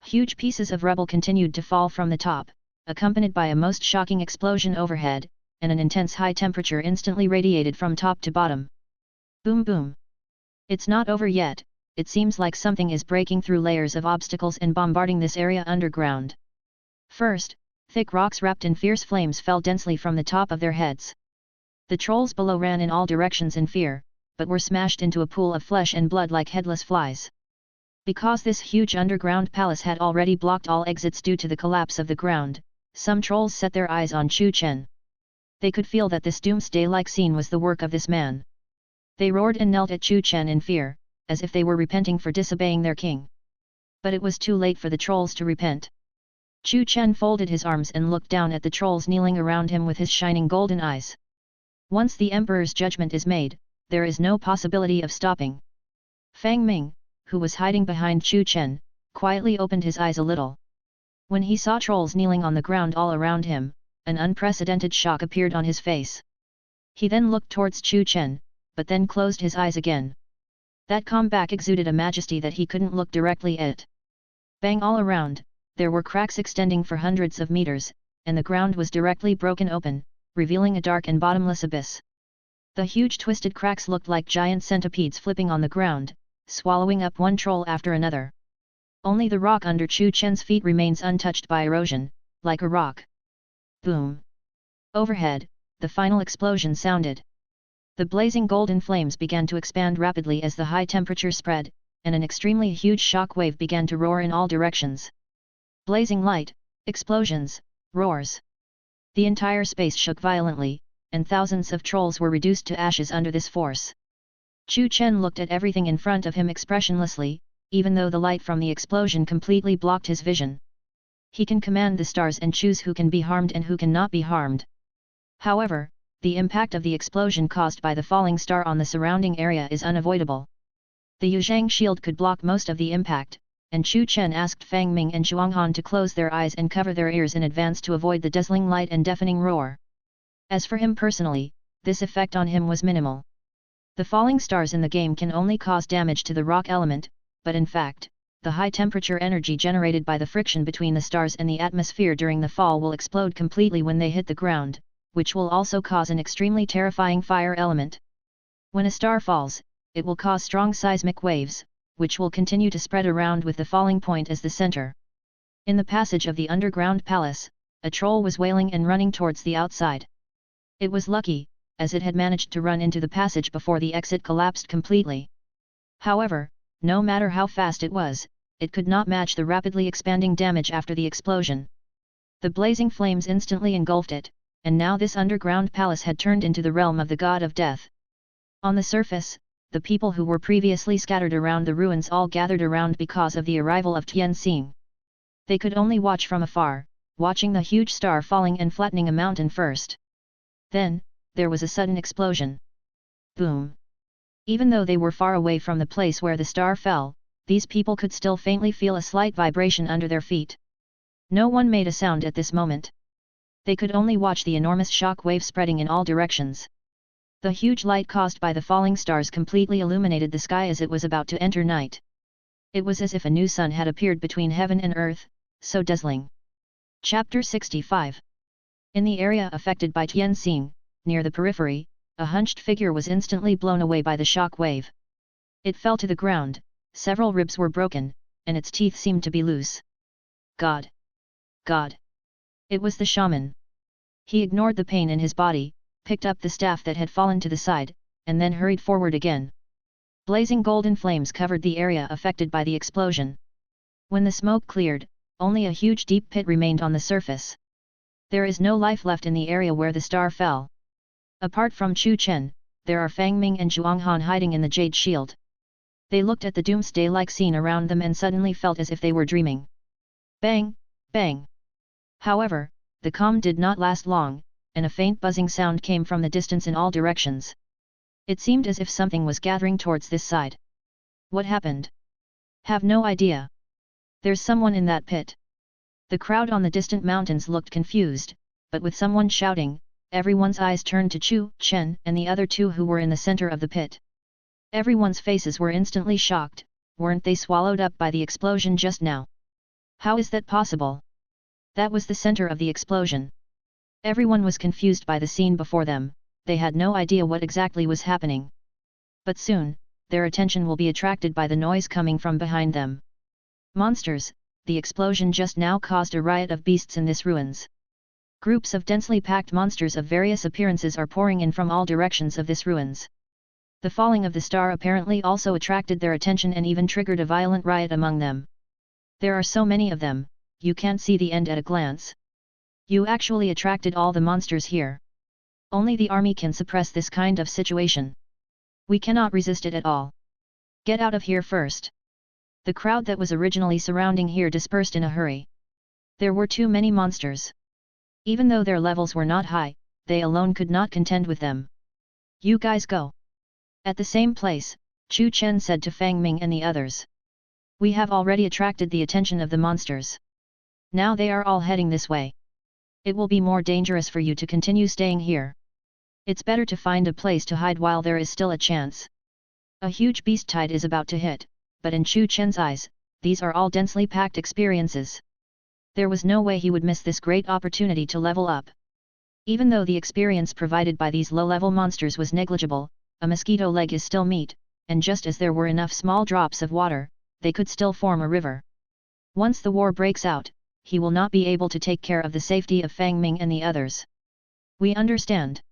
Huge pieces of rubble continued to fall from the top, accompanied by a most shocking explosion overhead, and an intense high temperature instantly radiated from top to bottom. Boom boom! It's not over yet, it seems like something is breaking through layers of obstacles and bombarding this area underground. First, thick rocks wrapped in fierce flames fell densely from the top of their heads. The trolls below ran in all directions in fear, but were smashed into a pool of flesh and blood like headless flies. Because this huge underground palace had already blocked all exits due to the collapse of the ground, some trolls set their eyes on Chu Chen. They could feel that this doomsday-like scene was the work of this man. They roared and knelt at Chu Chen in fear, as if they were repenting for disobeying their king. But it was too late for the trolls to repent. Chu Chen folded his arms and looked down at the trolls kneeling around him with his shining golden eyes. Once the emperor's judgment is made, there is no possibility of stopping. Fang Ming, who was hiding behind Chu Chen, quietly opened his eyes a little. When he saw trolls kneeling on the ground all around him, an unprecedented shock appeared on his face. He then looked towards Chu Chen, but then closed his eyes again. That comeback exuded a majesty that he couldn't look directly at. Bang all around, there were cracks extending for hundreds of meters, and the ground was directly broken open, revealing a dark and bottomless abyss. The huge twisted cracks looked like giant centipedes flipping on the ground, swallowing up one troll after another. Only the rock under Chu Chen's feet remains untouched by erosion, like a rock. Boom! Overhead, the final explosion sounded. The blazing golden flames began to expand rapidly as the high temperature spread, and an extremely huge shock wave began to roar in all directions. Blazing light, explosions, roars. The entire space shook violently, and thousands of trolls were reduced to ashes under this force. Chu Chen looked at everything in front of him expressionlessly, even though the light from the explosion completely blocked his vision. He can command the stars and choose who can be harmed and who cannot be harmed. However, the impact of the explosion caused by the falling star on the surrounding area is unavoidable. The Yuzhang shield could block most of the impact, and Chu Chen asked Fang Ming and Zhuanghan to close their eyes and cover their ears in advance to avoid the dazzling light and deafening roar. As for him personally, this effect on him was minimal. The falling stars in the game can only cause damage to the rock element, but in fact, the high temperature energy generated by the friction between the stars and the atmosphere during the fall will explode completely when they hit the ground, which will also cause an extremely terrifying fire element. When a star falls, it will cause strong seismic waves, which will continue to spread around with the falling point as the center. In the passage of the underground palace, a troll was wailing and running towards the outside. It was lucky, as it had managed to run into the passage before the exit collapsed completely. However, no matter how fast it could not match the rapidly expanding damage after the explosion. The blazing flames instantly engulfed it, and now this underground palace had turned into the realm of the god of death. On the surface, the people who were previously scattered around the ruins all gathered around because of the arrival of Tianxing. They could only watch from afar, watching the huge star falling and flattening a mountain first. Then, there was a sudden explosion. Boom! Even though they were far away from the place where the star fell, these people could still faintly feel a slight vibration under their feet. No one made a sound at this moment. They could only watch the enormous shock wave spreading in all directions. The huge light caused by the falling stars completely illuminated the sky as it was about to enter night. It was as if a new sun had appeared between heaven and earth, so dazzling. Chapter 65. In the area affected by Tianxing, near the periphery, a hunched figure was instantly blown away by the shock wave. It fell to the ground, several ribs were broken, and its teeth seemed to be loose. God! God! It was the shaman. He ignored the pain in his body, picked up the staff that had fallen to the side, and then hurried forward again. Blazing golden flames covered the area affected by the explosion. When the smoke cleared, only a huge deep pit remained on the surface. There is no life left in the area where the star fell. Apart from Chu Chen, there are Fang Ming and Zhuanghan hiding in the jade shield. They looked at the doomsday-like scene around them and suddenly felt as if they were dreaming. Bang! Bang! However, the calm did not last long, and a faint buzzing sound came from the distance in all directions. It seemed as if something was gathering towards this side. What happened? Have no idea. There's someone in that pit. The crowd on the distant mountains looked confused, but with someone shouting, everyone's eyes turned to Chu Chen and the other two who were in the center of the pit. Everyone's faces were instantly shocked. Weren't they swallowed up by the explosion just now? How is that possible? That was the center of the explosion. Everyone was confused by the scene before them. They had no idea what exactly was happening. But soon, their attention will be attracted by the noise coming from behind them. Monsters! The explosion just now caused a riot of beasts in this ruins. Groups of densely packed monsters of various appearances are pouring in from all directions of this ruins. The falling of the star apparently also attracted their attention and even triggered a violent riot among them. There are so many of them, you can't see the end at a glance. You actually attracted all the monsters here. Only the army can suppress this kind of situation. We cannot resist it at all. Get out of here first. The crowd that was originally surrounding here dispersed in a hurry. There were too many monsters. Even though their levels were not high, they alone could not contend with them. You guys go. At the same place, Chu Chen said to Fang Ming and the others. We have already attracted the attention of the monsters. Now they are all heading this way. It will be more dangerous for you to continue staying here. It's better to find a place to hide while there is still a chance. A huge beast tide is about to hit, but in Chu Chen's eyes, these are all densely packed experiences. There was no way he would miss this great opportunity to level up. Even though the experience provided by these low-level monsters was negligible, a mosquito leg is still meat, and just as there were enough small drops of water, they could still form a river. Once the war breaks out, he will not be able to take care of the safety of Fang Ming and the others. We understand.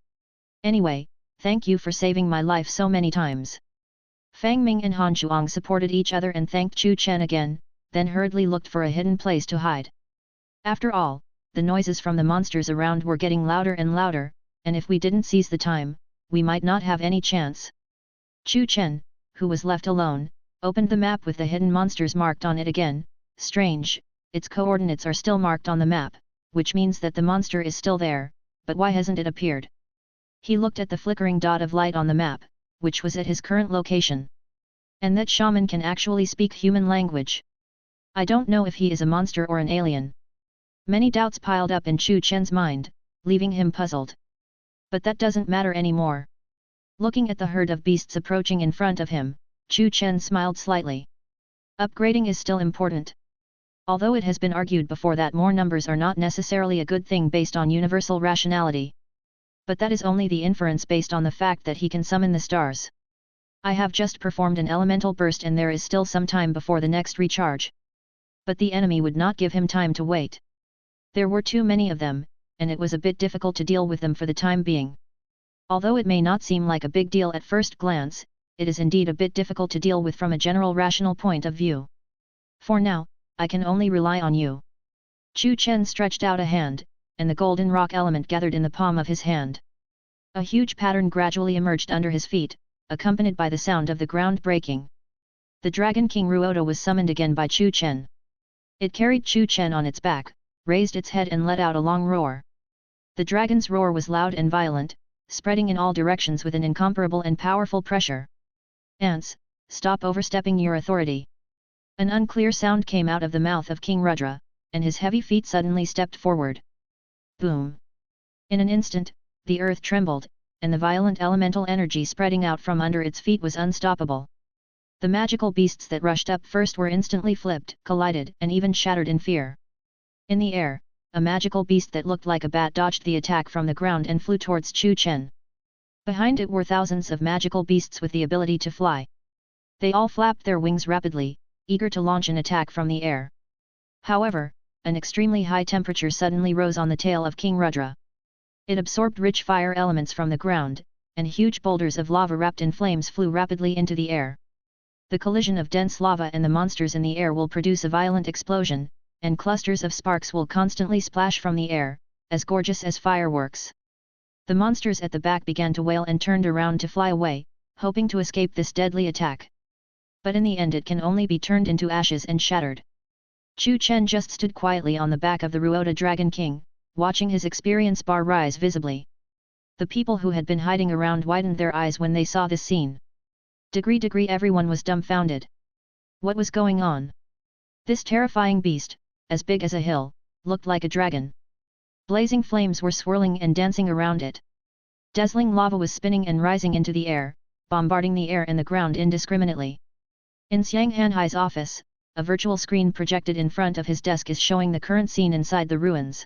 Anyway, thank you for saving my life so many times. Fang Ming and Han Shuang supported each other and thanked Chu Chen again, then hurriedly looked for a hidden place to hide. After all, the noises from the monsters around were getting louder and louder, and if we didn't seize the time, we might not have any chance. Chu Chen, who was left alone, opened the map with the hidden monsters marked on it again. Strange, its coordinates are still marked on the map, which means that the monster is still there, but why hasn't it appeared? He looked at the flickering dot of light on the map, which was at his current location. And that shaman can actually speak human language. I don't know if he is a monster or an alien. Many doubts piled up in Chu Chen's mind, leaving him puzzled. But that doesn't matter anymore. Looking at the herd of beasts approaching in front of him, Chu Chen smiled slightly. Upgrading is still important. Although it has been argued before that more numbers are not necessarily a good thing based on universal rationality. But that is only the inference based on the fact that he can summon the stars. I have just performed an elemental burst and there is still some time before the next recharge. But the enemy would not give him time to wait. There were too many of them, and it was a bit difficult to deal with them for the time being. Although it may not seem like a big deal at first glance, it is indeed a bit difficult to deal with from a general rational point of view. For now, I can only rely on you. Chu Chen stretched out a hand, and the golden rock element gathered in the palm of his hand. A huge pattern gradually emerged under his feet, accompanied by the sound of the ground breaking. The Dragon King Ruoda was summoned again by Chu Chen. It carried Chu Chen on its back, raised its head and let out a long roar. The dragon's roar was loud and violent, spreading in all directions with an incomparable and powerful pressure. Ants, stop overstepping your authority. An unclear sound came out of the mouth of King Rudra, and his heavy feet suddenly stepped forward. Boom! In an instant, the earth trembled, and the violent elemental energy spreading out from under its feet was unstoppable. The magical beasts that rushed up first were instantly flipped, collided, and even shattered in fear. In the air, a magical beast that looked like a bat dodged the attack from the ground and flew towards Chu Chen. Behind it were thousands of magical beasts with the ability to fly. They all flapped their wings rapidly, eager to launch an attack from the air. However, an extremely high temperature suddenly rose on the tail of King Rudra. It absorbed rich fire elements from the ground, and huge boulders of lava wrapped in flames flew rapidly into the air. The collision of dense lava and the monsters in the air will produce a violent explosion, and clusters of sparks will constantly splash from the air, as gorgeous as fireworks. The monsters at the back began to wail and turned around to fly away, hoping to escape this deadly attack. But in the end it can only be turned into ashes and shattered. Chu Chen just stood quietly on the back of the Ruoda Dragon King, watching his experience bar rise visibly. The people who had been hiding around widened their eyes when they saw this scene. Degree everyone was dumbfounded. What was going on? This terrifying beast, as big as a hill, looked like a dragon. Blazing flames were swirling and dancing around it. Dazzling lava was spinning and rising into the air, bombarding the air and the ground indiscriminately. In Xiang Hanhai's office, a virtual screen projected in front of his desk is showing the current scene inside the ruins.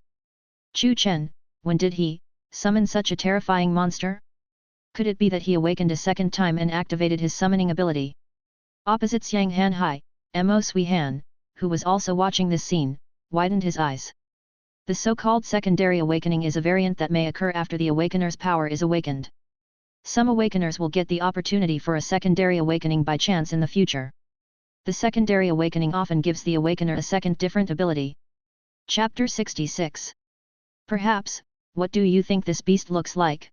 Chu Chen, when did he summon such a terrifying monster? Could it be that he awakened a second time and activated his summoning ability? Opposite Xiang Hanhai, Mo Sui Han, who was also watching this scene, widened his eyes. The so-called secondary awakening is a variant that may occur after the awakener's power is awakened. Some awakeners will get the opportunity for a secondary awakening by chance in the future. The secondary awakening often gives the awakener a second different ability. Chapter 66. Perhaps, what do you think this beast looks like?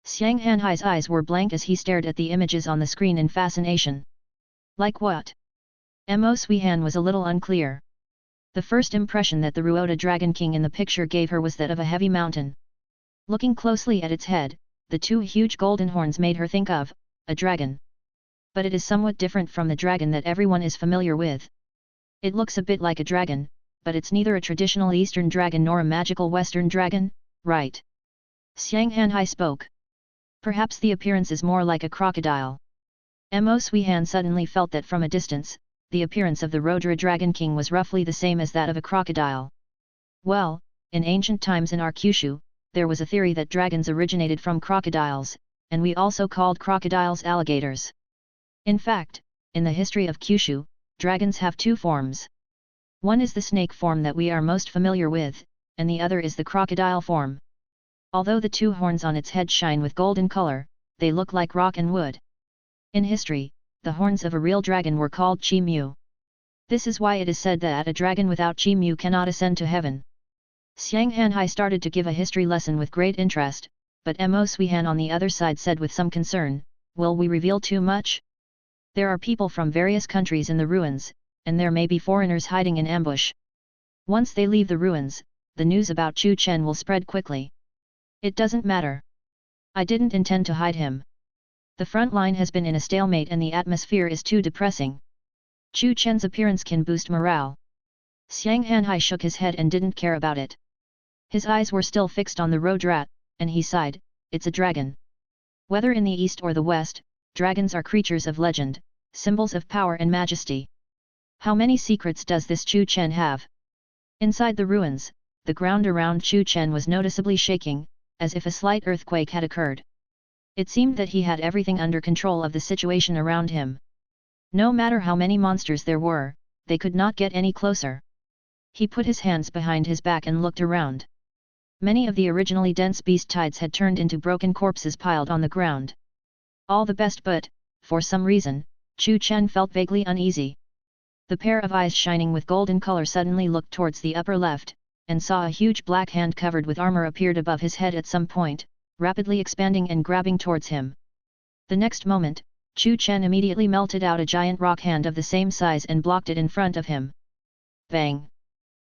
Xiang Hanhai's eyes were blank as he stared at the images on the screen in fascination. Like what? Mo Suihan was a little unclear. The first impression that the Ruota Dragon King in the picture gave her was that of a heavy mountain. Looking closely at its head, the two huge golden horns made her think of a dragon. But it is somewhat different from the dragon that everyone is familiar with. It looks a bit like a dragon, but it's neither a traditional Eastern dragon nor a magical Western dragon, right? Xiang Hanhai spoke. Perhaps the appearance is more like a crocodile. Mo Suihan suddenly felt that from a distance, the appearance of the Rodra Dragon King was roughly the same as that of a crocodile. Well, in ancient times in our Kyushu, there was a theory that dragons originated from crocodiles, and we also called crocodiles alligators. In fact, in the history of Kyushu, dragons have two forms. One is the snake form that we are most familiar with, and the other is the crocodile form. Although the two horns on its head shine with golden color, they look like rock and wood. In history, the horns of a real dragon were called chi-mu. This is why it is said that a dragon without chi-mu cannot ascend to heaven. Xiang Hanhai started to give a history lesson with great interest, but Mo Suihan on the other side said with some concern, "Will we reveal too much? There are people from various countries in the ruins, and there may be foreigners hiding in ambush. Once they leave the ruins, the news about Chu Chen will spread quickly." "It doesn't matter. I didn't intend to hide him. The front line has been in a stalemate and the atmosphere is too depressing. Chu Chen's appearance can boost morale." Xiang Hanhai shook his head and didn't care about it. His eyes were still fixed on the Rodrat, and he sighed, "It's a dragon. Whether in the east or the west, dragons are creatures of legend, symbols of power and majesty. How many secrets does this Chu Chen have?" Inside the ruins, the ground around Chu Chen was noticeably shaking, as if a slight earthquake had occurred. It seemed that he had everything under control of the situation around him. No matter how many monsters there were, they could not get any closer. He put his hands behind his back and looked around. Many of the originally dense beast tides had turned into broken corpses piled on the ground. All the best, but, for some reason, Chu Chen felt vaguely uneasy. The pair of eyes shining with golden color suddenly looked towards the upper left, and saw a huge black hand covered with armor appeared above his head at some point, rapidly expanding and grabbing towards him. The next moment, Chu Chen immediately melted out a giant rock hand of the same size and blocked it in front of him. Bang!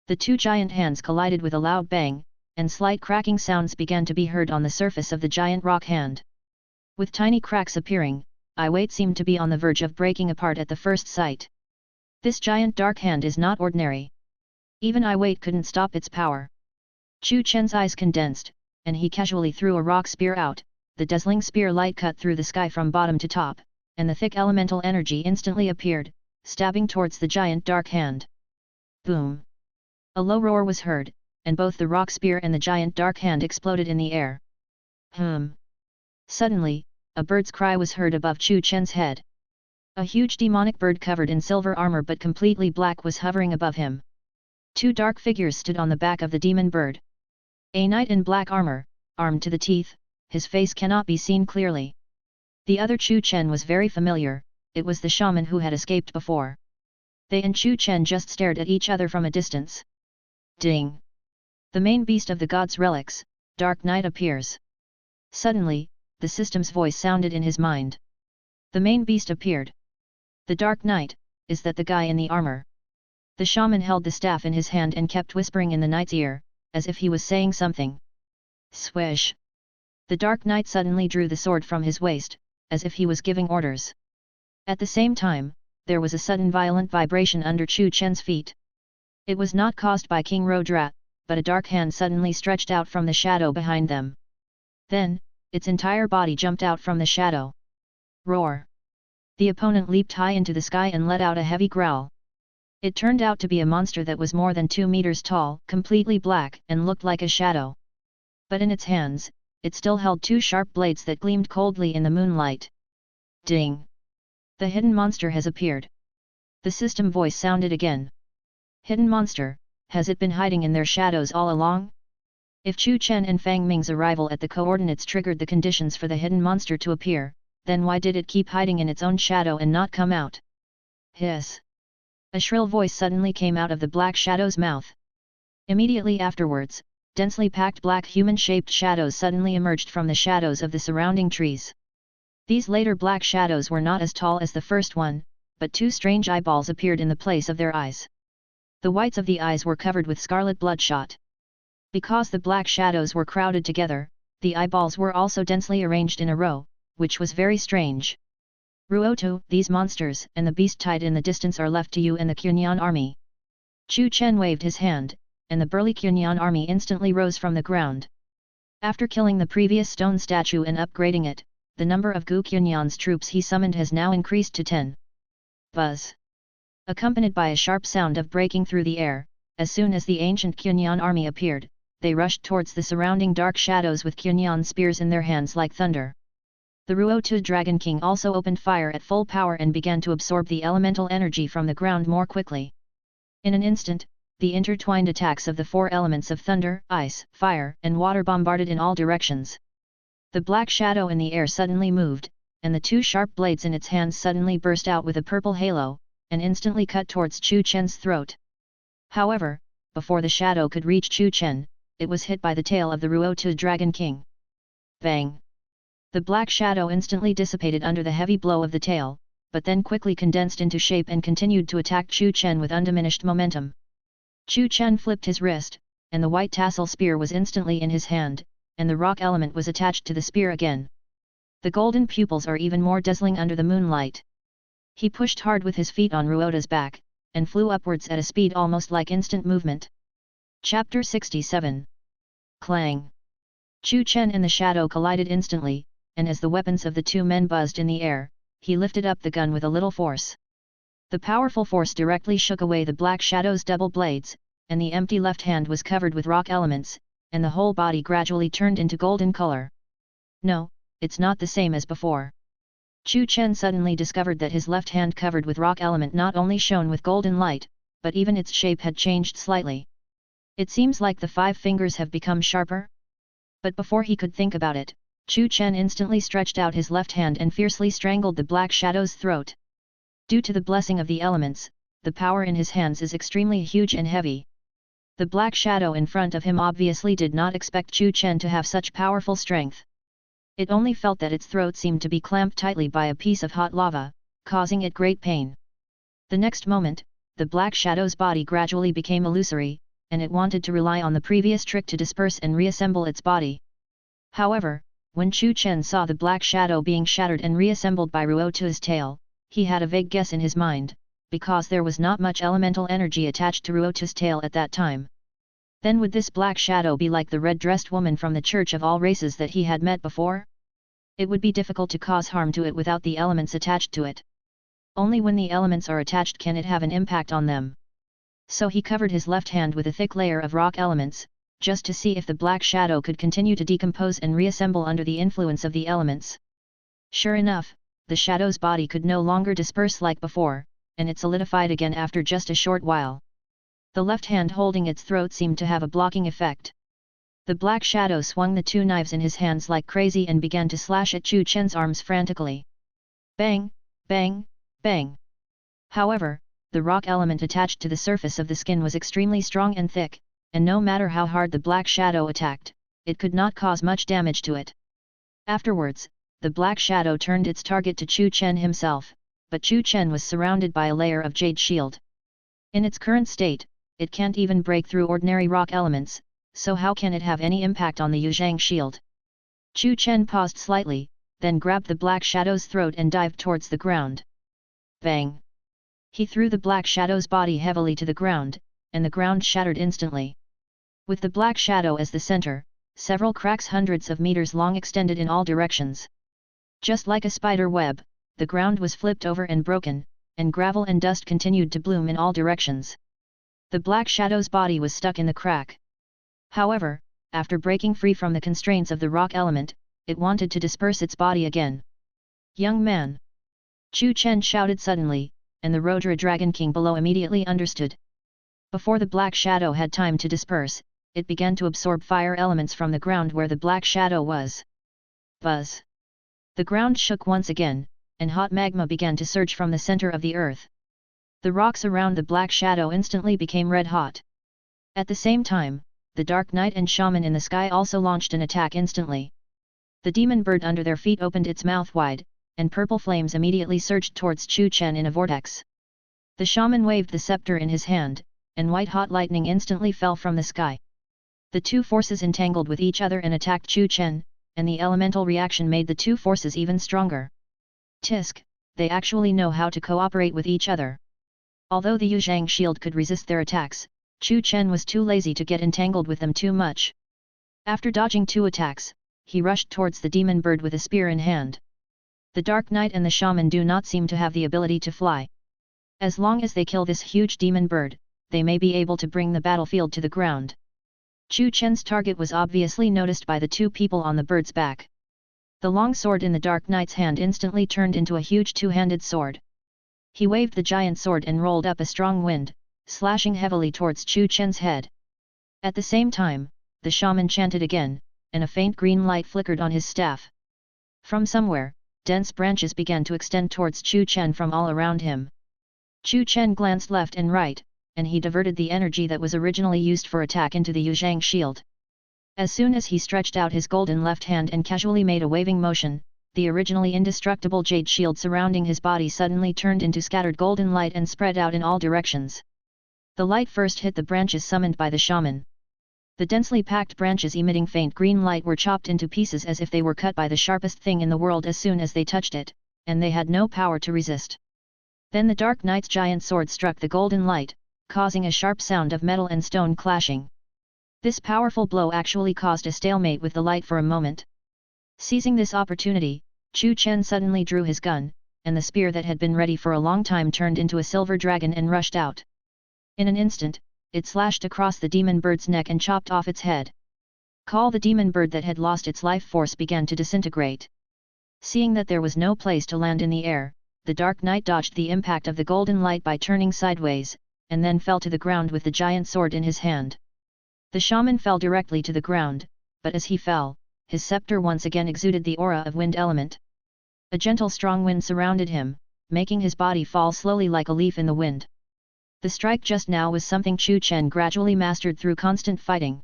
The two giant hands collided with a loud bang, and slight cracking sounds began to be heard on the surface of the giant rock hand. With tiny cracks appearing, Iwate seemed to be on the verge of breaking apart at the first sight. This giant dark hand is not ordinary. Even Iwate couldn't stop its power. Chu Chen's eyes condensed, and he casually threw a rock spear out. The dazzling spear light cut through the sky from bottom to top, and the thick elemental energy instantly appeared, stabbing towards the giant dark hand. Boom! A low roar was heard, and both the rock spear and the giant dark hand exploded in the air. Suddenly, a bird's cry was heard above Chu Chen's head. A huge demonic bird covered in silver armor but completely black was hovering above him. Two dark figures stood on the back of the demon bird. A knight in black armor, armed to the teeth, his face cannot be seen clearly. The other Chu Chen was very familiar, it was the shaman who had escaped before. They and Chu Chen just stared at each other from a distance. Ding! The main beast of the god's relics, Dark Knight, appears. Suddenly, the system's voice sounded in his mind. The main beast appeared. The Dark Knight, is that the guy in the armor? The shaman held the staff in his hand and kept whispering in the knight's ear, as if he was saying something. Swish! The Dark Knight suddenly drew the sword from his waist, as if he was giving orders. At the same time, there was a sudden violent vibration under Chu Chen's feet. It was not caused by King Rodrat, but a dark hand suddenly stretched out from the shadow behind them. Then, its entire body jumped out from the shadow. Roar! The opponent leaped high into the sky and let out a heavy growl. It turned out to be a monster that was more than 2 meters tall, completely black, and looked like a shadow. But in its hands, it still held 2 sharp blades that gleamed coldly in the moonlight. Ding! The hidden monster has appeared. The system voice sounded again. Hidden monster, has it been hiding in their shadows all along? If Chu Chen and Fang Ming's arrival at the coordinates triggered the conditions for the hidden monster to appear, then why did it keep hiding in its own shadow and not come out? Hiss! A shrill voice suddenly came out of the black shadow's mouth. Immediately afterwards, densely packed black human-shaped shadows suddenly emerged from the shadows of the surrounding trees. These later black shadows were not as tall as the first one, but two strange eyeballs appeared in the place of their eyes. The whites of the eyes were covered with scarlet bloodshot. Because the black shadows were crowded together, the eyeballs were also densely arranged in a row, which was very strange. Ruoto, these monsters and the beast tied in the distance are left to you and the Kunyan army. Chu Chen waved his hand, and the burly Kunyan army instantly rose from the ground. After killing the previous stone statue and upgrading it, the number of Gu Kunyan's troops he summoned has now increased to 10. Buzz! Accompanied by a sharp sound of breaking through the air, as soon as the ancient Kunyan army appeared, they rushed towards the surrounding dark shadows with Kunyan spears in their hands like thunder. The Ruotu Dragon King also opened fire at full power and began to absorb the elemental energy from the ground more quickly. In an instant, the intertwined attacks of the four elements of thunder, ice, fire, and water bombarded in all directions. The black shadow in the air suddenly moved, and the two sharp blades in its hands suddenly burst out with a purple halo, and instantly cut towards Chu Chen's throat. However, before the shadow could reach Chu Chen, it was hit by the tail of the Ruotu Dragon King. Bang! The black shadow instantly dissipated under the heavy blow of the tail, but then quickly condensed into shape and continued to attack Chu Chen with undiminished momentum. Chu Chen flipped his wrist, and the white tassel spear was instantly in his hand, and the rock element was attached to the spear again. The golden pupils are even more dazzling under the moonlight. He pushed hard with his feet on Ruota's back, and flew upwards at a speed almost like instant movement. Chapter 67. Clang! Chu Chen and the shadow collided instantly, and as the weapons of the two men buzzed in the air, he lifted up the gun with a little force. The powerful force directly shook away the black shadow's double blades, and the empty left hand was covered with rock elements, and the whole body gradually turned into golden color. No, it's not the same as before. Chu Chen suddenly discovered that his left hand covered with rock element not only shone with golden light, but even its shape had changed slightly. It seems like the 5 fingers have become sharper? But before he could think about it, Chu Chen instantly stretched out his left hand and fiercely strangled the black shadow's throat. Due to the blessing of the elements, the power in his hands is extremely huge and heavy. The black shadow in front of him obviously did not expect Chu Chen to have such powerful strength. It only felt that its throat seemed to be clamped tightly by a piece of hot lava, causing it great pain. The next moment, the black shadow's body gradually became illusory, and it wanted to rely on the previous trick to disperse and reassemble its body. However, when Chu Chen saw the black shadow being shattered and reassembled by Ruotu's tail, he had a vague guess in his mind, because there was not much elemental energy attached to Ruotu's tail at that time. Then would this black shadow be like the red-dressed woman from the Church of All Races that he had met before? It would be difficult to cause harm to it without the elements attached to it. Only when the elements are attached can it have an impact on them. So he covered his left hand with a thick layer of rock elements, just to see if the black shadow could continue to decompose and reassemble under the influence of the elements. Sure enough, the shadow's body could no longer disperse like before, and it solidified again after just a short while. The left hand holding its throat seemed to have a blocking effect. The black shadow swung the 2 knives in his hands like crazy and began to slash at Chu Chen's arms frantically. Bang, bang, bang. However, the rock element attached to the surface of the skin was extremely strong and thick, and no matter how hard the black shadow attacked, it could not cause much damage to it. Afterwards, the black shadow turned its target to Chu Chen himself, but Chu Chen was surrounded by a layer of jade shield. In its current state, it can't even break through ordinary rock elements, so how can it have any impact on the Yuzhang shield? Chu Chen paused slightly, then grabbed the black shadow's throat and dived towards the ground. Bang! He threw the black shadow's body heavily to the ground, and the ground shattered instantly. With the black shadow as the center, several cracks hundreds of meters long extended in all directions. Just like a spider web, the ground was flipped over and broken, and gravel and dust continued to bloom in all directions. The black shadow's body was stuck in the crack. However, after breaking free from the constraints of the rock element, it wanted to disperse its body again. Young man! Chu Chen shouted suddenly, and the Rodra Dragon King below immediately understood. Before the black shadow had time to disperse, it began to absorb fire elements from the ground where the black shadow was. Buzz! The ground shook once again, and hot magma began to surge from the center of the earth. The rocks around the black shadow instantly became red hot. At the same time, the Dark Knight and Shaman in the sky also launched an attack instantly. The demon bird under their feet opened its mouth wide, and purple flames immediately surged towards Chu Chen in a vortex. The Shaman waved the scepter in his hand, and white-hot lightning instantly fell from the sky. The two forces entangled with each other and attacked Chu Chen, and the elemental reaction made the two forces even stronger. Tisk, they actually know how to cooperate with each other. Although the Yuzhang shield could resist their attacks, Chu Chen was too lazy to get entangled with them too much. After dodging two attacks, he rushed towards the demon bird with a spear in hand. The Dark Knight and the Shaman do not seem to have the ability to fly. As long as they kill this huge demon bird, they may be able to bring the battlefield to the ground. Chu Chen's target was obviously noticed by the two people on the bird's back. The long sword in the Dark Knight's hand instantly turned into a huge two-handed sword. He waved the giant sword and rolled up a strong wind, slashing heavily towards Chu Chen's head. At the same time, the Shaman chanted again, and a faint green light flickered on his staff. From somewhere, dense branches began to extend towards Chu Chen from all around him. Chu Chen glanced left and right, and he diverted the energy that was originally used for attack into the Yuzhang shield. As soon as he stretched out his golden left hand and casually made a waving motion, the originally indestructible jade shield surrounding his body suddenly turned into scattered golden light and spread out in all directions. The light first hit the branches summoned by the Shaman. The densely packed branches emitting faint green light were chopped into pieces as if they were cut by the sharpest thing in the world as soon as they touched it, and they had no power to resist. Then the Dark Knight's giant sword struck the golden light, causing a sharp sound of metal and stone clashing. This powerful blow actually caused a stalemate with the light for a moment. Seizing this opportunity, Chu Chen suddenly drew his gun, and the spear that had been ready for a long time turned into a silver dragon and rushed out. In an instant, it slashed across the demon bird's neck and chopped off its head. The demon bird that had lost its life force began to disintegrate. Seeing that there was no place to land in the air, the Dark Knight dodged the impact of the golden light by turning sideways, and then fell to the ground with the giant sword in his hand. The Shaman fell directly to the ground, but as he fell, his scepter once again exuded the aura of wind element. A gentle strong wind surrounded him, making his body fall slowly like a leaf in the wind. The strike just now was something Chu Chen gradually mastered through constant fighting.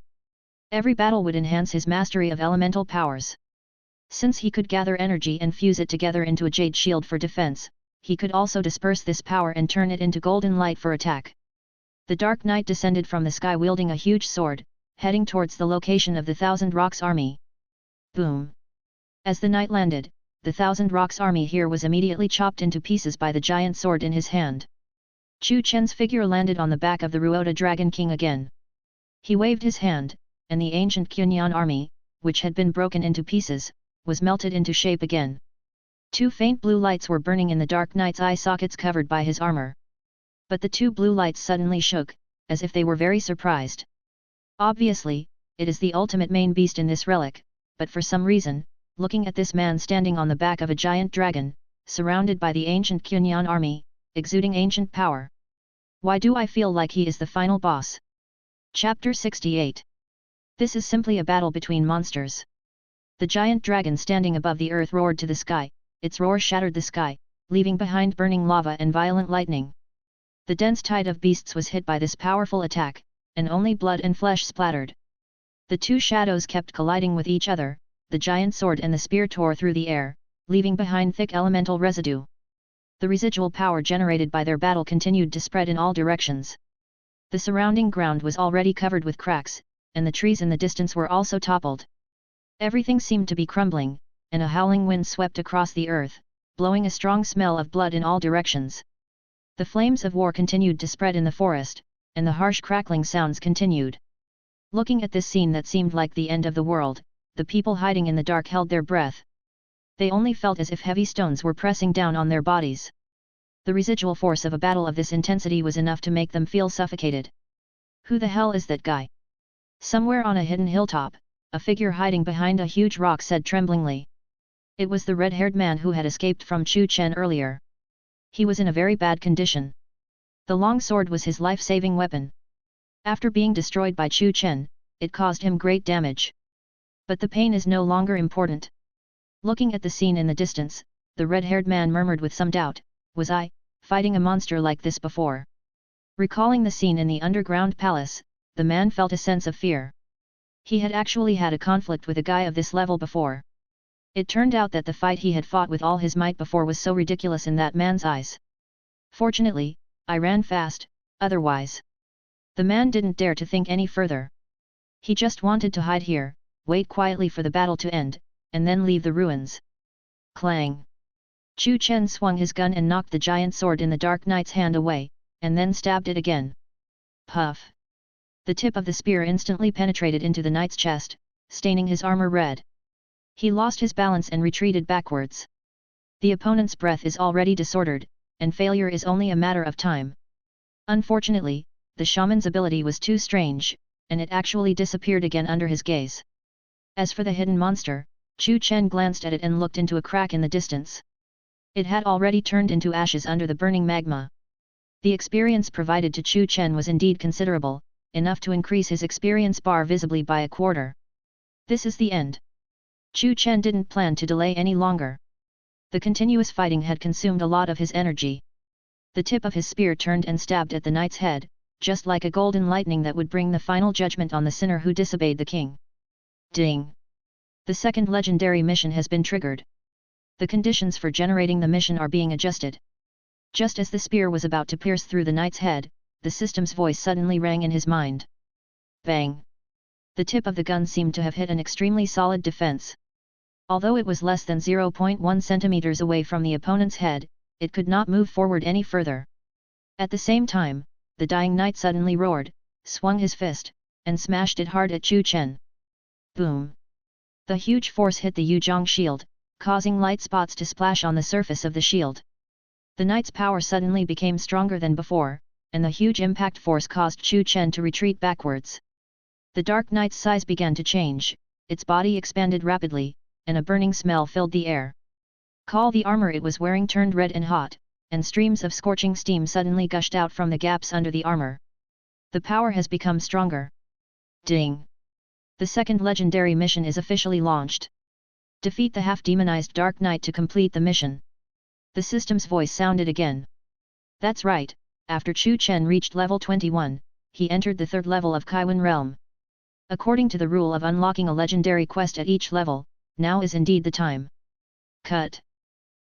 Every battle would enhance his mastery of elemental powers. Since he could gather energy and fuse it together into a jade shield for defense, he could also disperse this power and turn it into golden light for attack. The Dark Knight descended from the sky wielding a huge sword, heading towards the location of the Thousand Rocks army. Boom! As the knight landed, the Thousand Rocks army here was immediately chopped into pieces by the giant sword in his hand. Chu Chen's figure landed on the back of the Ruota Dragon King again. He waved his hand, and the ancient Kunyan army, which had been broken into pieces, was melted into shape again. Two faint blue lights were burning in the Dark Knight's eye sockets covered by his armor. But the two blue lights suddenly shook, as if they were very surprised. Obviously, it is the ultimate main beast in this relic, but for some reason, looking at this man standing on the back of a giant dragon, surrounded by the ancient Kunyan army, exuding ancient power. Why do I feel like he is the final boss? Chapter 68. This is simply a battle between monsters. The giant dragon standing above the earth roared to the sky, its roar shattered the sky, leaving behind burning lava and violent lightning. The dense tide of beasts was hit by this powerful attack, and only blood and flesh splattered. The two shadows kept colliding with each other, the giant sword and the spear tore through the air, leaving behind thick elemental residue. The residual power generated by their battle continued to spread in all directions. The surrounding ground was already covered with cracks, and the trees in the distance were also toppled. Everything seemed to be crumbling, and a howling wind swept across the earth, blowing a strong smell of blood in all directions. The flames of war continued to spread in the forest, and the harsh crackling sounds continued. Looking at this scene that seemed like the end of the world, the people hiding in the dark held their breath. They only felt as if heavy stones were pressing down on their bodies. The residual force of a battle of this intensity was enough to make them feel suffocated. Who the hell is that guy? Somewhere on a hidden hilltop, a figure hiding behind a huge rock said tremblingly. It was the red-haired man who had escaped from Chu Chen earlier. He was in a very bad condition. The long sword was his life-saving weapon. After being destroyed by Chu Chen, it caused him great damage. But the pain is no longer important. Looking at the scene in the distance, the red-haired man murmured with some doubt, "Was I fighting a monster like this before?" Recalling the scene in the underground palace, the man felt a sense of fear. He had actually had a conflict with a guy of this level before. It turned out that the fight he had fought with all his might before was so ridiculous in that man's eyes. Fortunately, I ran fast, otherwise. The man didn't dare to think any further. He just wanted to hide here, wait quietly for the battle to end, and then leave the ruins. Clang! Chu Chen swung his gun and knocked the giant sword in the Dark Knight's hand away, and then stabbed it again. Puff! The tip of the spear instantly penetrated into the knight's chest, staining his armor red. He lost his balance and retreated backwards. The opponent's breath is already disordered, and failure is only a matter of time. Unfortunately, the shaman's ability was too strange, and it actually disappeared again under his gaze. As for the hidden monster, Chu Chen glanced at it and looked into a crack in the distance. It had already turned into ashes under the burning magma. The experience provided to Chu Chen was indeed considerable, enough to increase his experience bar visibly by a quarter. This is the end. Chu Chen didn't plan to delay any longer. The continuous fighting had consumed a lot of his energy. The tip of his spear turned and stabbed at the knight's head, just like a golden lightning that would bring the final judgment on the sinner who disobeyed the king. Ding! The second legendary mission has been triggered. The conditions for generating the mission are being adjusted. Just as the spear was about to pierce through the knight's head, the system's voice suddenly rang in his mind. Bang! The tip of the gun seemed to have hit an extremely solid defense. Although it was less than 0.1 centimeters away from the opponent's head, it could not move forward any further. At the same time, the dying knight suddenly roared, swung his fist, and smashed it hard at Chu Chen. Boom! The huge force hit the Yuzhong shield, causing light spots to splash on the surface of the shield. The knight's power suddenly became stronger than before, and the huge impact force caused Chu Chen to retreat backwards. The Dark Knight's size began to change, its body expanded rapidly, and a burning smell filled the air. The armor it was wearing turned red and hot, and streams of scorching steam suddenly gushed out from the gaps under the armor. The power has become stronger. Ding! The second legendary mission is officially launched. Defeat the half-demonized Dark Knight to complete the mission. The system's voice sounded again. That's right, after Chu Chen reached level 21, he entered the third level of Kaiwan realm. According to the rule of unlocking a legendary quest at each level, now is indeed the time. Cut!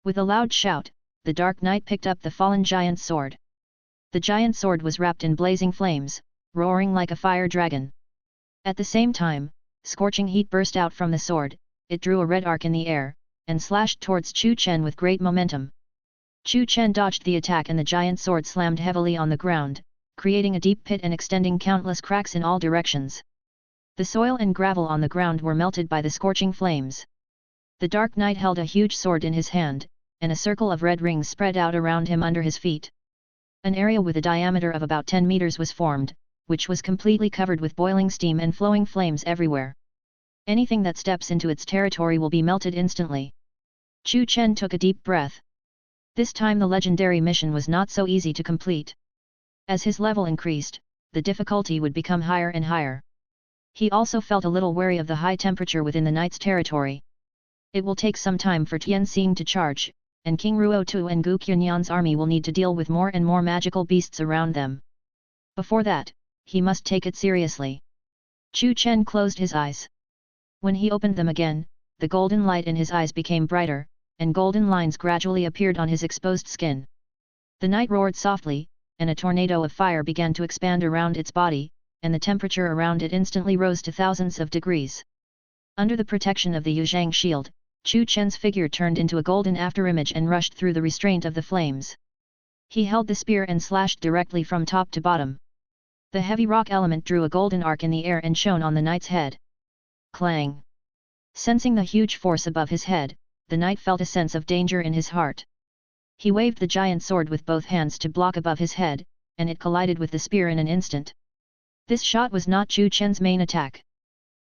With a loud shout, the Dark Knight picked up the fallen giant's sword. The giant sword was wrapped in blazing flames, roaring like a fire dragon. At the same time, scorching heat burst out from the sword, it drew a red arc in the air, and slashed towards Chu Chen with great momentum. Chu Chen dodged the attack and the giant sword slammed heavily on the ground, creating a deep pit and extending countless cracks in all directions. The soil and gravel on the ground were melted by the scorching flames. The Dark Knight held a huge sword in his hand, and a circle of red rings spread out around him under his feet. An area with a diameter of about 10 meters was formed, which was completely covered with boiling steam and flowing flames everywhere. Anything that steps into its territory will be melted instantly. Chu Chen took a deep breath. This time the legendary mission was not so easy to complete. As his level increased, the difficulty would become higher and higher. He also felt a little wary of the high temperature within the knight's territory. It will take some time for Tianxing to charge, and King Ruotu and Gu Qunyan's army will need to deal with more and more magical beasts around them. Before that, he must take it seriously. Chu Chen closed his eyes. When he opened them again, the golden light in his eyes became brighter, and golden lines gradually appeared on his exposed skin. The knight roared softly, and a tornado of fire began to expand around its body, and the temperature around it instantly rose to thousands of degrees. Under the protection of the Yuzhang shield, Chu Chen's figure turned into a golden afterimage and rushed through the restraint of the flames. He held the spear and slashed directly from top to bottom. The heavy rock element drew a golden arc in the air and shone on the knight's head. Clang! Sensing the huge force above his head, the knight felt a sense of danger in his heart. He waved the giant sword with both hands to block above his head, and it collided with the spear in an instant. This shot was not Chu Chen's main attack.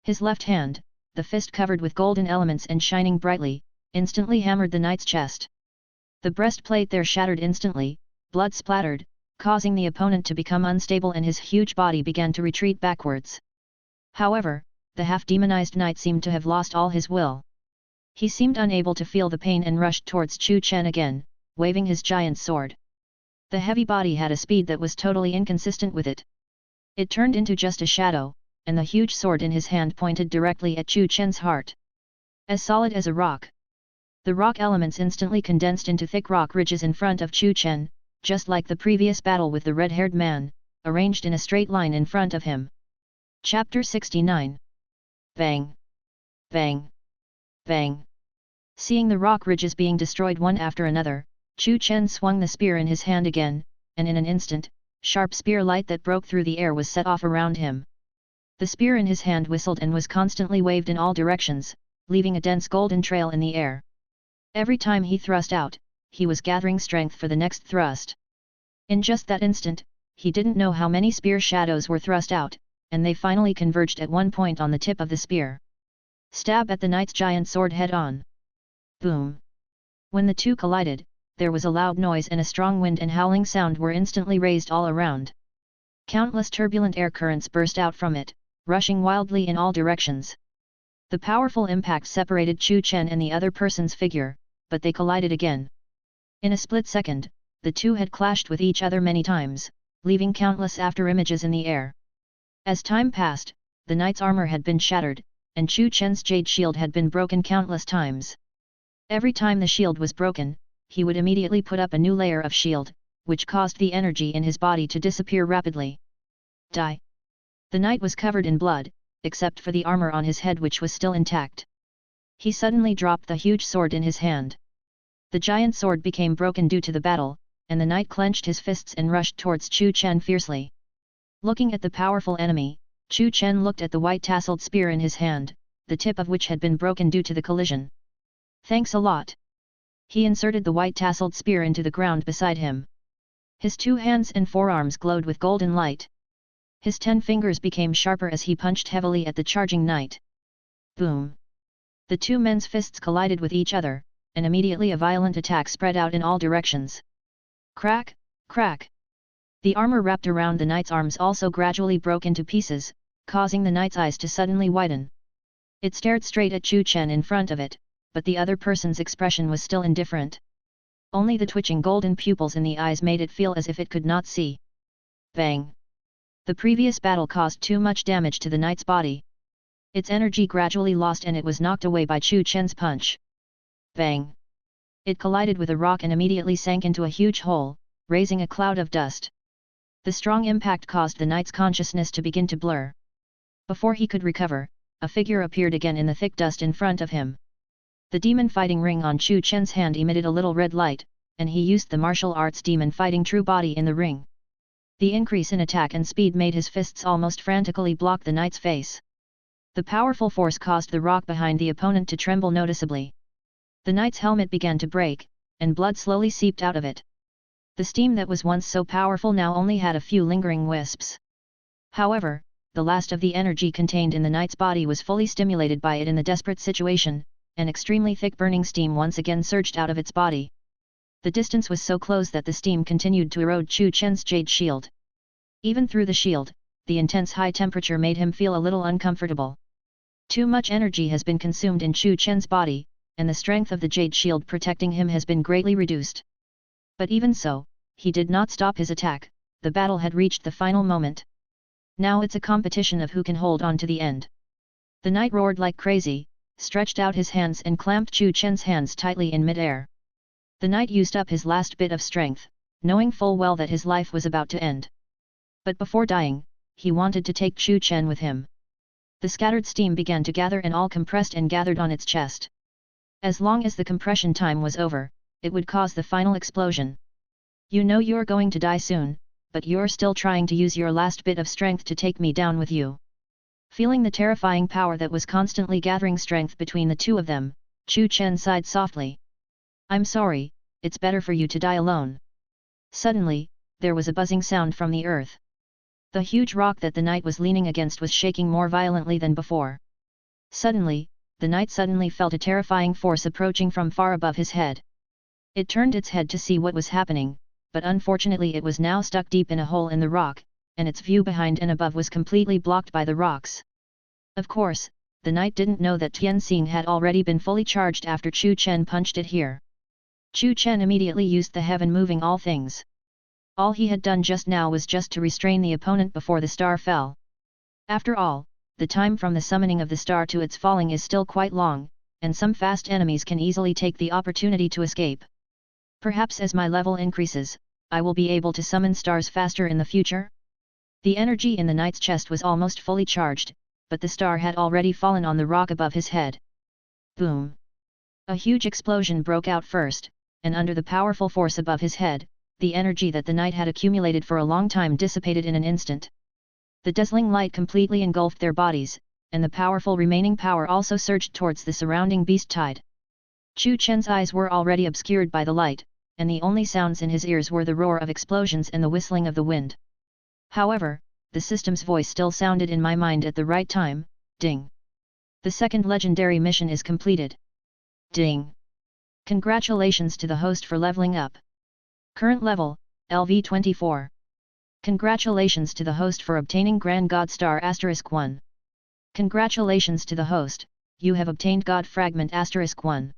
His left hand, the fist covered with golden elements and shining brightly, instantly hammered the knight's chest. The breastplate there shattered instantly, blood splattered, causing the opponent to become unstable and his huge body began to retreat backwards. However, the half-demonized knight seemed to have lost all his will. He seemed unable to feel the pain and rushed towards Chu Chen again, waving his giant sword. The heavy body had a speed that was totally inconsistent with it. It turned into just a shadow, and the huge sword in his hand pointed directly at Chu Chen's heart. As solid as a rock. The rock elements instantly condensed into thick rock ridges in front of Chu Chen, just like the previous battle with the red-haired man, arranged in a straight line in front of him. Chapter 69. Bang! Bang! Bang! Seeing the rock ridges being destroyed one after another, Chu Chen swung the spear in his hand again, and in an instant, sharp spear light that broke through the air was set off around him. The spear in his hand whistled and was constantly waved in all directions, leaving a dense golden trail in the air. Every time he thrust out, he was gathering strength for the next thrust. In just that instant, he didn't know how many spear shadows were thrust out, and they finally converged at one point on the tip of the spear. Stab at the knight's giant sword head-on. Boom! When the two collided, there was a loud noise and a strong wind and howling sound were instantly raised all around. Countless turbulent air currents burst out from it, rushing wildly in all directions. The powerful impact separated Chu Chen and the other person's figure, but they collided again. In a split second, the two had clashed with each other many times, leaving countless afterimages in the air. As time passed, the knight's armor had been shattered, and Chu Chen's jade shield had been broken countless times. Every time the shield was broken, he would immediately put up a new layer of shield, which caused the energy in his body to disappear rapidly. Die! The knight was covered in blood, except for the armor on his head which was still intact. He suddenly dropped the huge sword in his hand. The giant sword became broken due to the battle, and the knight clenched his fists and rushed towards Chu Chen fiercely. Looking at the powerful enemy, Chu Chen looked at the white-tasseled spear in his hand, the tip of which had been broken due to the collision. Thanks a lot. He inserted the white-tasseled spear into the ground beside him. His 2 hands and forearms glowed with golden light. His 10 fingers became sharper as he punched heavily at the charging knight. Boom! The 2 men's fists collided with each other, and immediately a violent attack spread out in all directions. Crack! Crack! The armor wrapped around the knight's arms also gradually broke into pieces, causing the knight's eyes to suddenly widen. It stared straight at Chu Chen in front of it, but the other person's expression was still indifferent. Only the twitching golden pupils in the eyes made it feel as if it could not see. Bang! The previous battle caused too much damage to the knight's body. Its energy gradually lost and it was knocked away by Chu Chen's punch. Bang! It collided with a rock and immediately sank into a huge hole, raising a cloud of dust. The strong impact caused the knight's consciousness to begin to blur. Before he could recover, a figure appeared again in the thick dust in front of him. The demon fighting ring on Chu Chen's hand emitted a little red light, and he used the martial arts demon fighting true body in the ring. The increase in attack and speed made his fists almost frantically block the knight's face. The powerful force caused the rock behind the opponent to tremble noticeably. The knight's helmet began to break, and blood slowly seeped out of it. The steam that was once so powerful now only had a few lingering wisps. However, the last of the energy contained in the knight's body was fully stimulated by it in the desperate situation, and extremely thick burning steam once again surged out of its body. The distance was so close that the steam continued to erode Chu Chen's jade shield. Even through the shield, the intense high temperature made him feel a little uncomfortable. Too much energy has been consumed in Chu Chen's body, and the strength of the jade shield protecting him has been greatly reduced. But even so, he did not stop his attack. The battle had reached the final moment. Now it's a competition of who can hold on to the end. The knight roared like crazy, stretched out his hands and clamped Chu Chen's hands tightly in mid-air. The knight used up his last bit of strength, knowing full well that his life was about to end. But before dying, he wanted to take Chu Chen with him. The scattered steam began to gather and all compressed and gathered on its chest. As long as the compression time was over, it would cause the final explosion. You know you're going to die soon, but you're still trying to use your last bit of strength to take me down with you. Feeling the terrifying power that was constantly gathering strength between the two of them, Chu Chen sighed softly. I'm sorry, it's better for you to die alone. Suddenly, there was a buzzing sound from the earth. The huge rock that the knight was leaning against was shaking more violently than before. Suddenly, the knight suddenly felt a terrifying force approaching from far above his head. It turned its head to see what was happening, but unfortunately it was now stuck deep in a hole in the rock, and its view behind and above was completely blocked by the rocks. Of course, the knight didn't know that Tianxing had already been fully charged after Chu Chen punched it here. Chu Chen immediately used the heaven moving all things. All he had done just now was just to restrain the opponent before the star fell. After all, the time from the summoning of the star to its falling is still quite long, and some fast enemies can easily take the opportunity to escape. Perhaps as my level increases, I will be able to summon stars faster in the future? The energy in the knight's chest was almost fully charged, but the star had already fallen on the rock above his head. Boom! A huge explosion broke out first, and under the powerful force above his head, the energy that the knight had accumulated for a long time dissipated in an instant. The dazzling light completely engulfed their bodies, and the powerful remaining power also surged towards the surrounding beast tide. Chu Chen's eyes were already obscured by the light, and the only sounds in his ears were the roar of explosions and the whistling of the wind. However, the system's voice still sounded in my mind at the right time. Ding! The second legendary mission is completed. Ding! Congratulations to the host for leveling up. Current level, LV24. Congratulations to the host for obtaining Grand God Star *1. Congratulations to the host, you have obtained God Fragment *1.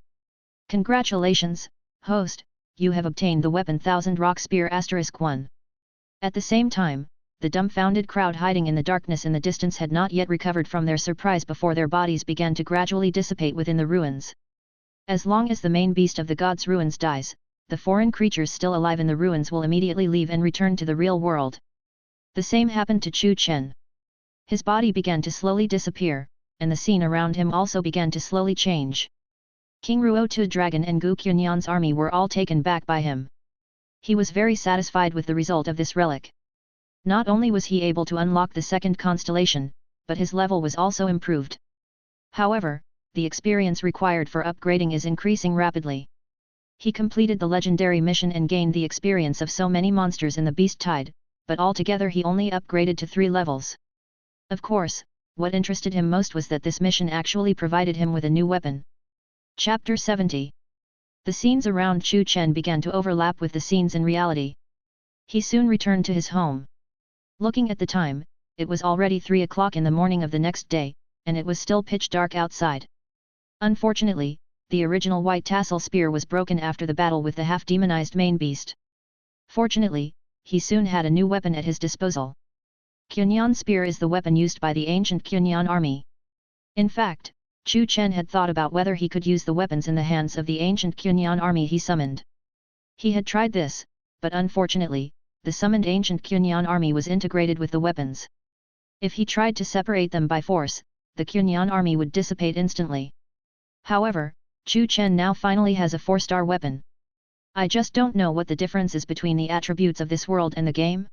Congratulations, host, you have obtained the weapon Thousand Rock Spear *1. At the same time, the dumbfounded crowd hiding in the darkness in the distance had not yet recovered from their surprise before their bodies began to gradually dissipate within the ruins. As long as the main beast of the gods' ruins dies, the foreign creatures still alive in the ruins will immediately leave and return to the real world. The same happened to Chu Chen. His body began to slowly disappear, and the scene around him also began to slowly change. King Ruotu Dragon and Gu Qunyan's army were all taken back by him. He was very satisfied with the result of this relic. Not only was he able to unlock the second constellation, but his level was also improved. However, the experience required for upgrading is increasing rapidly. He completed the legendary mission and gained the experience of so many monsters in the beast tide, but altogether he only upgraded to 3 levels. Of course, what interested him most was that this mission actually provided him with a new weapon. Chapter 70. The scenes around Chu Chen began to overlap with the scenes in reality. He soon returned to his home. Looking at the time, it was already 3 o'clock in the morning of the next day, and it was still pitch dark outside. Unfortunately, the original white tassel spear was broken after the battle with the half-demonized main beast. Fortunately, he soon had a new weapon at his disposal. Qunyan spear is the weapon used by the ancient Qunyan army. In fact, Chu Chen had thought about whether he could use the weapons in the hands of the ancient Qunyan army he summoned. He had tried this, but unfortunately, the summoned ancient Qunyan army was integrated with the weapons. If he tried to separate them by force, the Qunyan army would dissipate instantly. However, Chu Chen now finally has a 4-star weapon. I just don't know what the difference is between the attributes of this world and the game.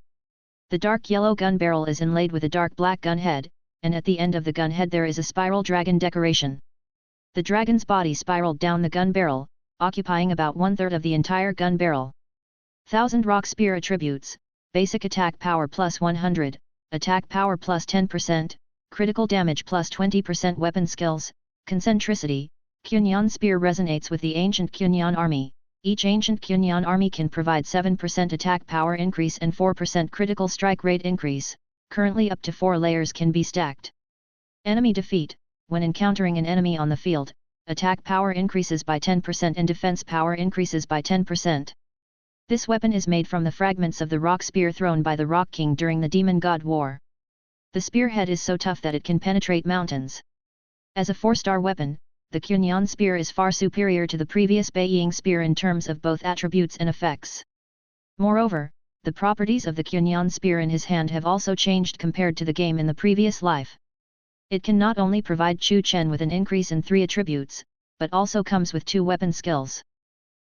The dark yellow gun barrel is inlaid with a dark black gun head, and at the end of the gun head there is a spiral dragon decoration. The dragon's body spiraled down the gun barrel, occupying about 1/3 of the entire gun barrel. Thousand Rock Spear attributes: basic attack power plus 100, attack power plus 10%, critical damage plus 20%. Weapon skills: concentricity. Qunyan spear resonates with the ancient Qunyan army. Each ancient Qunyan army can provide 7% attack power increase and 4% critical strike rate increase. Currently up to 4 layers can be stacked. Enemy defeat: when encountering an enemy on the field, attack power increases by 10% and defense power increases by 10%. This weapon is made from the fragments of the rock spear thrown by the Rock King during the Demon God War. The spearhead is so tough that it can penetrate mountains. As a 4-star weapon, the Qunyan spear is far superior to the previous Beiying spear in terms of both attributes and effects. Moreover, the properties of the Qunyan spear in his hand have also changed compared to the game in the previous life. It can not only provide Chu Chen with an increase in 3 attributes, but also comes with 2 weapon skills.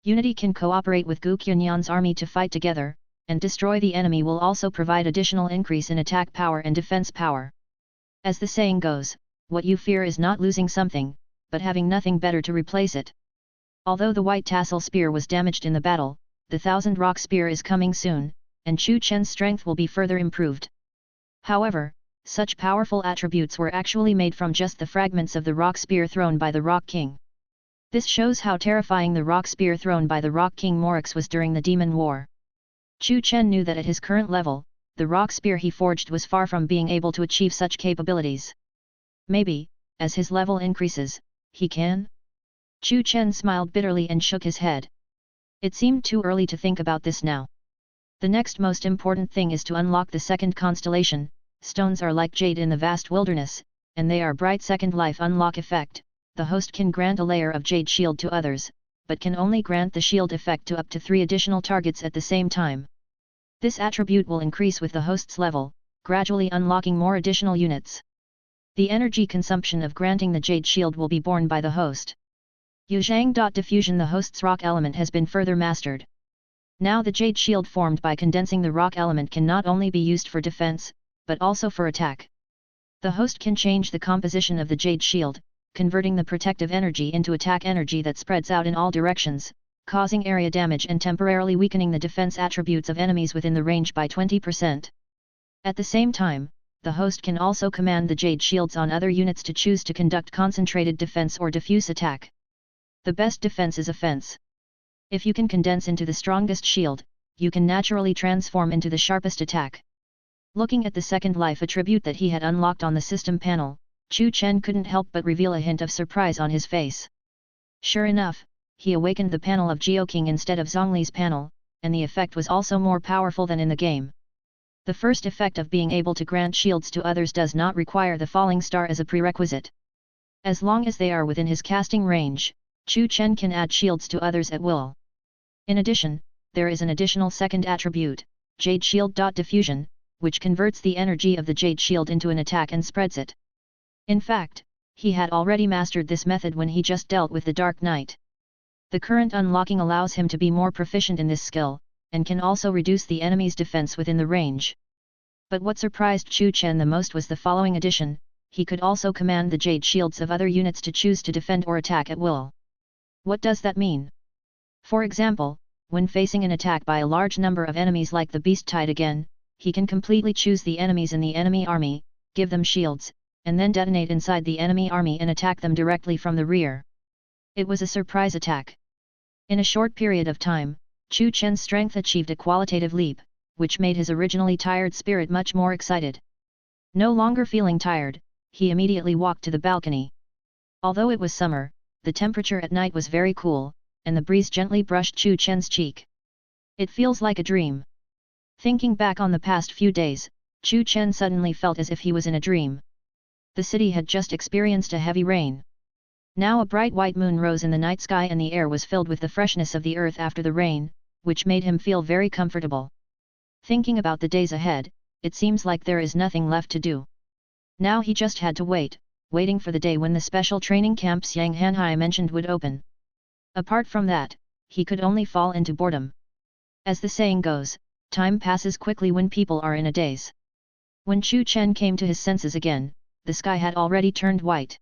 Unity can cooperate with Gu Qunyan's army to fight together, and destroy the enemy will also provide additional increase in attack power and defense power. As the saying goes, what you fear is not losing something, but having nothing better to replace it. Although the white tassel spear was damaged in the battle, the Thousand Rock Spear is coming soon, and Chu Chen's strength will be further improved. However, such powerful attributes were actually made from just the fragments of the rock spear thrown by the Rock King. This shows how terrifying the rock spear thrown by the Rock King Morix was during the Demon War. Chu Chen knew that at his current level, the rock spear he forged was far from being able to achieve such capabilities. Maybe, as his level increases, he can? Chu Chen smiled bitterly and shook his head. It seemed too early to think about this now. The next most important thing is to unlock the second constellation. Stones are like jade in the vast wilderness, and they are bright second life unlock effect. The host can grant a layer of jade shield to others, but can only grant the shield effect to up to 3 additional targets at the same time. This attribute will increase with the host's level, gradually unlocking more additional units. The energy consumption of granting the jade shield will be borne by the host. Yuzhang. Diffusion. The host's rock element has been further mastered. Now the jade shield formed by condensing the rock element can not only be used for defense, but also for attack. The host can change the composition of the jade shield, converting the protective energy into attack energy that spreads out in all directions, causing area damage and temporarily weakening the defense attributes of enemies within the range by 20%. At the same time, the host can also command the jade shields on other units to choose to conduct concentrated defense or diffuse attack. The best defense is offense. If you can condense into the strongest shield, you can naturally transform into the sharpest attack. Looking at the second life attribute that he had unlocked on the system panel, Chu Chen couldn't help but reveal a hint of surprise on his face. Sure enough, he awakened the panel of Geo King instead of Zhongli's panel, and the effect was also more powerful than in the game. The first effect of being able to grant shields to others does not require the falling star as a prerequisite. As long as they are within his casting range, Chu Chen can add shields to others at will. In addition, there is an additional second attribute, Jade Shield. Diffusion, which converts the energy of the Jade Shield into an attack and spreads it. In fact, he had already mastered this method when he just dealt with the Dark Knight. The current unlocking allows him to be more proficient in this skill, and can also reduce the enemy's defense within the range. But what surprised Chu Chen the most was the following addition: he could also command the Jade Shields of other units to choose to defend or attack at will. What does that mean? For example, when facing an attack by a large number of enemies like the Beast Tide again, he can completely choose the enemies in the enemy army, give them shields, and then detonate inside the enemy army and attack them directly from the rear. It was a surprise attack. In a short period of time, Chu Chen's strength achieved a qualitative leap, which made his originally tired spirit much more excited. No longer feeling tired, he immediately walked to the balcony. Although it was summer, the temperature at night was very cool, and the breeze gently brushed Chu Chen's cheek. It feels like a dream. Thinking back on the past few days, Chu Chen suddenly felt as if he was in a dream. The city had just experienced a heavy rain. Now a bright white moon rose in the night sky and the air was filled with the freshness of the earth after the rain, which made him feel very comfortable. Thinking about the days ahead, it seems like there is nothing left to do. Now he just had to waiting for the day when the special training camp Xiang Hanhai mentioned would open. Apart from that, he could only fall into boredom. As the saying goes, time passes quickly when people are in a daze. When Chu Chen came to his senses again, the sky had already turned white.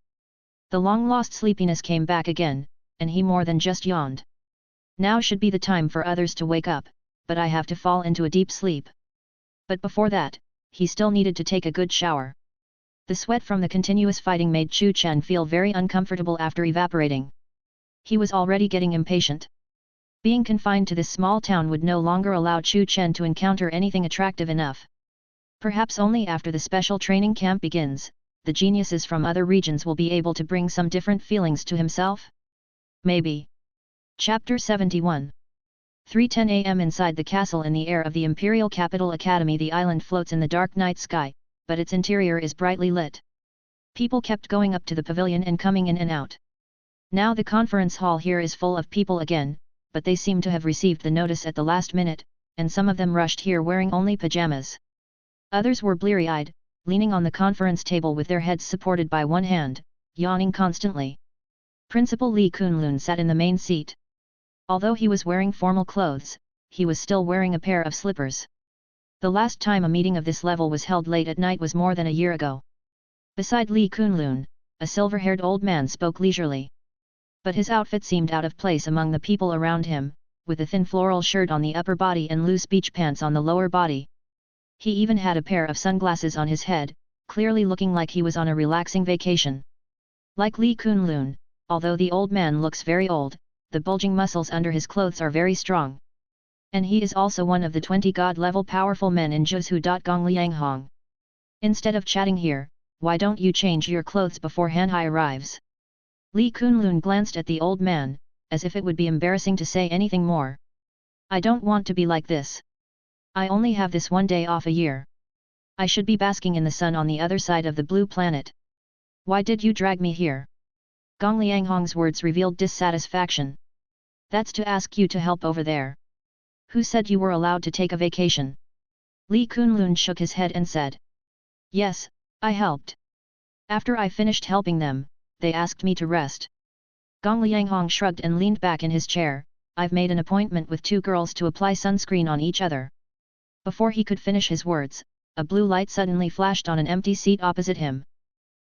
The long-lost sleepiness came back again, and he more than just yawned. Now should be the time for others to wake up, but I have to fall into a deep sleep. But before that, he still needed to take a good shower. The sweat from the continuous fighting made Chu Chen feel very uncomfortable after evaporating. He was already getting impatient. Being confined to this small town would no longer allow Chu Chen to encounter anything attractive enough. Perhaps only after the special training camp begins, the geniuses from other regions will be able to bring some different feelings to himself? Maybe. Chapter 71. 3:10 a.m. Inside the castle in the air of the Imperial Capital Academy, the island floats in the dark night sky, but its interior is brightly lit. People kept going up to the pavilion and coming in and out. Now the conference hall here is full of people again, but they seem to have received the notice at the last minute, and some of them rushed here wearing only pajamas. Others were bleary-eyed, leaning on the conference table with their heads supported by one hand, yawning constantly. Principal Li Kunlun sat in the main seat. Although he was wearing formal clothes, he was still wearing a pair of slippers. The last time a meeting of this level was held late at night was more than a year ago. Beside Li Kunlun, a silver-haired old man spoke leisurely. But his outfit seemed out of place among the people around him, with a thin floral shirt on the upper body and loose beach pants on the lower body. He even had a pair of sunglasses on his head, clearly looking like he was on a relaxing vacation. Like Li Kunlun, although the old man looks very old, the bulging muscles under his clothes are very strong. And he is also one of the 20 god-level powerful men in Zhuzhu. Gonglianghong. Instead of chatting here, why don't you change your clothes before Hanhai arrives? Li Kunlun glanced at the old man, as if it would be embarrassing to say anything more. I don't want to be like this. I only have this one day off a year. I should be basking in the sun on the other side of the blue planet. Why did you drag me here? Gong Lianghong's words revealed dissatisfaction. That's to ask you to help over there. Who said you were allowed to take a vacation? Li Kunlun shook his head and said. Yes, I helped. After I finished helping them, they asked me to rest. Gong Lianghong shrugged and leaned back in his chair. I've made an appointment with 2 girls to apply sunscreen on each other. Before he could finish his words, a blue light suddenly flashed on an empty seat opposite him.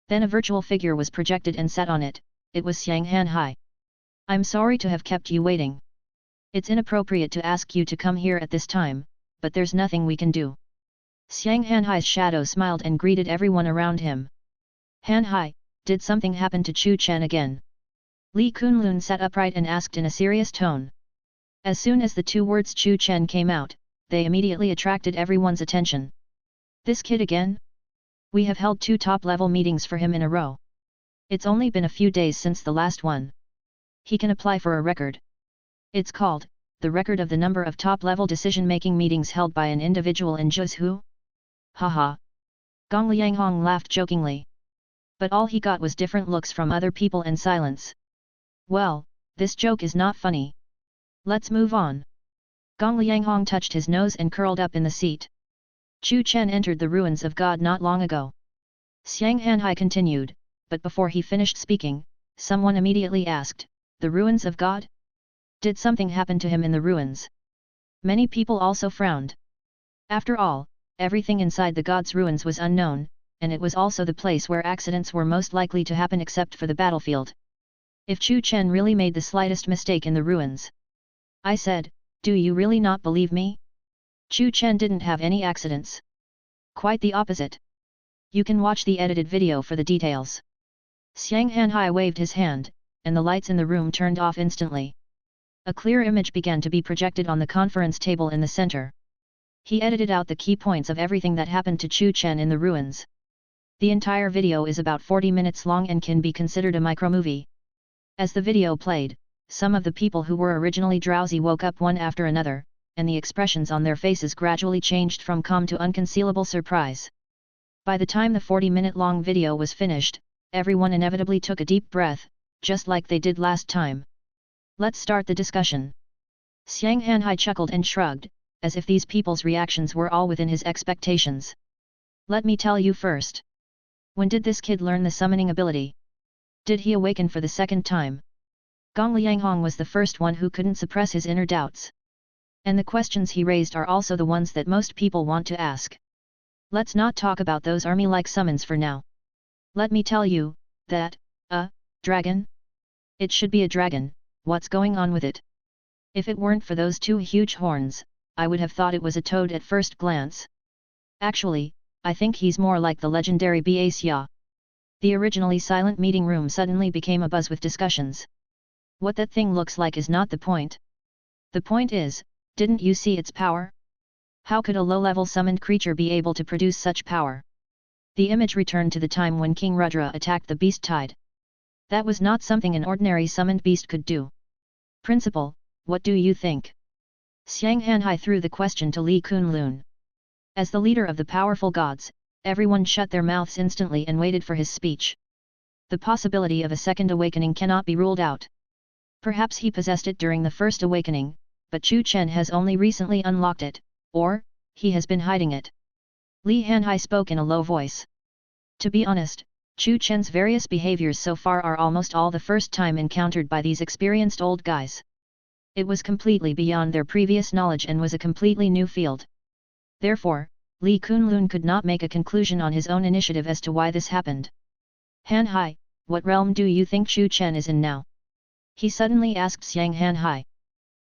Then a virtual figure was projected and sat on it. It was Xiang Hanhai. I'm sorry to have kept you waiting. It's inappropriate to ask you to come here at this time, but there's nothing we can do. Xiang Hanhai's shadow smiled and greeted everyone around him. Hanhai, did something happen to Chu Chen again? Li Kunlun sat upright and asked in a serious tone. As soon as the 2 words Chu Chen came out, they immediately attracted everyone's attention. This kid again? We have held 2 top-level meetings for him in a row. It's only been a few days since the last one. He can apply for a record. It's called, the record of the number of top-level decision-making meetings held by an individual in Zhuzhu. Haha. Gong Lianghong laughed jokingly. But all he got was different looks from other people and silence. Well, this joke is not funny. Let's move on. Gong Lianghong touched his nose and curled up in the seat. Chu Chen entered the ruins of God not long ago. Xiang Hanhai continued, but before he finished speaking, someone immediately asked, the ruins of God? Did something happen to him in the ruins? Many people also frowned. After all, everything inside the God's ruins was unknown, and it was also the place where accidents were most likely to happen except for the battlefield. If Chu Chen really made the slightest mistake in the ruins. I said, do you really not believe me? Chu Chen didn't have any accidents. Quite the opposite. You can watch the edited video for the details. Xiang Hanhai waved his hand, and the lights in the room turned off instantly. A clear image began to be projected on the conference table in the center. He edited out the key points of everything that happened to Chu Chen in the ruins. The entire video is about 40 minutes long and can be considered a micromovie. As the video played, some of the people who were originally drowsy woke up one after another, and the expressions on their faces gradually changed from calm to unconcealable surprise. By the time the 40-minute-long video was finished, everyone inevitably took a deep breath, just like they did last time. Let's start the discussion. Xiang Hanhai chuckled and shrugged, as if these people's reactions were all within his expectations. Let me tell you first. When did this kid learn the summoning ability? Did he awaken for the 2nd time? Gong Lianghong was the first one who couldn't suppress his inner doubts. And the questions he raised are also the ones that most people want to ask. Let's not talk about those army-like summons for now. Let me tell you, that, dragon? It should be a dragon, what's going on with it? If it weren't for those 2 huge horns, I would have thought it was a toad at first glance. Actually, I think he's more like the legendary Xia. The originally silent meeting room suddenly became abuzz with discussions. What that thing looks like is not the point. The point is, didn't you see its power? How could a low-level summoned creature be able to produce such power? The image returned to the time when King Rudra attacked the beast tide. That was not something an ordinary summoned beast could do. Principal, what do you think? Xiang Hanhai threw the question to Li Kunlun. As the leader of the powerful gods, everyone shut their mouths instantly and waited for his speech. The possibility of a 2nd awakening cannot be ruled out. Perhaps he possessed it during the 1st awakening, but Chu Chen has only recently unlocked it, or, he has been hiding it. Li Hanhai spoke in a low voice. To be honest, Chu Chen's various behaviors so far are almost all the first time encountered by these experienced old guys. It was completely beyond their previous knowledge and was a completely new field. Therefore, Li Kunlun could not make a conclusion on his own initiative as to why this happened. Hanhai, what realm do you think Chu Chen is in now? He suddenly asked Xiang Hanhai.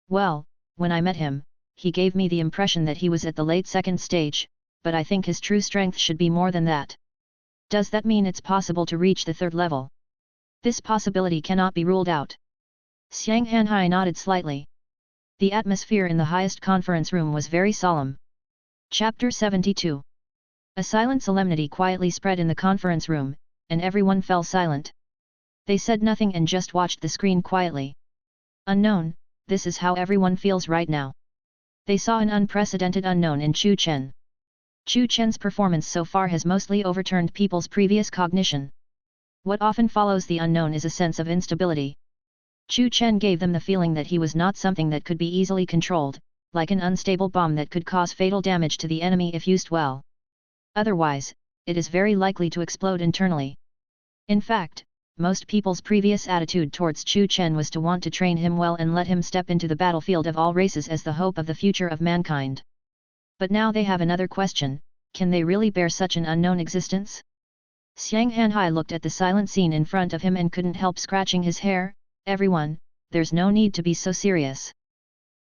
Well, when I met him, he gave me the impression that he was at the late 2nd stage, but I think his true strength should be more than that. Does that mean it's possible to reach the 3rd level? This possibility cannot be ruled out. Xiang Hanhai nodded slightly. The atmosphere in the highest conference room was very solemn. Chapter 72. A silent solemnity quietly spread in the conference room, and everyone fell silent. They said nothing and just watched the screen quietly. Unknown, this is how everyone feels right now. They saw an unprecedented unknown in Chu Chen. Chu Chen's performance so far has mostly overturned people's previous cognition. What often follows the unknown is a sense of instability. Chu Chen gave them the feeling that he was not something that could be easily controlled, like an unstable bomb that could cause fatal damage to the enemy if used well. Otherwise, it is very likely to explode internally. In fact, most people's previous attitude towards Chu Chen was to want to train him well and let him step into the battlefield of all races as the hope of the future of mankind. But now they have another question: can they really bear such an unknown existence? Xiang Hanhai looked at the silent scene in front of him and couldn't help scratching his hair. Everyone, there's no need to be so serious.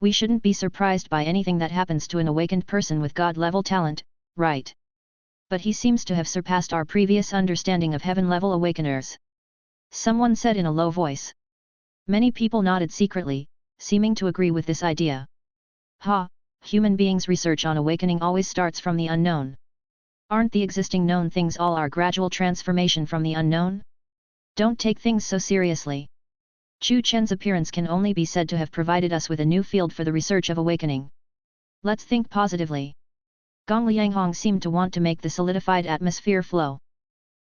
We shouldn't be surprised by anything that happens to an awakened person with God-level talent, right? But he seems to have surpassed our previous understanding of heaven-level awakeners. Someone said in a low voice. Many people nodded secretly, seeming to agree with this idea. Human beings' research on awakening always starts from the unknown. Aren't the existing known things all our gradual transformation from the unknown? Don't take things so seriously. Chu Chen's appearance can only be said to have provided us with a new field for the research of awakening. Let's think positively. Gong Lianghong seemed to want to make the solidified atmosphere flow.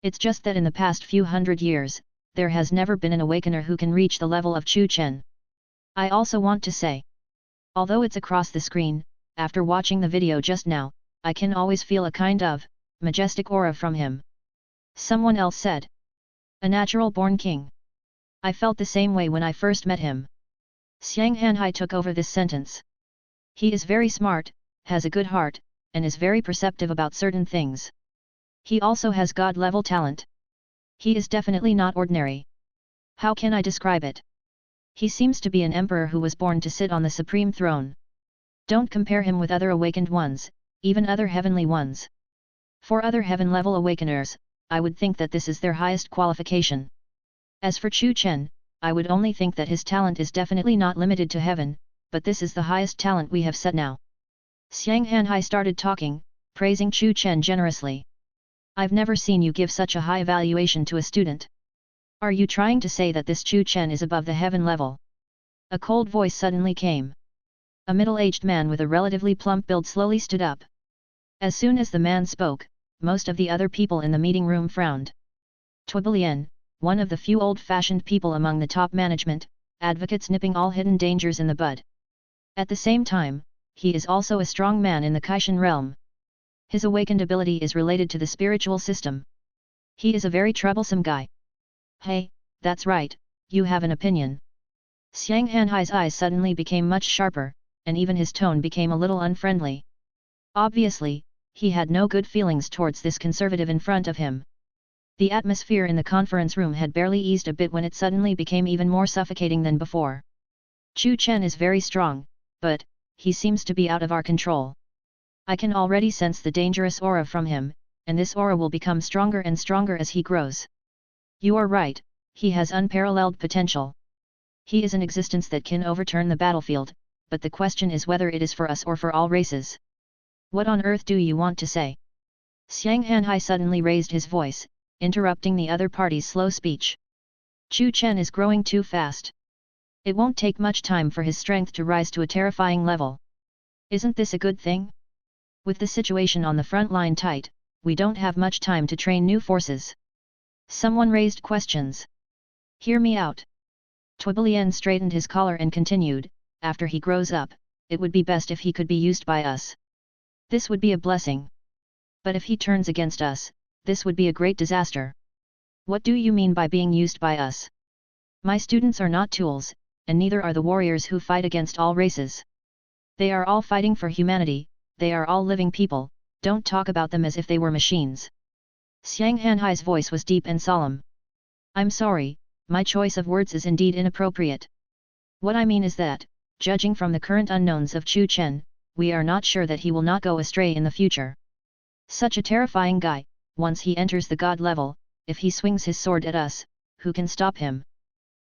It's just that in the past few hundred years, there has never been an awakener who can reach the level of Chu Chen. I also want to say, although it's across the screen, after watching the video just now, I can always feel a kind of majestic aura from him. Someone else said. A natural-born king. I felt the same way when I first met him. Xiang Hanhai took over this sentence. He is very smart, has a good heart, and is very perceptive about certain things. He also has God-level talent. He is definitely not ordinary. How can I describe it? He seems to be an emperor who was born to sit on the supreme throne. Don't compare him with other awakened ones, even other heavenly ones. For other heaven-level awakeners, I would think that this is their highest qualification. As for Chu Chen, I would only think that his talent is definitely not limited to heaven, but this is the highest talent we have set now. Xiang Hanhai started talking, praising Chu Chen generously. I've never seen you give such a high evaluation to a student. Are you trying to say that this Chu Chen is above the heaven level? A cold voice suddenly came. A middle-aged man with a relatively plump build slowly stood up. As soon as the man spoke, most of the other people in the meeting room frowned. Tuabilian, one of the few old-fashioned people among the top management, advocates nipping all hidden dangers in the bud. At the same time, he is also a strong man in the Kaishan realm. His awakened ability is related to the spiritual system. He is a very troublesome guy. Hey, that's right, you have an opinion. Xiang Hanhai's eyes suddenly became much sharper, and even his tone became a little unfriendly. Obviously, he had no good feelings towards this conservative in front of him. The atmosphere in the conference room had barely eased a bit when it suddenly became even more suffocating than before. Chu Chen is very strong, but he seems to be out of our control. I can already sense the dangerous aura from him, and this aura will become stronger and stronger as he grows. You are right, he has unparalleled potential. He is an existence that can overturn the battlefield, but the question is whether it is for us or for all races. What on earth do you want to say? Xiang Hanhai suddenly raised his voice, interrupting the other party's slow speech. Chu Chen is growing too fast. It won't take much time for his strength to rise to a terrifying level. Isn't this a good thing? With the situation on the front line tight, we don't have much time to train new forces. Someone raised questions. Hear me out. Tuabilian straightened his collar and continued, after he grows up, it would be best if he could be used by us. This would be a blessing. But if he turns against us, this would be a great disaster. What do you mean by being used by us? My students are not tools, and neither are the warriors who fight against all races. They are all fighting for humanity, they are all living people, don't talk about them as if they were machines. Xiang Hanhai's voice was deep and solemn. I'm sorry, my choice of words is indeed inappropriate. What I mean is that, judging from the current unknowns of Chu Chen, we are not sure that he will not go astray in the future. Such a terrifying guy, once he enters the god level, if he swings his sword at us, who can stop him?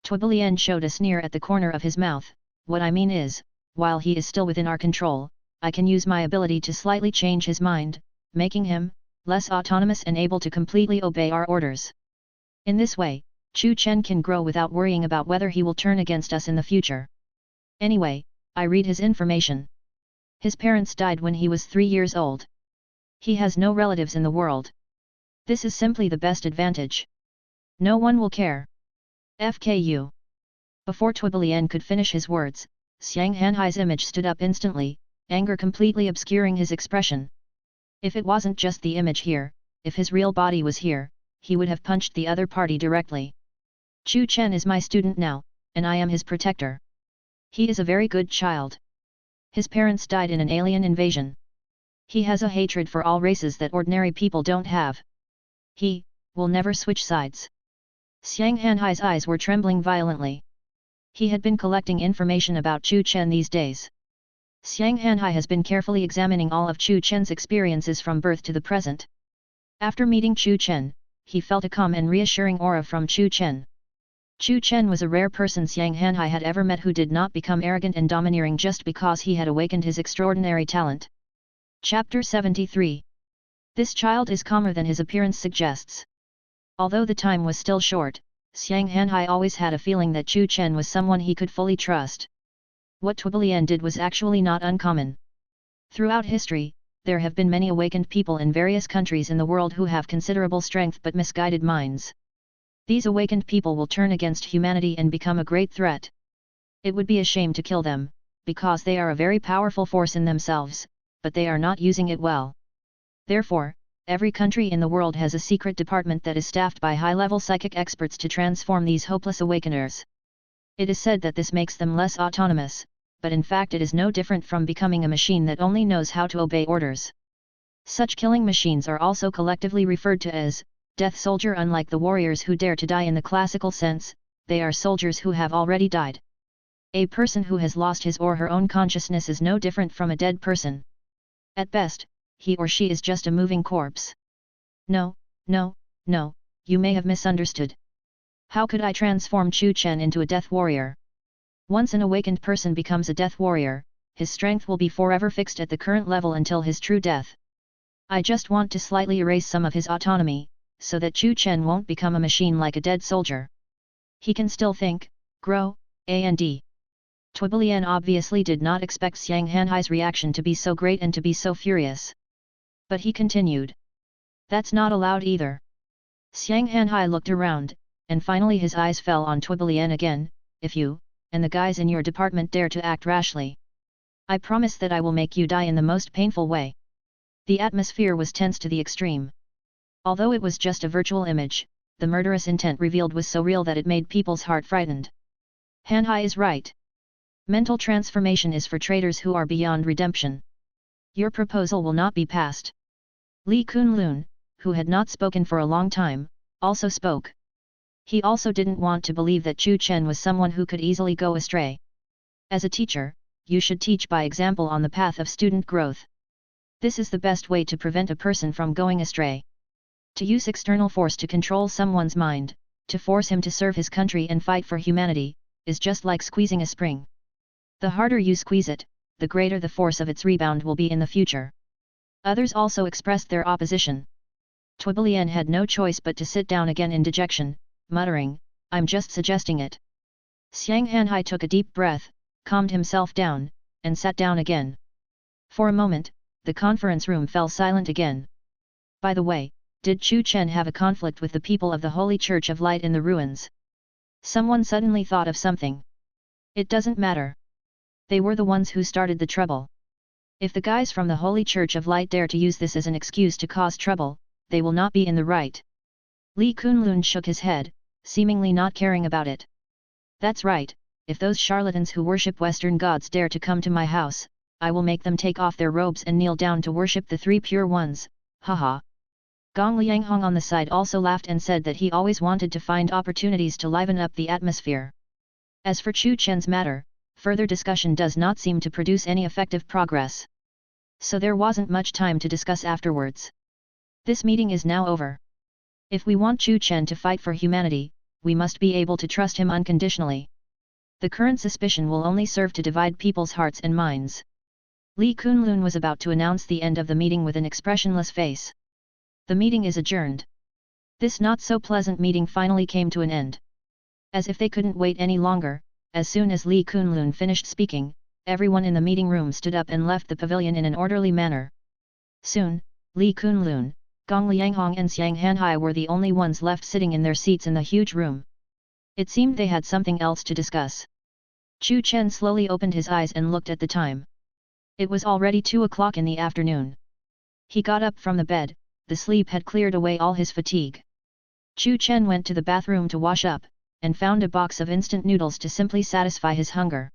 Tuabilian showed a sneer at the corner of his mouth. What I mean is, while he is still within our control, I can use my ability to slightly change his mind, making him less autonomous and able to completely obey our orders. In this way, Chu Chen can grow without worrying about whether he will turn against us in the future. Anyway, I read his information. His parents died when he was 3 years old. He has no relatives in the world. This is simply the best advantage. No one will care. FKU. Before Twibilian could finish his words, Xiang Hanhai's image stood up instantly, anger completely obscuring his expression. If it wasn't just the image here, if his real body was here, he would have punched the other party directly. Chu Chen is my student now, and I am his protector. He is a very good child. His parents died in an alien invasion. He has a hatred for all races that ordinary people don't have. He will never switch sides. Xiang Hanhai's eyes were trembling violently. He had been collecting information about Chu Chen these days. Xiang Hanhai has been carefully examining all of Chu Chen's experiences from birth to the present. After meeting Chu Chen, he felt a calm and reassuring aura from Chu Chen. Chu Chen was a rare person Xiang Hanhai had ever met who did not become arrogant and domineering just because he had awakened his extraordinary talent. Chapter 73. This child is calmer than his appearance suggests. Although the time was still short, Xiang Hanhai always had a feeling that Chu Chen was someone he could fully trust. What Twibilian did was actually not uncommon. Throughout history, there have been many awakened people in various countries in the world who have considerable strength but misguided minds. These awakened people will turn against humanity and become a great threat. It would be a shame to kill them, because they are a very powerful force in themselves, but they are not using it well. Therefore, every country in the world has a secret department that is staffed by high-level psychic experts to transform these hopeless awakeners. It is said that this makes them less autonomous, but in fact it is no different from becoming a machine that only knows how to obey orders. Such killing machines are also collectively referred to as Death Soldier. Unlike the warriors who dare to die in the classical sense, they are soldiers who have already died. A person who has lost his or her own consciousness is no different from a dead person. At best, he or she is just a moving corpse. No, you may have misunderstood. How could I transform Chu Chen into a death warrior? Once an awakened person becomes a death warrior, his strength will be forever fixed at the current level until his true death. I just want to slightly erase some of his autonomy, so that Chu Chen won't become a machine like a dead soldier. He can still think, grow, and. Twibilian obviously did not expect Xiang Hanhai's reaction to be so great and to be so furious. But he continued. That's not allowed either. Xiang Hanhai looked around, and finally his eyes fell on Twibilian again. If you, and the guys in your department dare to act rashly, I promise that I will make you die in the most painful way. The atmosphere was tense to the extreme. Although it was just a virtual image, the murderous intent revealed was so real that it made people's heart frightened. Hanhai is right. Mental transformation is for traitors who are beyond redemption. Your proposal will not be passed. Li Kunlun, who had not spoken for a long time, also spoke. He also didn't want to believe that Chu Chen was someone who could easily go astray. As a teacher, you should teach by example on the path of student growth. This is the best way to prevent a person from going astray. To use external force to control someone's mind, to force him to serve his country and fight for humanity, is just like squeezing a spring. The harder you squeeze it, the greater the force of its rebound will be in the future. Others also expressed their opposition. Twibilian had no choice but to sit down again in dejection, muttering, I'm just suggesting it. Xiang Hanhai took a deep breath, calmed himself down, and sat down again. For a moment, the conference room fell silent again. By the way, did Chu Chen have a conflict with the people of the Holy Church of Light in the ruins? Someone suddenly thought of something. It doesn't matter. They were the ones who started the trouble. If the guys from the Holy Church of Light dare to use this as an excuse to cause trouble, they will not be in the right. Li Kunlun shook his head, seemingly not caring about it. That's right, if those charlatans who worship Western gods dare to come to my house, I will make them take off their robes and kneel down to worship the three pure ones, haha. Gong Lianghong on the side also laughed and said that he always wanted to find opportunities to liven up the atmosphere. As for Chu Chen's matter, further discussion does not seem to produce any effective progress. So there wasn't much time to discuss afterwards. This meeting is now over. If we want Chu Chen to fight for humanity, we must be able to trust him unconditionally. The current suspicion will only serve to divide people's hearts and minds. Li Kunlun was about to announce the end of the meeting with an expressionless face. The meeting is adjourned. This not-so-pleasant meeting finally came to an end. As if they couldn't wait any longer, as soon as Li Kunlun finished speaking, everyone in the meeting room stood up and left the pavilion in an orderly manner. Soon, Li Kunlun, Gong Lianghong and Xiang Hanhai were the only ones left sitting in their seats in the huge room. It seemed they had something else to discuss. Chu Chen slowly opened his eyes and looked at the time. It was already 2 o'clock in the afternoon. He got up from the bed, the sleep had cleared away all his fatigue. Chu Chen went to the bathroom to wash up, and found a box of instant noodles to simply satisfy his hunger.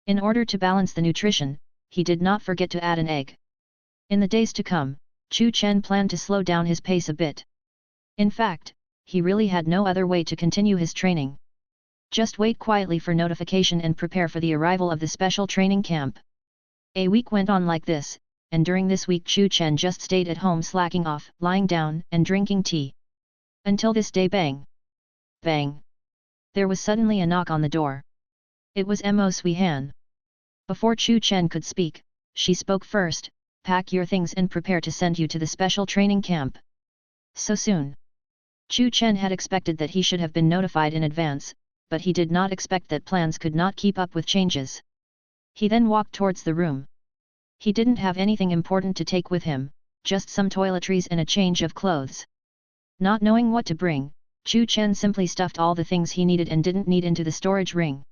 In order to balance the nutrition, he did not forget to add an egg. In the days to come, Chu Chen planned to slow down his pace a bit. In fact, he really had no other way to continue his training. Just wait quietly for notification and prepare for the arrival of the special training camp. A week went on like this, and during this week Chu Chen just stayed at home slacking off, lying down and drinking tea. Until this day bang! Bang! There was suddenly a knock on the door. It was Mo Sui Han. Before Chu Chen could speak, she spoke first, "Pack your things and prepare to send you to the special training camp." So soon. Chu Chen had expected that he should have been notified in advance, but he did not expect that plans could not keep up with changes. He then walked towards the room. He didn't have anything important to take with him, just some toiletries and a change of clothes. Not knowing what to bring, Chu Chen simply stuffed all the things he needed and didn't need into the storage ring.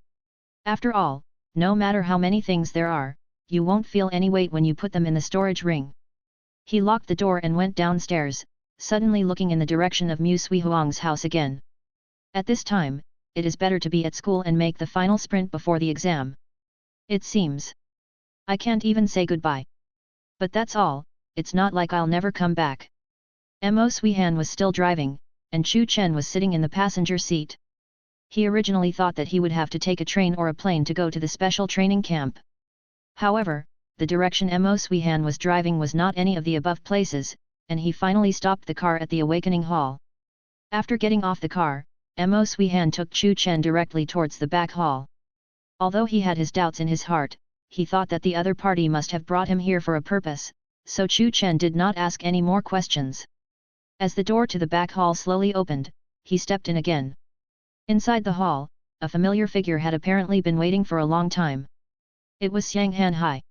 After all, no matter how many things there are, you won't feel any weight when you put them in the storage ring. He locked the door and went downstairs, suddenly looking in the direction of Mu Sui Huang's house again. At this time, it is better to be at school and make the final sprint before the exam. It seems. I can't even say goodbye. But that's all, it's not like I'll never come back. Mo Sui Han was still driving, and Chu Chen was sitting in the passenger seat. He originally thought that he would have to take a train or a plane to go to the special training camp. However, the direction Mo Sui Han was driving was not any of the above places, and he finally stopped the car at the awakening hall. After getting off the car, Mo Sui Han took Chu Chen directly towards the back hall. Although he had his doubts in his heart, he thought that the other party must have brought him here for a purpose, so Chu Chen did not ask any more questions. As the door to the back hall slowly opened, he stepped in again. Inside the hall, a familiar figure had apparently been waiting for a long time. It was Xiang Hanhai.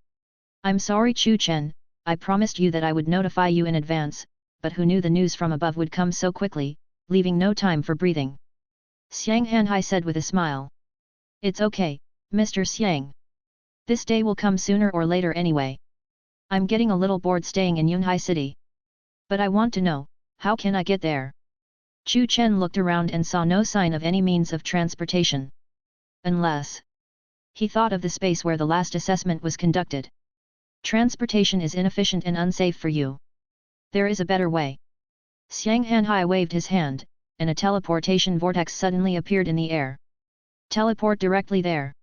"I'm sorry Chu Chen, I promised you that I would notify you in advance, but who knew the news from above would come so quickly, leaving no time for breathing." Xiang Hanhai said with a smile. "It's okay, Mr. Xiang. This day will come sooner or later anyway. I'm getting a little bored staying in Yunhai City. But I want to know, how can I get there?" Chu Chen looked around and saw no sign of any means of transportation. Unless... He thought of the space where the last assessment was conducted. "Transportation is inefficient and unsafe for you. There is a better way." Xiang Hanhai waved his hand, and a teleportation vortex suddenly appeared in the air. "Teleport directly there."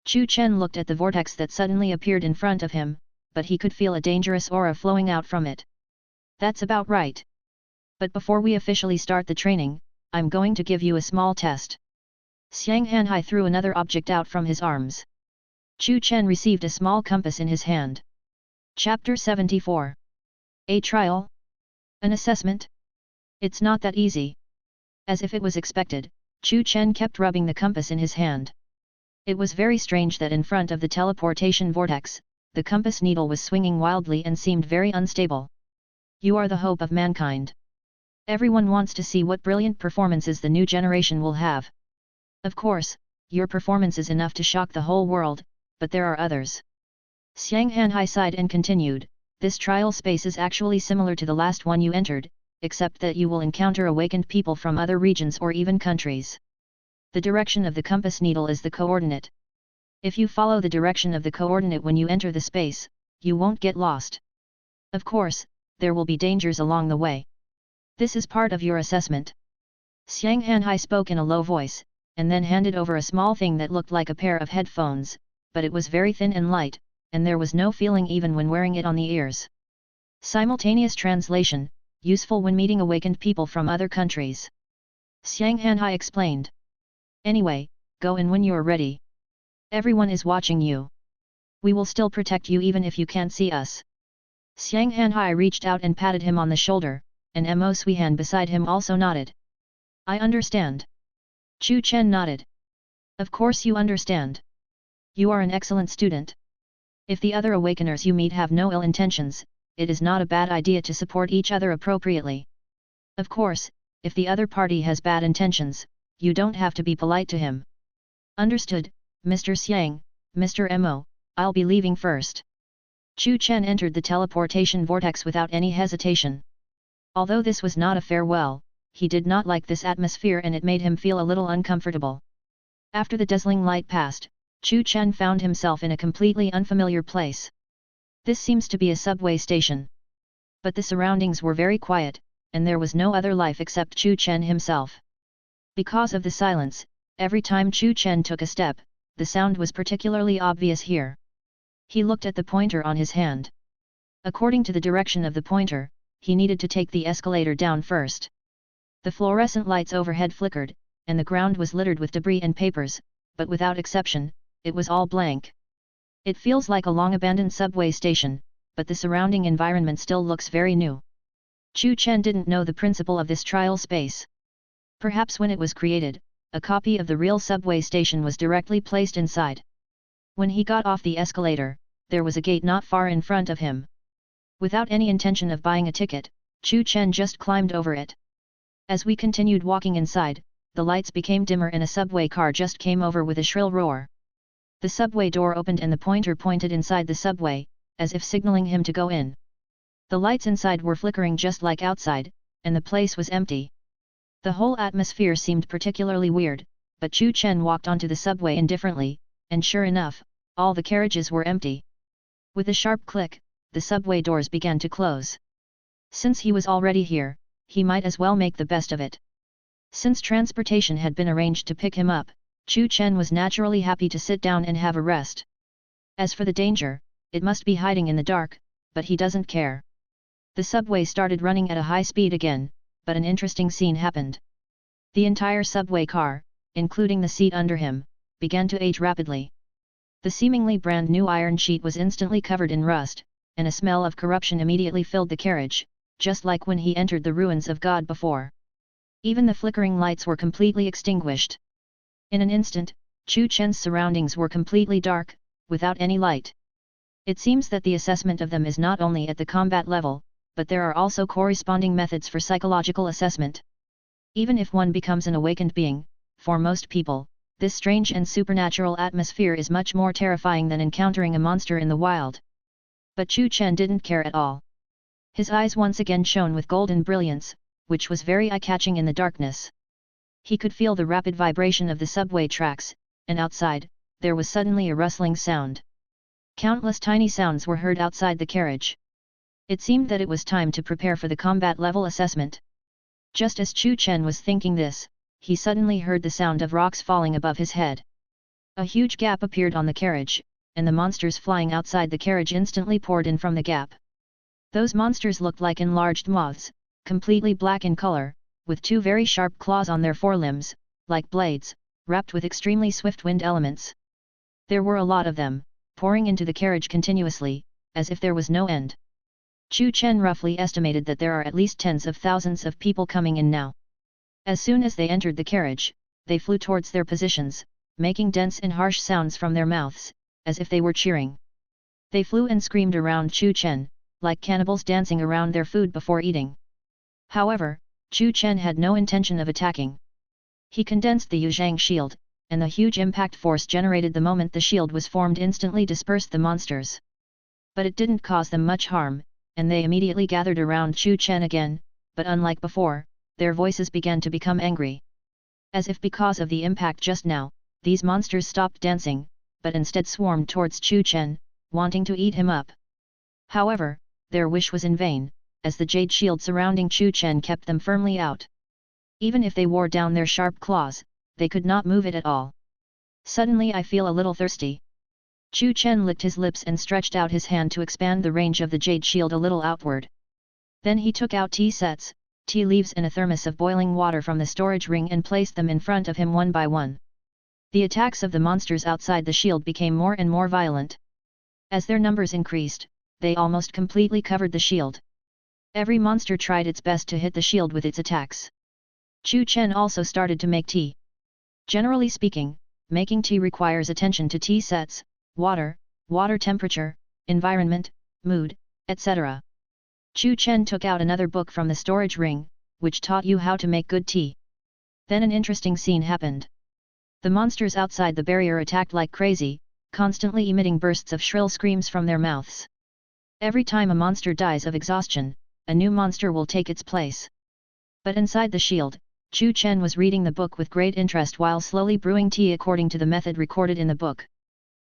Chu Chen looked at the vortex that suddenly appeared in front of him, but he could feel a dangerous aura flowing out from it. "That's about right. But before we officially start the training, I'm going to give you a small test." Xiang Hanhai threw another object out from his arms. Chu Chen received a small compass in his hand. Chapter 74. A trial? An assessment? It's not that easy. As if it was expected, Chu Chen kept rubbing the compass in his hand. It was very strange that in front of the teleportation vortex, the compass needle was swinging wildly and seemed very unstable. "You are the hope of mankind. Everyone wants to see what brilliant performances the new generation will have. Of course, your performance is enough to shock the whole world, but there are others." Xiang Hanhai sighed and continued, "This trial space is actually similar to the last one you entered, except that you will encounter awakened people from other regions or even countries. The direction of the compass needle is the coordinate. If you follow the direction of the coordinate when you enter the space, you won't get lost. Of course, there will be dangers along the way. This is part of your assessment." Xiang Hanhai spoke in a low voice, and then handed over a small thing that looked like a pair of headphones, but it was very thin and light, and there was no feeling even when wearing it on the ears. Simultaneous translation, useful when meeting awakened people from other countries. Xiang Hanhai explained. "Anyway, go in when you're ready. Everyone is watching you. We will still protect you even if you can't see us." Xiang Hanhai reached out and patted him on the shoulder, and Mo Sui Han beside him also nodded. "I understand." Chu Chen nodded. "Of course you understand. You are an excellent student. If the other awakeners you meet have no ill intentions, it is not a bad idea to support each other appropriately. Of course, if the other party has bad intentions, you don't have to be polite to him. Understood, Mr. Xiang, Mr. Mo, I'll be leaving first. Chu Chen entered the teleportation vortex without any hesitation. Although this was not a farewell, he did not like this atmosphere and it made him feel a little uncomfortable. After the dazzling light passed, Chu Chen found himself in a completely unfamiliar place. This seems to be a subway station. But the surroundings were very quiet, and there was no other life except Chu Chen himself. Because of the silence, every time Chu Chen took a step, the sound was particularly obvious here. He looked at the pointer on his hand. According to the direction of the pointer, he needed to take the escalator down first. The fluorescent lights overhead flickered, and the ground was littered with debris and papers, but without exception, it was all blank. It feels like a long-abandoned subway station, but the surrounding environment still looks very new. Chu Chen didn't know the principle of this trial space. Perhaps when it was created, a copy of the real subway station was directly placed inside. When he got off the escalator, there was a gate not far in front of him. Without any intention of buying a ticket, Chu Chen just climbed over it. As we continued walking inside, the lights became dimmer and a subway car just came over with a shrill roar. The subway door opened and the pointer pointed inside the subway, as if signaling him to go in. The lights inside were flickering just like outside, and the place was empty. The whole atmosphere seemed particularly weird, but Chu Chen walked onto the subway indifferently, and sure enough, all the carriages were empty. With a sharp click, the subway doors began to close. Since he was already here, he might as well make the best of it. Since transportation had been arranged to pick him up, Chu Chen was naturally happy to sit down and have a rest. As for the danger, it must be hiding in the dark, but he doesn't care. The subway started running at a high speed again, but an interesting scene happened. The entire subway car, including the seat under him, began to age rapidly. The seemingly brand new iron sheet was instantly covered in rust, and a smell of corruption immediately filled the carriage, just like when he entered the ruins of God before. Even the flickering lights were completely extinguished. In an instant, Chu Chen's surroundings were completely dark, without any light. It seems that the assessment of them is not only at the combat level, but there are also corresponding methods for psychological assessment. Even if one becomes an awakened being, for most people, this strange and supernatural atmosphere is much more terrifying than encountering a monster in the wild. But Chu Chen didn't care at all. His eyes once again shone with golden brilliance, which was very eye-catching in the darkness. He could feel the rapid vibration of the subway tracks, and outside, there was suddenly a rustling sound. Countless tiny sounds were heard outside the carriage. It seemed that it was time to prepare for the combat level assessment. Just as Chu Chen was thinking this, he suddenly heard the sound of rocks falling above his head. A huge gap appeared on the carriage, and the monsters flying outside the carriage instantly poured in from the gap. Those monsters looked like enlarged moths, completely black in color, with two very sharp claws on their forelimbs, like blades, wrapped with extremely swift wind elements. There were a lot of them, pouring into the carriage continuously, as if there was no end. Chu Chen roughly estimated that there are at least tens of thousands of people coming in now. As soon as they entered the carriage, they flew towards their positions, making dense and harsh sounds from their mouths, as if they were cheering. They flew and screamed around Chu Chen, like cannibals dancing around their food before eating. However, Chu Chen had no intention of attacking. He condensed the Yuzhang shield, and the huge impact force generated the moment the shield was formed instantly dispersed the monsters. But it didn't cause them much harm, and they immediately gathered around Chu Chen again, but unlike before, their voices began to become angry. As if because of the impact just now, these monsters stopped dancing, but instead swarmed towards Chu Chen, wanting to eat him up. However, their wish was in vain, as the jade shield surrounding Chu Chen kept them firmly out. Even if they wore down their sharp claws, they could not move it at all. Suddenly I feel a little thirsty. Chu Chen licked his lips and stretched out his hand to expand the range of the jade shield a little outward. Then he took out tea sets, tea leaves and a thermos of boiling water from the storage ring and placed them in front of him one by one. The attacks of the monsters outside the shield became more and more violent. As their numbers increased, they almost completely covered the shield. Every monster tried its best to hit the shield with its attacks. Chu Chen also started to make tea. Generally speaking, making tea requires attention to tea sets, water, water temperature, environment, mood, etc. Chu Chen took out another book from the storage ring, which taught you how to make good tea. Then an interesting scene happened. The monsters outside the barrier attacked like crazy, constantly emitting bursts of shrill screams from their mouths. Every time a monster dies of exhaustion, a new monster will take its place. But inside the shield, Chu Chen was reading the book with great interest while slowly brewing tea according to the method recorded in the book.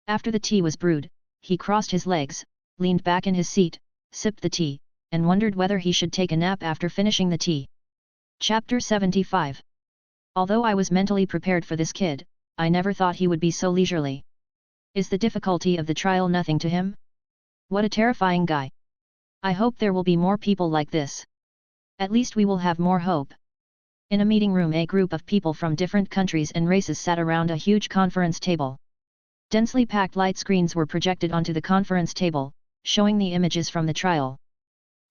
After the tea was brewed, he crossed his legs, leaned back in his seat, sipped the tea, and wondered whether he should take a nap after finishing the tea. Chapter 75. Although I was mentally prepared for this kid, I never thought he would be so leisurely. Is the difficulty of the trial nothing to him? What a terrifying guy. I hope there will be more people like this. At least we will have more hope. In a meeting room, a group of people from different countries and races sat around a huge conference table. Densely packed light screens were projected onto the conference table, showing the images from the trial.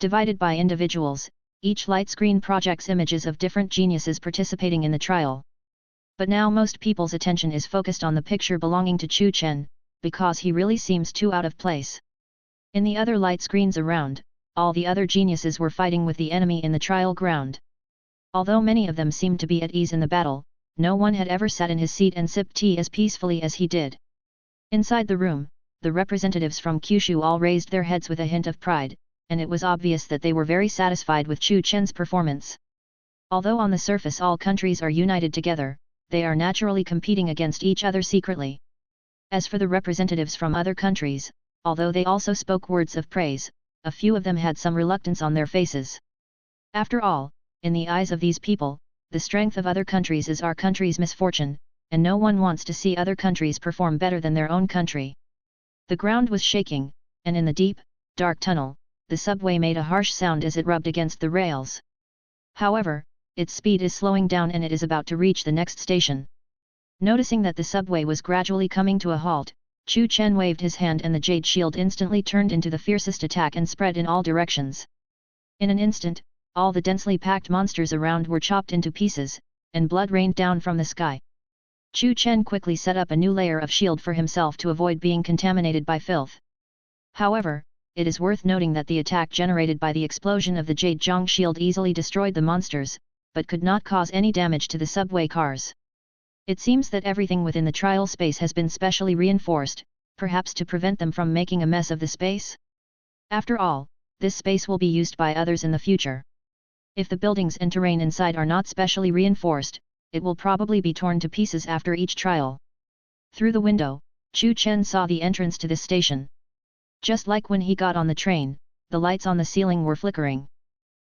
Divided by individuals, each light screen projects images of different geniuses participating in the trial. But now most people's attention is focused on the picture belonging to Chu Chen, because he really seems too out of place. In the other light screens around, all the other geniuses were fighting with the enemy in the trial ground. Although many of them seemed to be at ease in the battle, no one had ever sat in his seat and sipped tea as peacefully as he did. Inside the room, the representatives from Kyushu all raised their heads with a hint of pride, and it was obvious that they were very satisfied with Chu Chen's performance. Although on the surface all countries are united together, they are naturally competing against each other secretly. As for the representatives from other countries, although they also spoke words of praise, a few of them had some reluctance on their faces. After all, in the eyes of these people, the strength of other countries is our country's misfortune, and no one wants to see other countries perform better than their own country. The ground was shaking, and in the deep, dark tunnel, the subway made a harsh sound as it rubbed against the rails. However, its speed is slowing down and it is about to reach the next station. Noticing that the subway was gradually coming to a halt, Chu Chen waved his hand and the jade shield instantly turned into the fiercest attack and spread in all directions. In an instant, all the densely packed monsters around were chopped into pieces, and blood rained down from the sky. Chu Chen quickly set up a new layer of shield for himself to avoid being contaminated by filth. However, it is worth noting that the attack generated by the explosion of the Jade Zhong shield easily destroyed the monsters, but could not cause any damage to the subway cars. It seems that everything within the trial space has been specially reinforced, perhaps to prevent them from making a mess of the space? After all, this space will be used by others in the future. If the buildings and terrain inside are not specially reinforced, it will probably be torn to pieces after each trial. Through the window, Chu Chen saw the entrance to this station. Just like when he got on the train, the lights on the ceiling were flickering.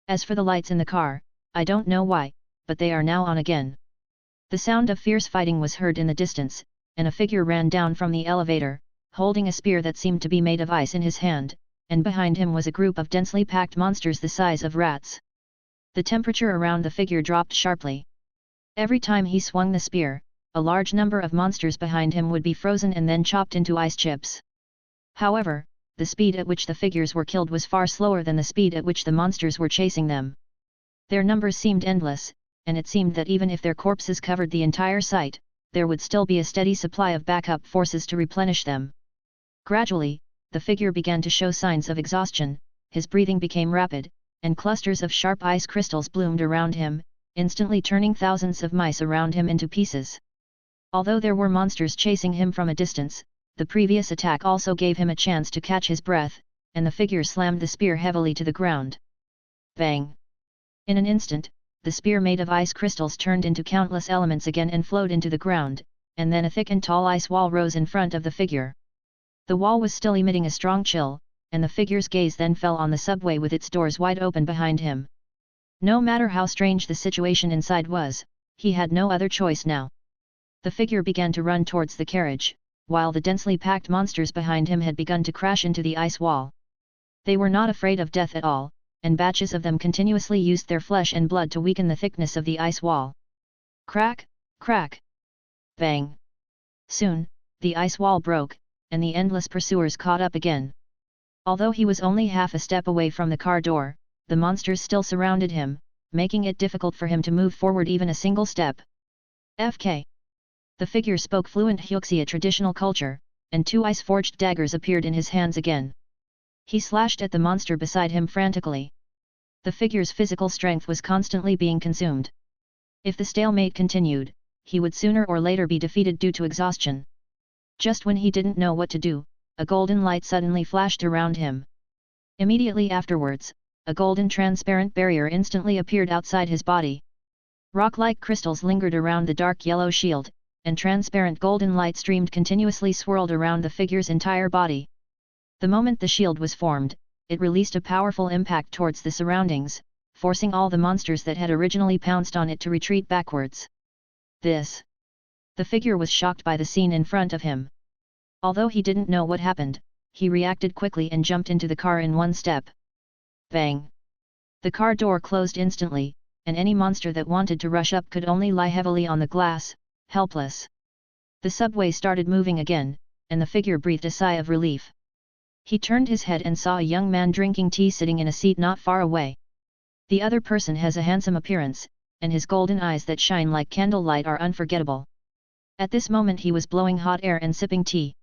As for the lights in the car, I don't know why, but they are now on again. The sound of fierce fighting was heard in the distance, and a figure ran down from the elevator, holding a spear that seemed to be made of ice in his hand, and behind him was a group of densely packed monsters the size of rats. The temperature around the figure dropped sharply. Every time he swung the spear, a large number of monsters behind him would be frozen and then chopped into ice chips. However, the speed at which the figures were killed was far slower than the speed at which the monsters were chasing them. Their numbers seemed endless, and it seemed that even if their corpses covered the entire site, there would still be a steady supply of backup forces to replenish them. Gradually, the figure began to show signs of exhaustion, his breathing became rapid, and clusters of sharp ice crystals bloomed around him, instantly turning thousands of mice around him into pieces. Although there were monsters chasing him from a distance, the previous attack also gave him a chance to catch his breath, and the figure slammed the spear heavily to the ground. Bang! In an instant, the spear made of ice crystals turned into countless elements again and flowed into the ground, and then a thick and tall ice wall rose in front of the figure. The wall was still emitting a strong chill, and the figure's gaze then fell on the subway with its doors wide open behind him. No matter how strange the situation inside was, he had no other choice now. The figure began to run towards the carriage, while the densely packed monsters behind him had begun to crash into the ice wall. They were not afraid of death at all, and batches of them continuously used their flesh and blood to weaken the thickness of the ice wall. Crack, crack, bang. Soon, the ice wall broke, and the endless pursuers caught up again. Although he was only half a step away from the car door, the monsters still surrounded him, making it difficult for him to move forward even a single step. FK. The figure spoke fluent Hyuxia traditional culture, and two ice-forged daggers appeared in his hands again. He slashed at the monster beside him frantically. The figure's physical strength was constantly being consumed. If the stalemate continued, he would sooner or later be defeated due to exhaustion. Just when he didn't know what to do, a golden light suddenly flashed around him. Immediately afterwards, a golden transparent barrier instantly appeared outside his body. Rock-like crystals lingered around the dark yellow shield, and transparent golden light streamed continuously swirled around the figure's entire body. The moment the shield was formed, it released a powerful impact towards the surroundings, forcing all the monsters that had originally pounced on it to retreat backwards. This. The figure was shocked by the scene in front of him. Although he didn't know what happened, he reacted quickly and jumped into the car in one step. Bang! The car door closed instantly, and any monster that wanted to rush up could only lie heavily on the glass, helpless. The subway started moving again, and the figure breathed a sigh of relief. He turned his head and saw a young man drinking tea sitting in a seat not far away. The other person has a handsome appearance, and his golden eyes that shine like candlelight are unforgettable. At this moment he was blowing hot air and sipping tea.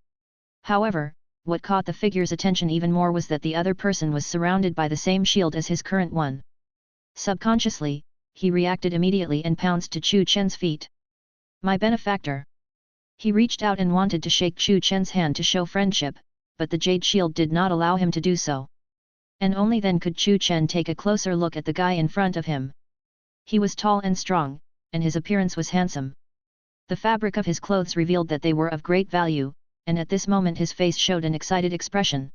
However, what caught the figure's attention even more was that the other person was surrounded by the same shield as his current one. Subconsciously, he reacted immediately and pounced to Chu Chen's feet. My benefactor! He reached out and wanted to shake Chu Chen's hand to show friendship, but the jade shield did not allow him to do so. And only then could Chu Chen take a closer look at the guy in front of him. He was tall and strong, and his appearance was handsome. The fabric of his clothes revealed that they were of great value, and at this moment his face showed an excited expression.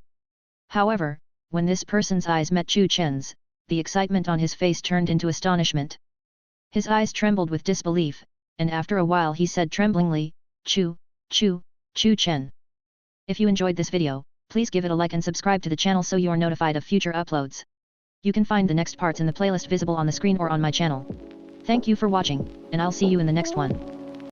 However, when this person's eyes met Chu Chen's, the excitement on his face turned into astonishment. His eyes trembled with disbelief, and after a while he said tremblingly, Chu Chen. If you enjoyed this video, please give it a like and subscribe to the channel so you are notified of future uploads. You can find the next parts in the playlist visible on the screen or on my channel. Thank you for watching, and I'll see you in the next one.